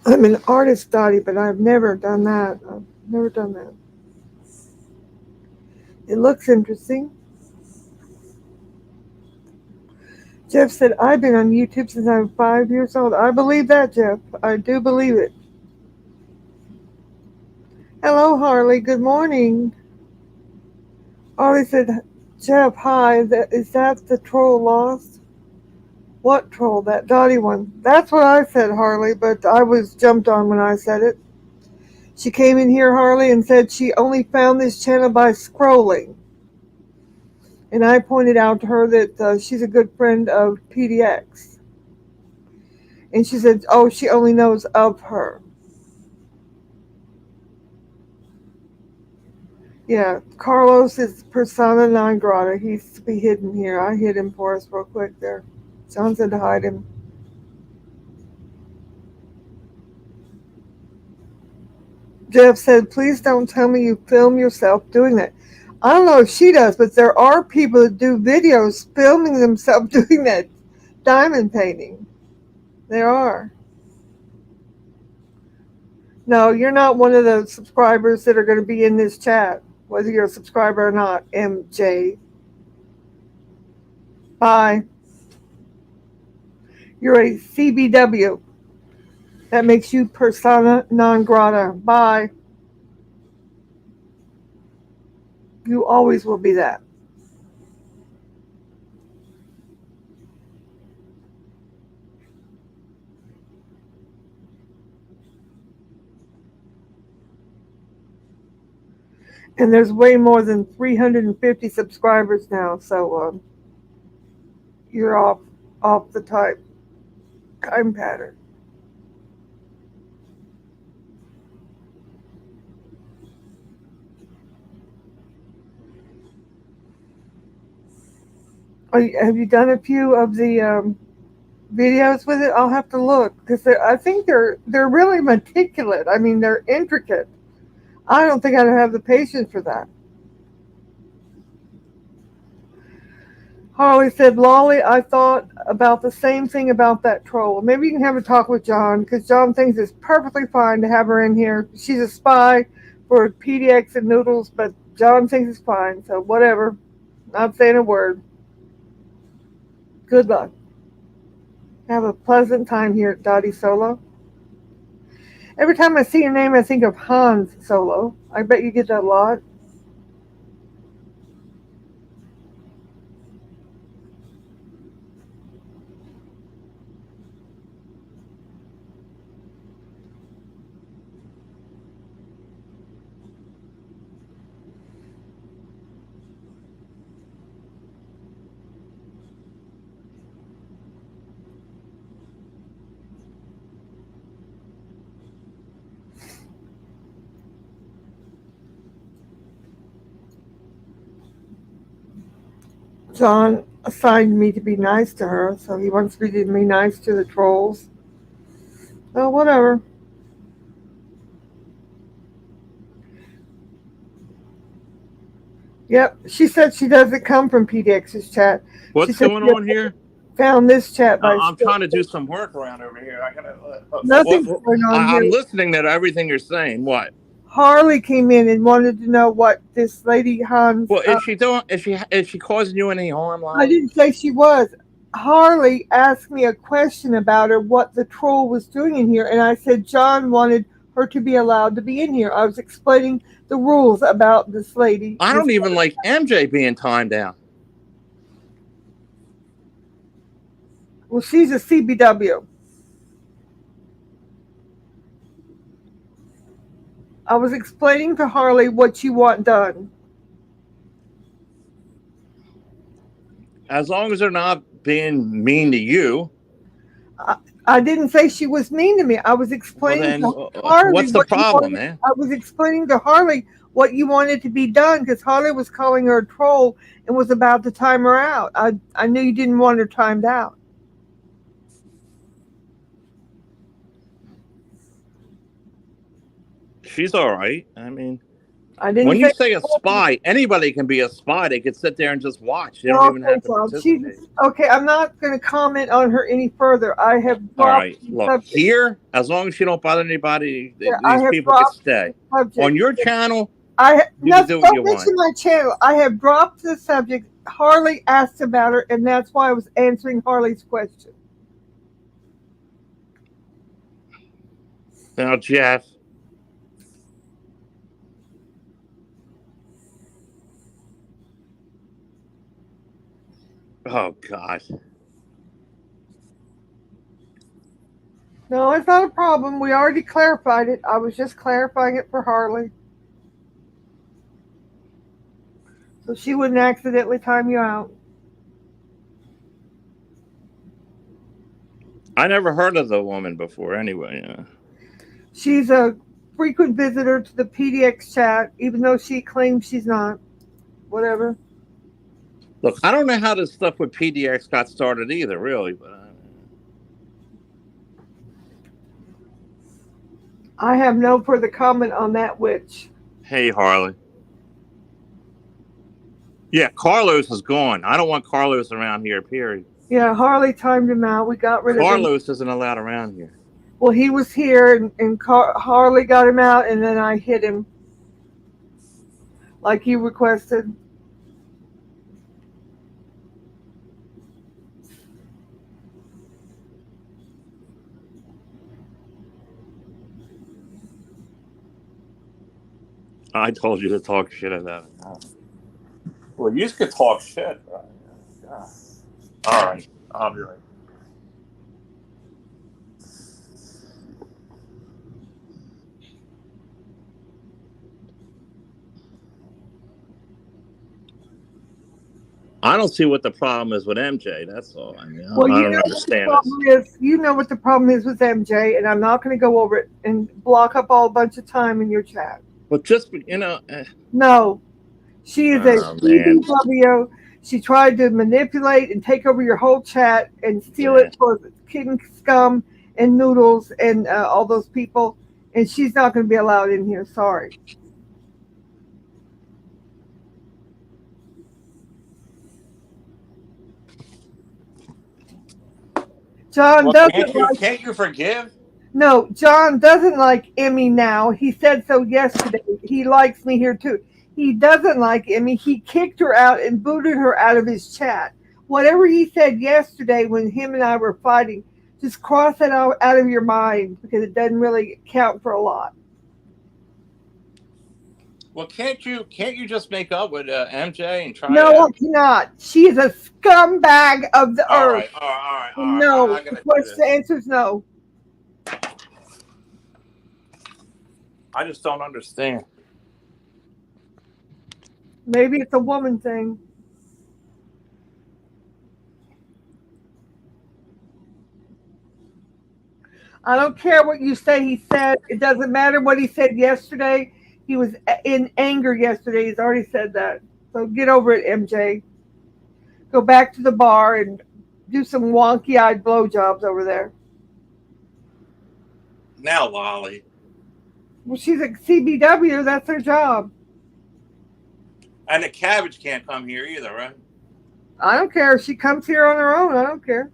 I'm an artist dotty, but I've never done that. I've never done that. It looks interesting. Jeff said, I've been on YouTube since I'm 5 years old. I believe that, Jeff. I do believe it. Hello, Harley. Good morning. Harley said, Jeff, hi. Is that the troll lost? What troll? That dotty one. That's what I said, Harley, but I was jumped on when I said it. She came in here, Harley, and said she only found this channel by scrolling. And I pointed out to her that she's a good friend of PDX. And she said, oh, she only knows of her. Yeah, Carlos is persona non grata. He's to be hidden here. I hid him for us real quick there. John said to hide him. Jeff said, please don't tell me you film yourself doing that. I don't know if she does, but there are people that do videos filming themselves doing that diamond painting. There are. No, you're not one of the subscribers that are going to be in this chat, whether you're a subscriber or not, MJ. Bye. You're a CBW. That makes you persona non grata. Bye. You always will be that. And there's way more than 350 subscribers now, so you're off the time pattern. Have you done a few of the videos with it? I'll have to look because I think they're really meticulous. I mean, they're intricate. I don't think I'd have the patience for that. Harley said, Lolly, I thought about the same thing about that troll. Maybe you can have a talk with John because John thinks it's perfectly fine to have her in here. She's a spy for PDX and Noodles, but John thinks it's fine. So whatever. Not saying a word. Good luck. Have a pleasant time here at Dottie Solo. Every time I see your name, I think of Hans Solo. I bet you get that a lot. John assigned me to be nice to her, so he wants me to be nice to the trolls. Oh, whatever. Yep, she said she doesn't come from PDX's chat. What's going on here? Found this chat by I'm trying to do some work around over here. I gotta. Nothing's going on here. I'm listening to everything you're saying. What? Harley came in and wanted to know what this lady Hans. Well, is she doing? Is she causing you any harm, Lolly? I didn't say she was. Harley asked me a question about her, what the troll was doing in here, and I said John wanted her to be allowed to be in here. I was explaining the rules about this lady. I don't even like MJ being timed out. Well, she's a CBW. I was explaining to Harley what you want done. As long as they're not being mean to you. I didn't say she was mean to me. I was explaining to Harley. What's the problem, man? I was explaining to Harley what you wanted to be done because Harley was calling her a troll and was about to time her out. I knew you didn't want her timed out. She's all right. I mean, when you say a spy, anybody can be a spy. They could sit there and just watch. They don't even have to participate. Okay, I'm not going to comment on her any further. I have dropped. All right, look here. As long as you don't bother anybody, these people can stay on your channel. Don't mention my channel. I have dropped the subject. Harley asked about her, and that's why I was answering Harley's question. Now, Jeff. Oh, God. No, it's not a problem. We already clarified it. I was just clarifying it for Harley. So she wouldn't accidentally time you out. I never heard of the woman before anyway. She's a frequent visitor to the PDX chat, even though she claims she's not. Whatever. Look, I don't know how this stuff with PDX got started either, really. But I have no further comment on that witch. Hey, Harley. Yeah, Carlos is gone. I don't want Carlos around here, period. Yeah, Harley timed him out. We got rid of him. Carlos isn't allowed around here. Well, he was here, and Harley got him out, and then I hit him like he requested. I told you to talk shit about it. Well, you could talk shit. Right? All right, I'll be right. I don't see what the problem is with MJ. That's all. I mean, Well, I you don't know what the understand this. problem is. You know what the problem is with MJ, and I'm not going to go over it and block up all a bunch of time in your chat. But just No, she is a oh man, CBW. She tried to manipulate and take over your whole chat and steal yeah. it for King Scum and Noodles and all those people, and she's not going to be allowed in here. Sorry. John Well, doesn't can't you forgive? No, John doesn't like Emmy now. He said so yesterday. He likes me here too. He doesn't like Emmy. He kicked her out and booted her out of his chat. Whatever he said yesterday when him and I were fighting, just cross that out of your mind because it doesn't really count for a lot. Well, can't you just make up with MJ and try No, to? I cannot. She is a scumbag of the All earth. right, all right, all right, all right. No, I'm the gonna do question, the this. answer is no. I just don't understand. Maybe it's a woman thing. I don't care what you say he said. It doesn't matter what he said yesterday. He was in anger yesterday. He's already said that. So get over it, MJ. Go back to the bar and do some wonky eyed blowjobs over there. Now, Lolly. Well, she's a CBW. That's her job. And the cabbage can't come here either, right? I don't care if she comes here on her own. I don't care.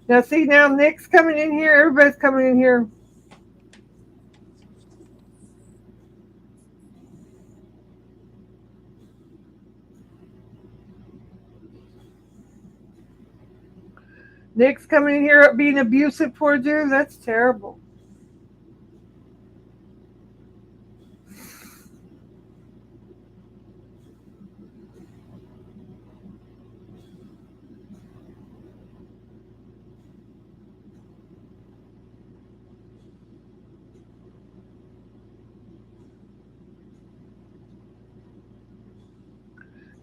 Now, see, now Nick's coming in here. Everybody's coming in here. Nick's coming in here being abusive towards you. That's terrible.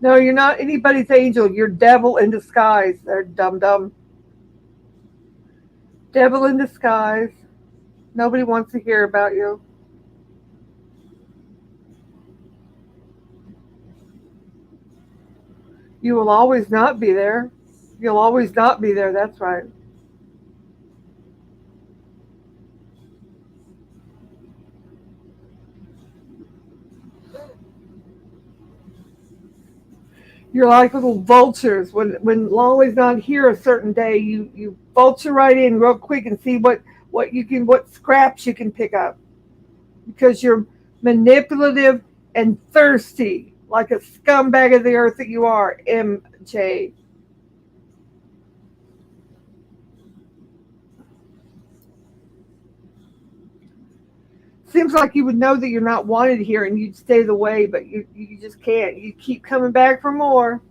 No, you're not anybody's angel. You're devil in disguise. They're dum dum. Devil in disguise. Nobody wants to hear about you. You will always not be there. You'll always not be there. That's right. You're like little vultures. When Lolly's not here a certain day, you vulture right in real quick and see what scraps you can pick up because you're manipulative and thirsty like a scumbag of the earth that you are, MJ. Seems like you would know that you're not wanted here and you'd stay the way, but you just can't. You keep coming back for more.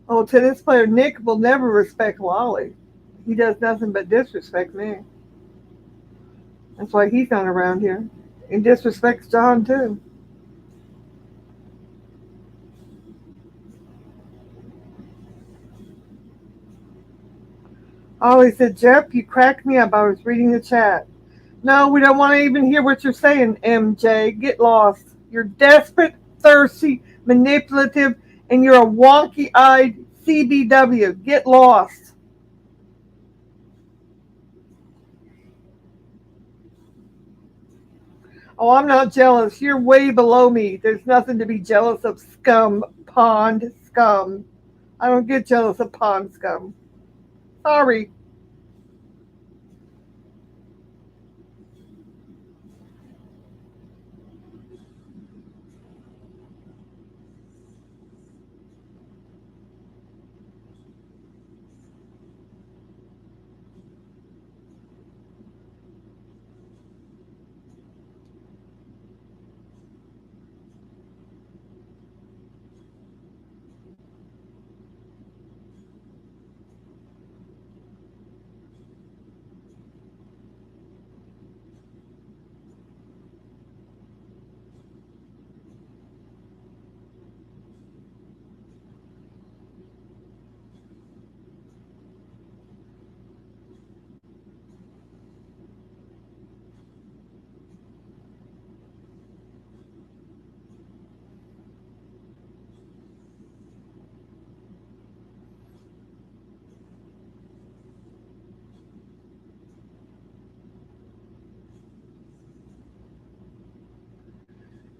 Oh, tennis player Nick will never respect Lolly. He does nothing but disrespect me. That's why he's not around here. And disrespects John too. Ollie said, Jeff, you cracked me up. I was reading the chat. No, we don't want to even hear what you're saying, MJ. Get lost. You're desperate, thirsty, manipulative, and you're a wonky eyed CBW. Get lost. Oh, I'm not jealous. You're way below me. There's nothing to be jealous of, scum. Pond scum. I don't get jealous of pond scum. Sorry.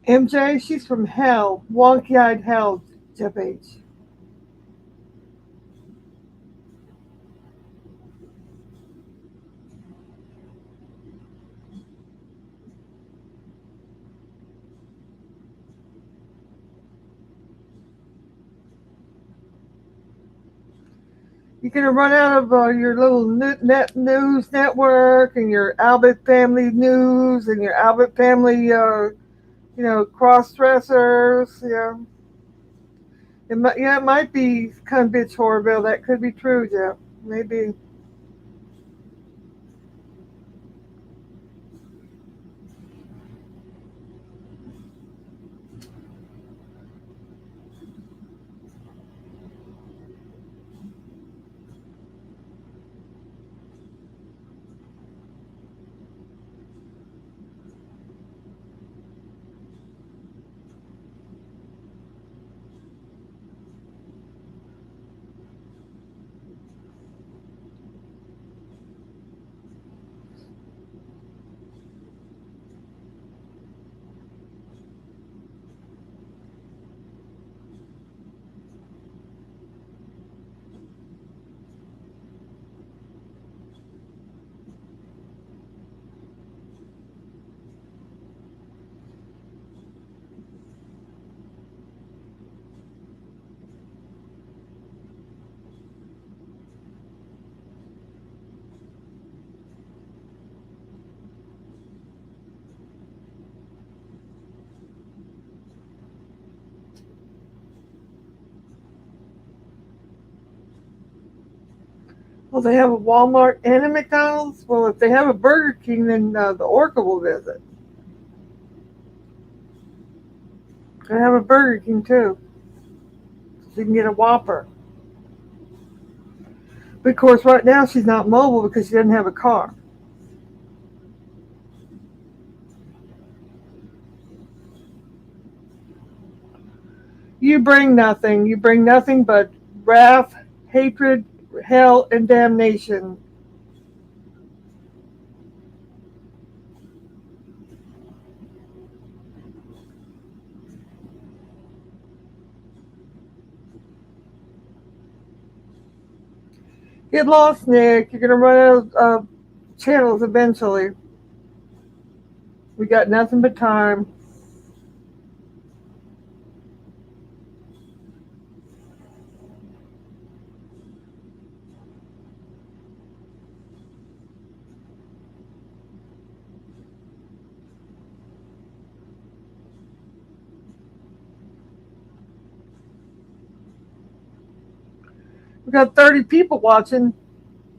MJ, she's from hell. Wonky eyed hell, Jeff H. You're gonna run out of your little net news network and your Albert Family News and your Albert Family, cross dressers. Yeah, it might be kind of bitch Horville. That could be true, Jeff. Maybe. Well, they have a Walmart and a McDonald's. Well, if they have a Burger King, then the Orca will visit. They have a Burger King too, so you can get a Whopper. But of course, right now she's not mobile because she doesn't have a car. You bring nothing. You bring nothing but wrath, hatred, hell, and damnation. Get lost, Nick. You're gonna run out of channels eventually. We got nothing but time. We got 30 people watching.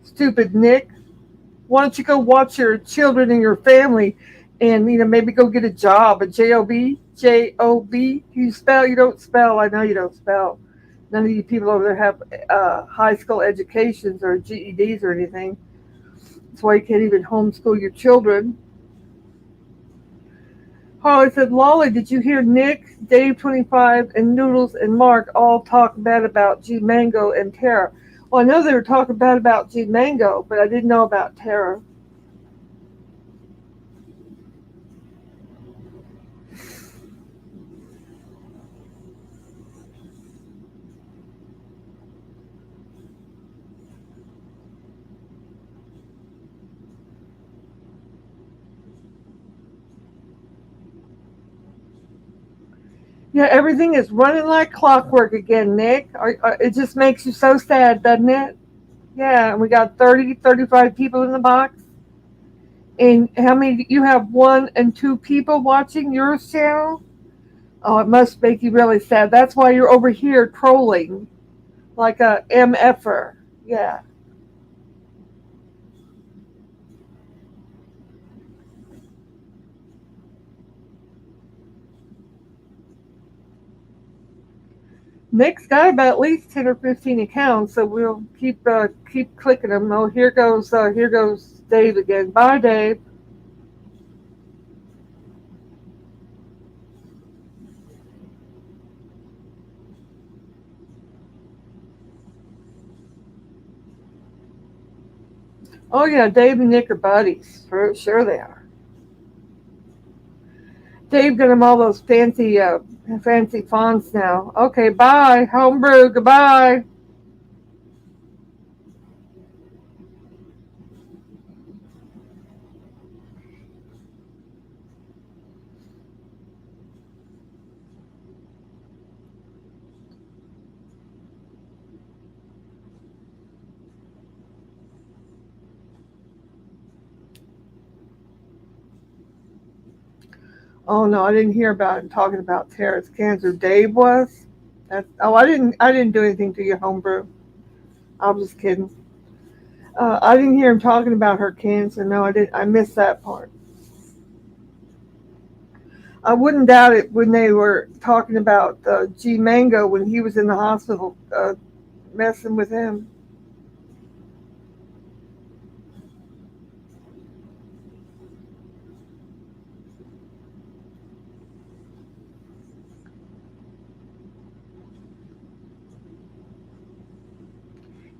Stupid Nick. Why don't you go watch your children and your family, and maybe go get a job? A job. You spell? You don't spell. I know you don't spell. None of you people over there have high school educations or GEDs or anything. That's why you can't even homeschool your children. Harley said, Lolly, did you hear Nick, Dave 25, and Noodles and Mark all talk bad about G Mango and Tara? Well, I know they were talking bad about G Mango, but I didn't know about Tara. Yeah, everything is running like clockwork again, Nick. It just makes you so sad, doesn't it? Yeah, and we got 30, 35 people in the box. And how many? You have one and two people watching your channel? Oh, it must make you really sad. That's why you're over here trolling like a MFer. Yeah. Nick's got about at least 10 or 15 accounts, so we'll keep clicking them. Oh, here goes Dave again. Bye, Dave. Oh yeah, Dave and Nick are buddies. For sure they are. Dave got him all those fancy fonts now. Okay, bye. Homebrew, goodbye. Oh no, I didn't hear about him talking about Tara's cancer. Dave was. I didn't do anything to you, homebrew. I was just kidding. I didn't hear him talking about her cancer. No, I didn't. I missed that part. I wouldn't doubt it when they were talking about G Mango when he was in the hospital, messing with him.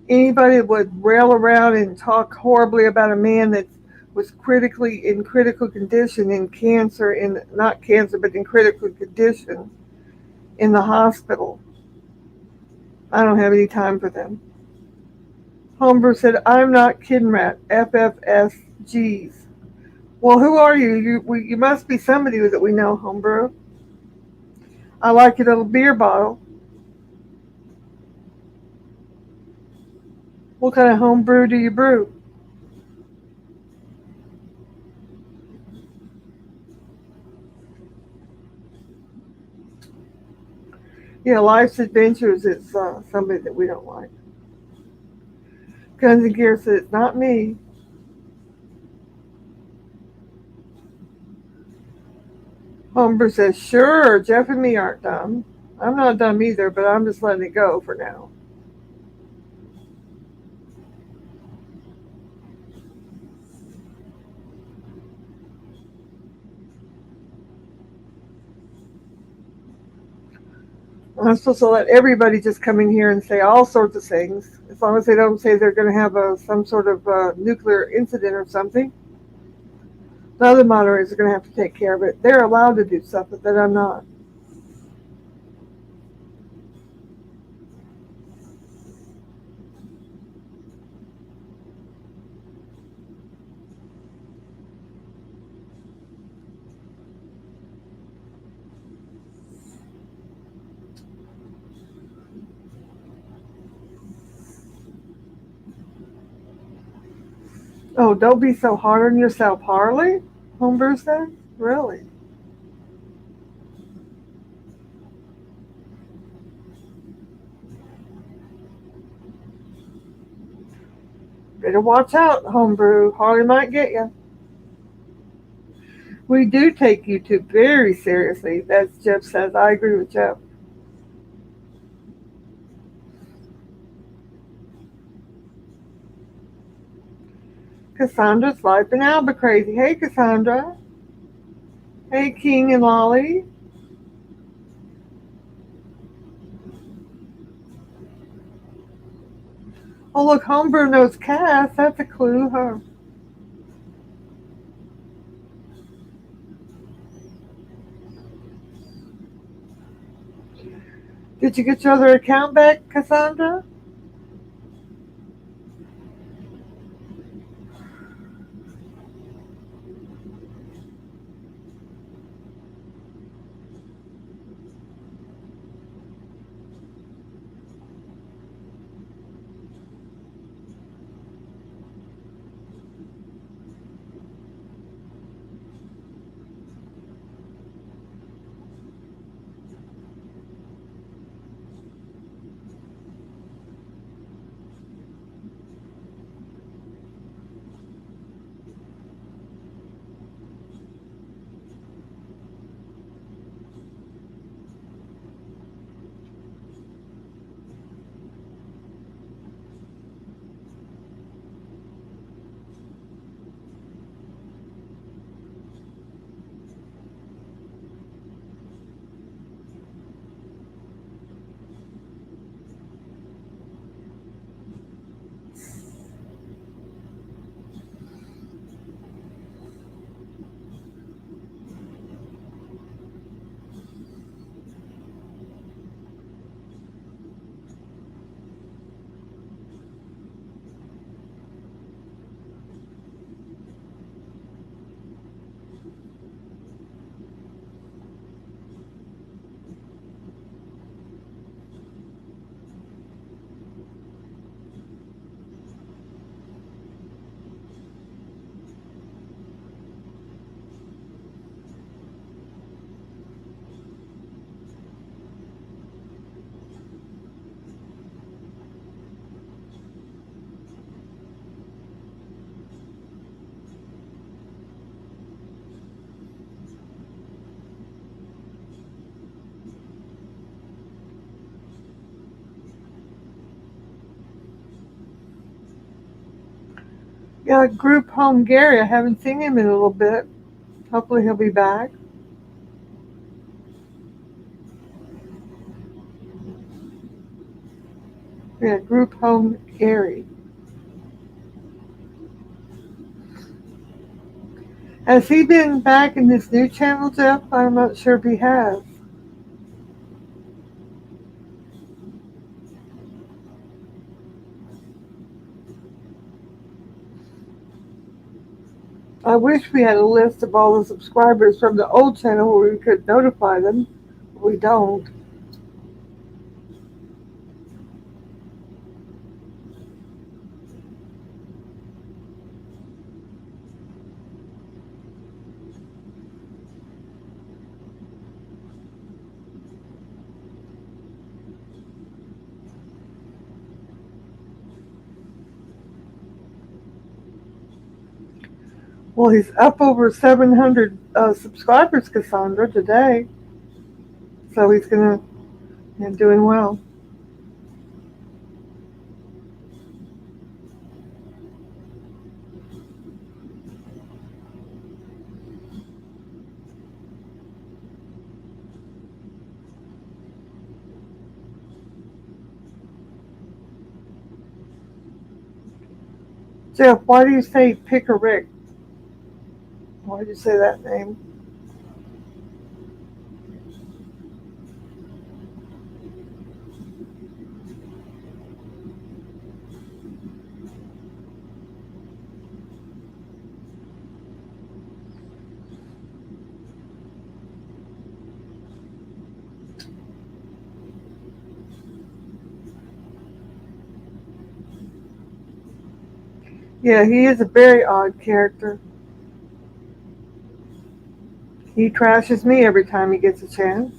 Anybody that would rail around and talk horribly about a man that was critically in critical condition in cancer, in not cancer, but in critical condition in the hospital. I don't have any time for them. Homebrew said, I'm not kidding, rat. FFSGs. Well, who are you? You must be somebody that we know, Homebrew. I like your little beer bottle. What kind of homebrew do you brew? Yeah, Life's Adventures is somebody that we don't like. Guns and Gear said, it's not me. Homebrew says, sure, Jeff and me aren't dumb. I'm not dumb either, but I'm just letting it go for now. I'm supposed to let everybody just come in here and say all sorts of things, as long as they don't say they're going to have some sort of nuclear incident or something. The other moderators are going to have to take care of it. They're allowed to do stuff, but then I'm not. Oh, don't be so hard on yourself, Harley. Homebrew said, really? Better watch out, Homebrew. Harley might get you. We do take YouTube very seriously, as Jeff says. I agree with Jeff. Cassandra's life in Albuquerque. Hey, Cassandra. Hey, King and Lolly. Oh, look, Homebrew knows Cass. That's a clue, huh? Did you get your other account back, Cassandra? Yeah, group home Gary. I haven't seen him in a little bit. Hopefully he'll be back. Yeah, group home Gary. Has he been back in this new channel, Jeff? I'm not sure if he has. I wish we had a list of all the subscribers from the old channel where we could notify them. We don't. Well, he's up over 700 subscribers, Cassandra, today. So he's gonna doing well. Jeff, why do you say Pick a Rick? Why do you say that name? Yeah, he is a very odd character. He trashes me every time he gets a chance.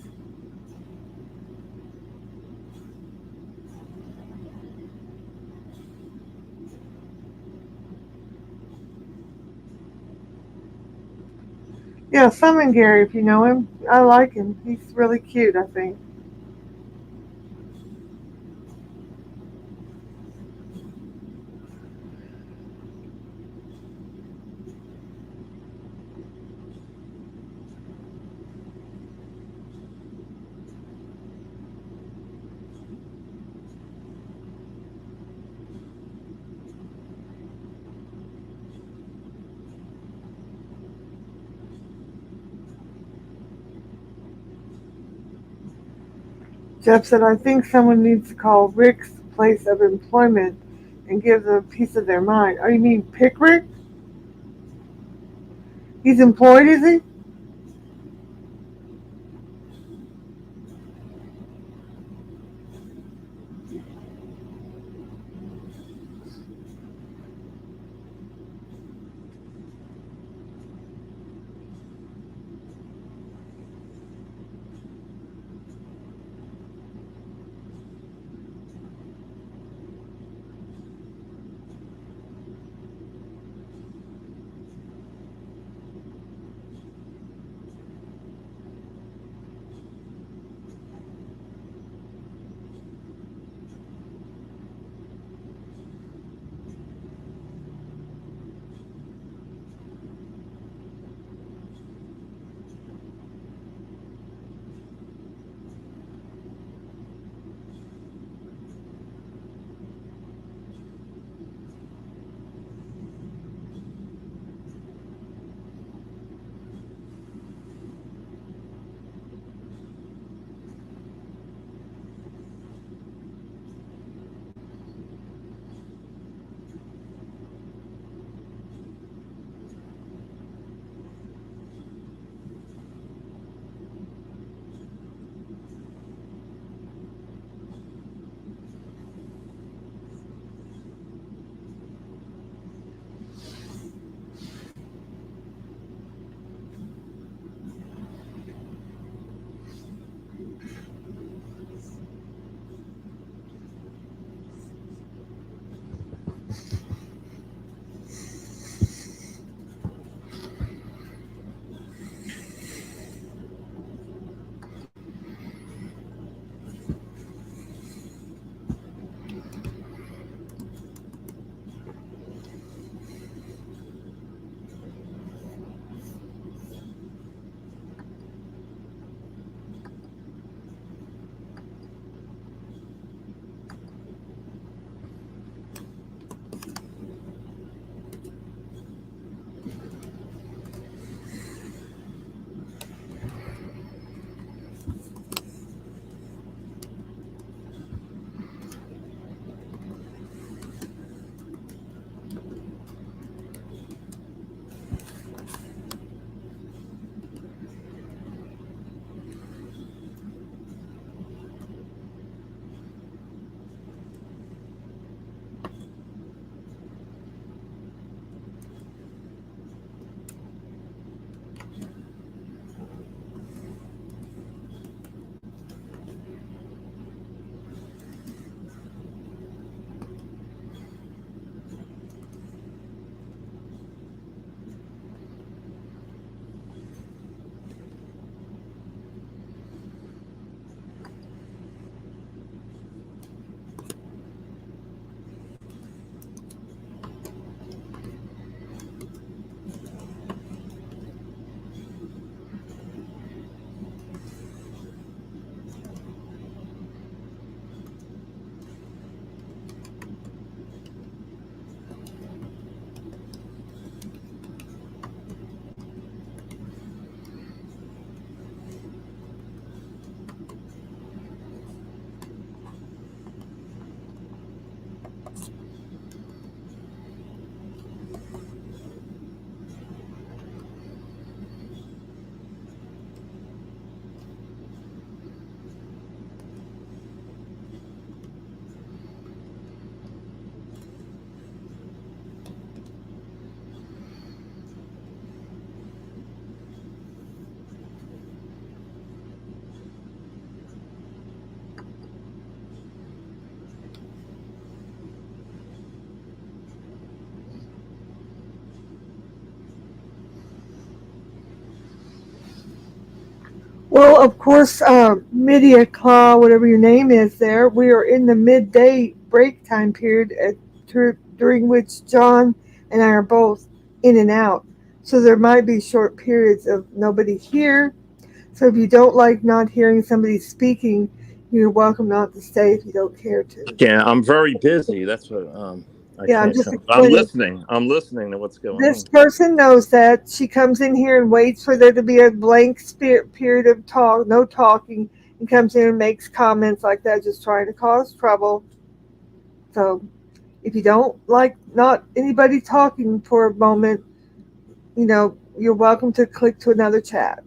Yeah, summon Gary if you know him. I like him. He's really cute, I think. Jeff said, I think someone needs to call Rick's place of employment and give them a piece of their mind. Oh, you mean Pick Rick? He's employed, is he? Well, of course, Media Claw, whatever your name is there, we are in the midday break time period during which John and I are both in and out. So there might be short periods of nobody here. So if you don't like not hearing somebody speaking, you're welcome not to stay if you don't care to. Yeah, I'm very busy. That's what I Yeah, I'm can't just come. I'm explaining. listening. I'm listening to what's going This on. person knows that. She comes in here and waits for there to be a blank period of talk, no talking, He comes in and makes comments like that, just trying to cause trouble. So if you don't like not anybody talking for a moment, you're welcome to click to another chat.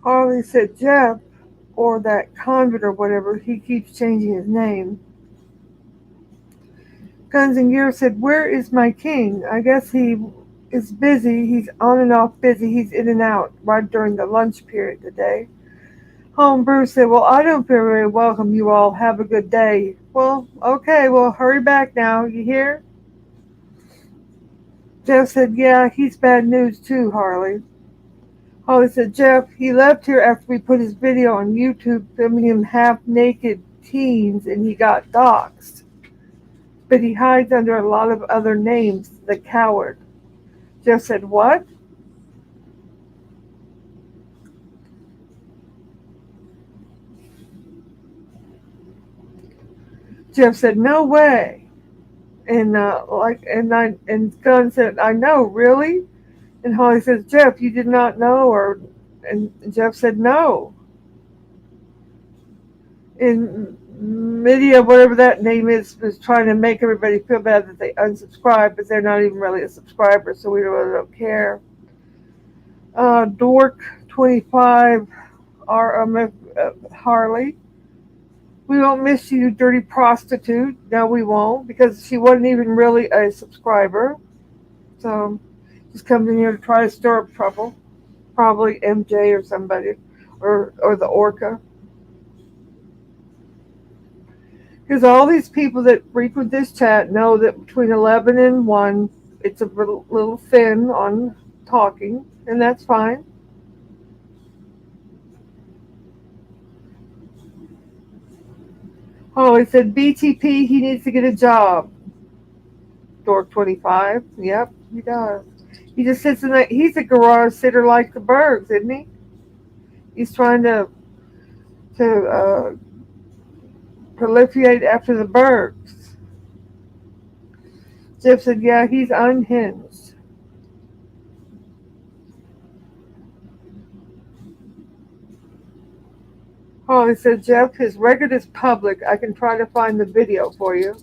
Harley said Jeff, or that convert or whatever, he keeps changing his name. Guns and Gear said, "Where is my king? I guess he is busy. He's on and off busy. He's in and out right during the lunch period today." Home Bruce said, "Well, I don't feel very welcome. You all have a good day." Well, okay, well, hurry back now. You hear? Jeff said, "Yeah, he's bad news too, Harley." Harley said, "Jeff, he left here after we put his video on YouTube filming him half naked teens and he got doxxed. But he hides under a lot of other names, the coward." Jeff said, "What?" Jeff said, "No way." And Gunn said, "I know, really?" And Holly says, "Jeff, you did not know, or And Jeff said no. And media, whatever that name is trying to make everybody feel bad that they unsubscribe, but they're not even really a subscriber, so we really don't care. Dork 25, Harley. We won't miss you, dirty prostitute. No, we won't, because she wasn't even really a subscriber. So just comes in here to try to stir up trouble. Probably MJ or somebody, or the Orca. Because all these people that frequent this chat know that between 11 and 1, it's a little thin on talking, and that's fine. Oh, he said BTP, he needs to get a job. Dork 25. Yep, he does. He just sits in that. He's a garage sitter like the Bergs, isn't he? He's trying to proliferate after the Bergs. Jeff said, yeah, he's unhinged. Oh, he said, Jeff, his record is public. I can try to find the video for you.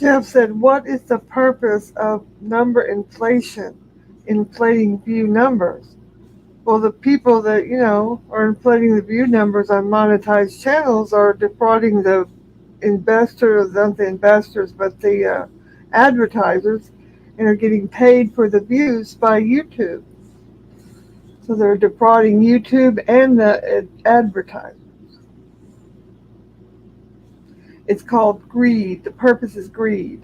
Jeff said, what is the purpose of number inflation, inflating view numbers? Well, the people that, are inflating the view numbers on monetized channels are defrauding the investors, not the investors, but the advertisers, and are getting paid for the views by YouTube. So they're defrauding YouTube and the advertisers. It's called greed. The purpose is greed.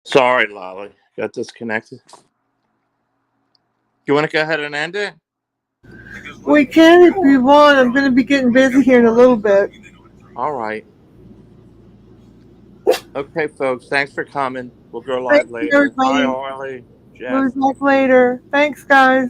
Sorry, Lolly. Got disconnected. You want to go ahead and end it? We can if you want. I'm going to be getting busy here in a little bit. All right. Okay, folks. Thanks for coming. We'll go Thank live you, later. Hi, everybody. Harley. We'll Jeff. talk later. Thanks, guys.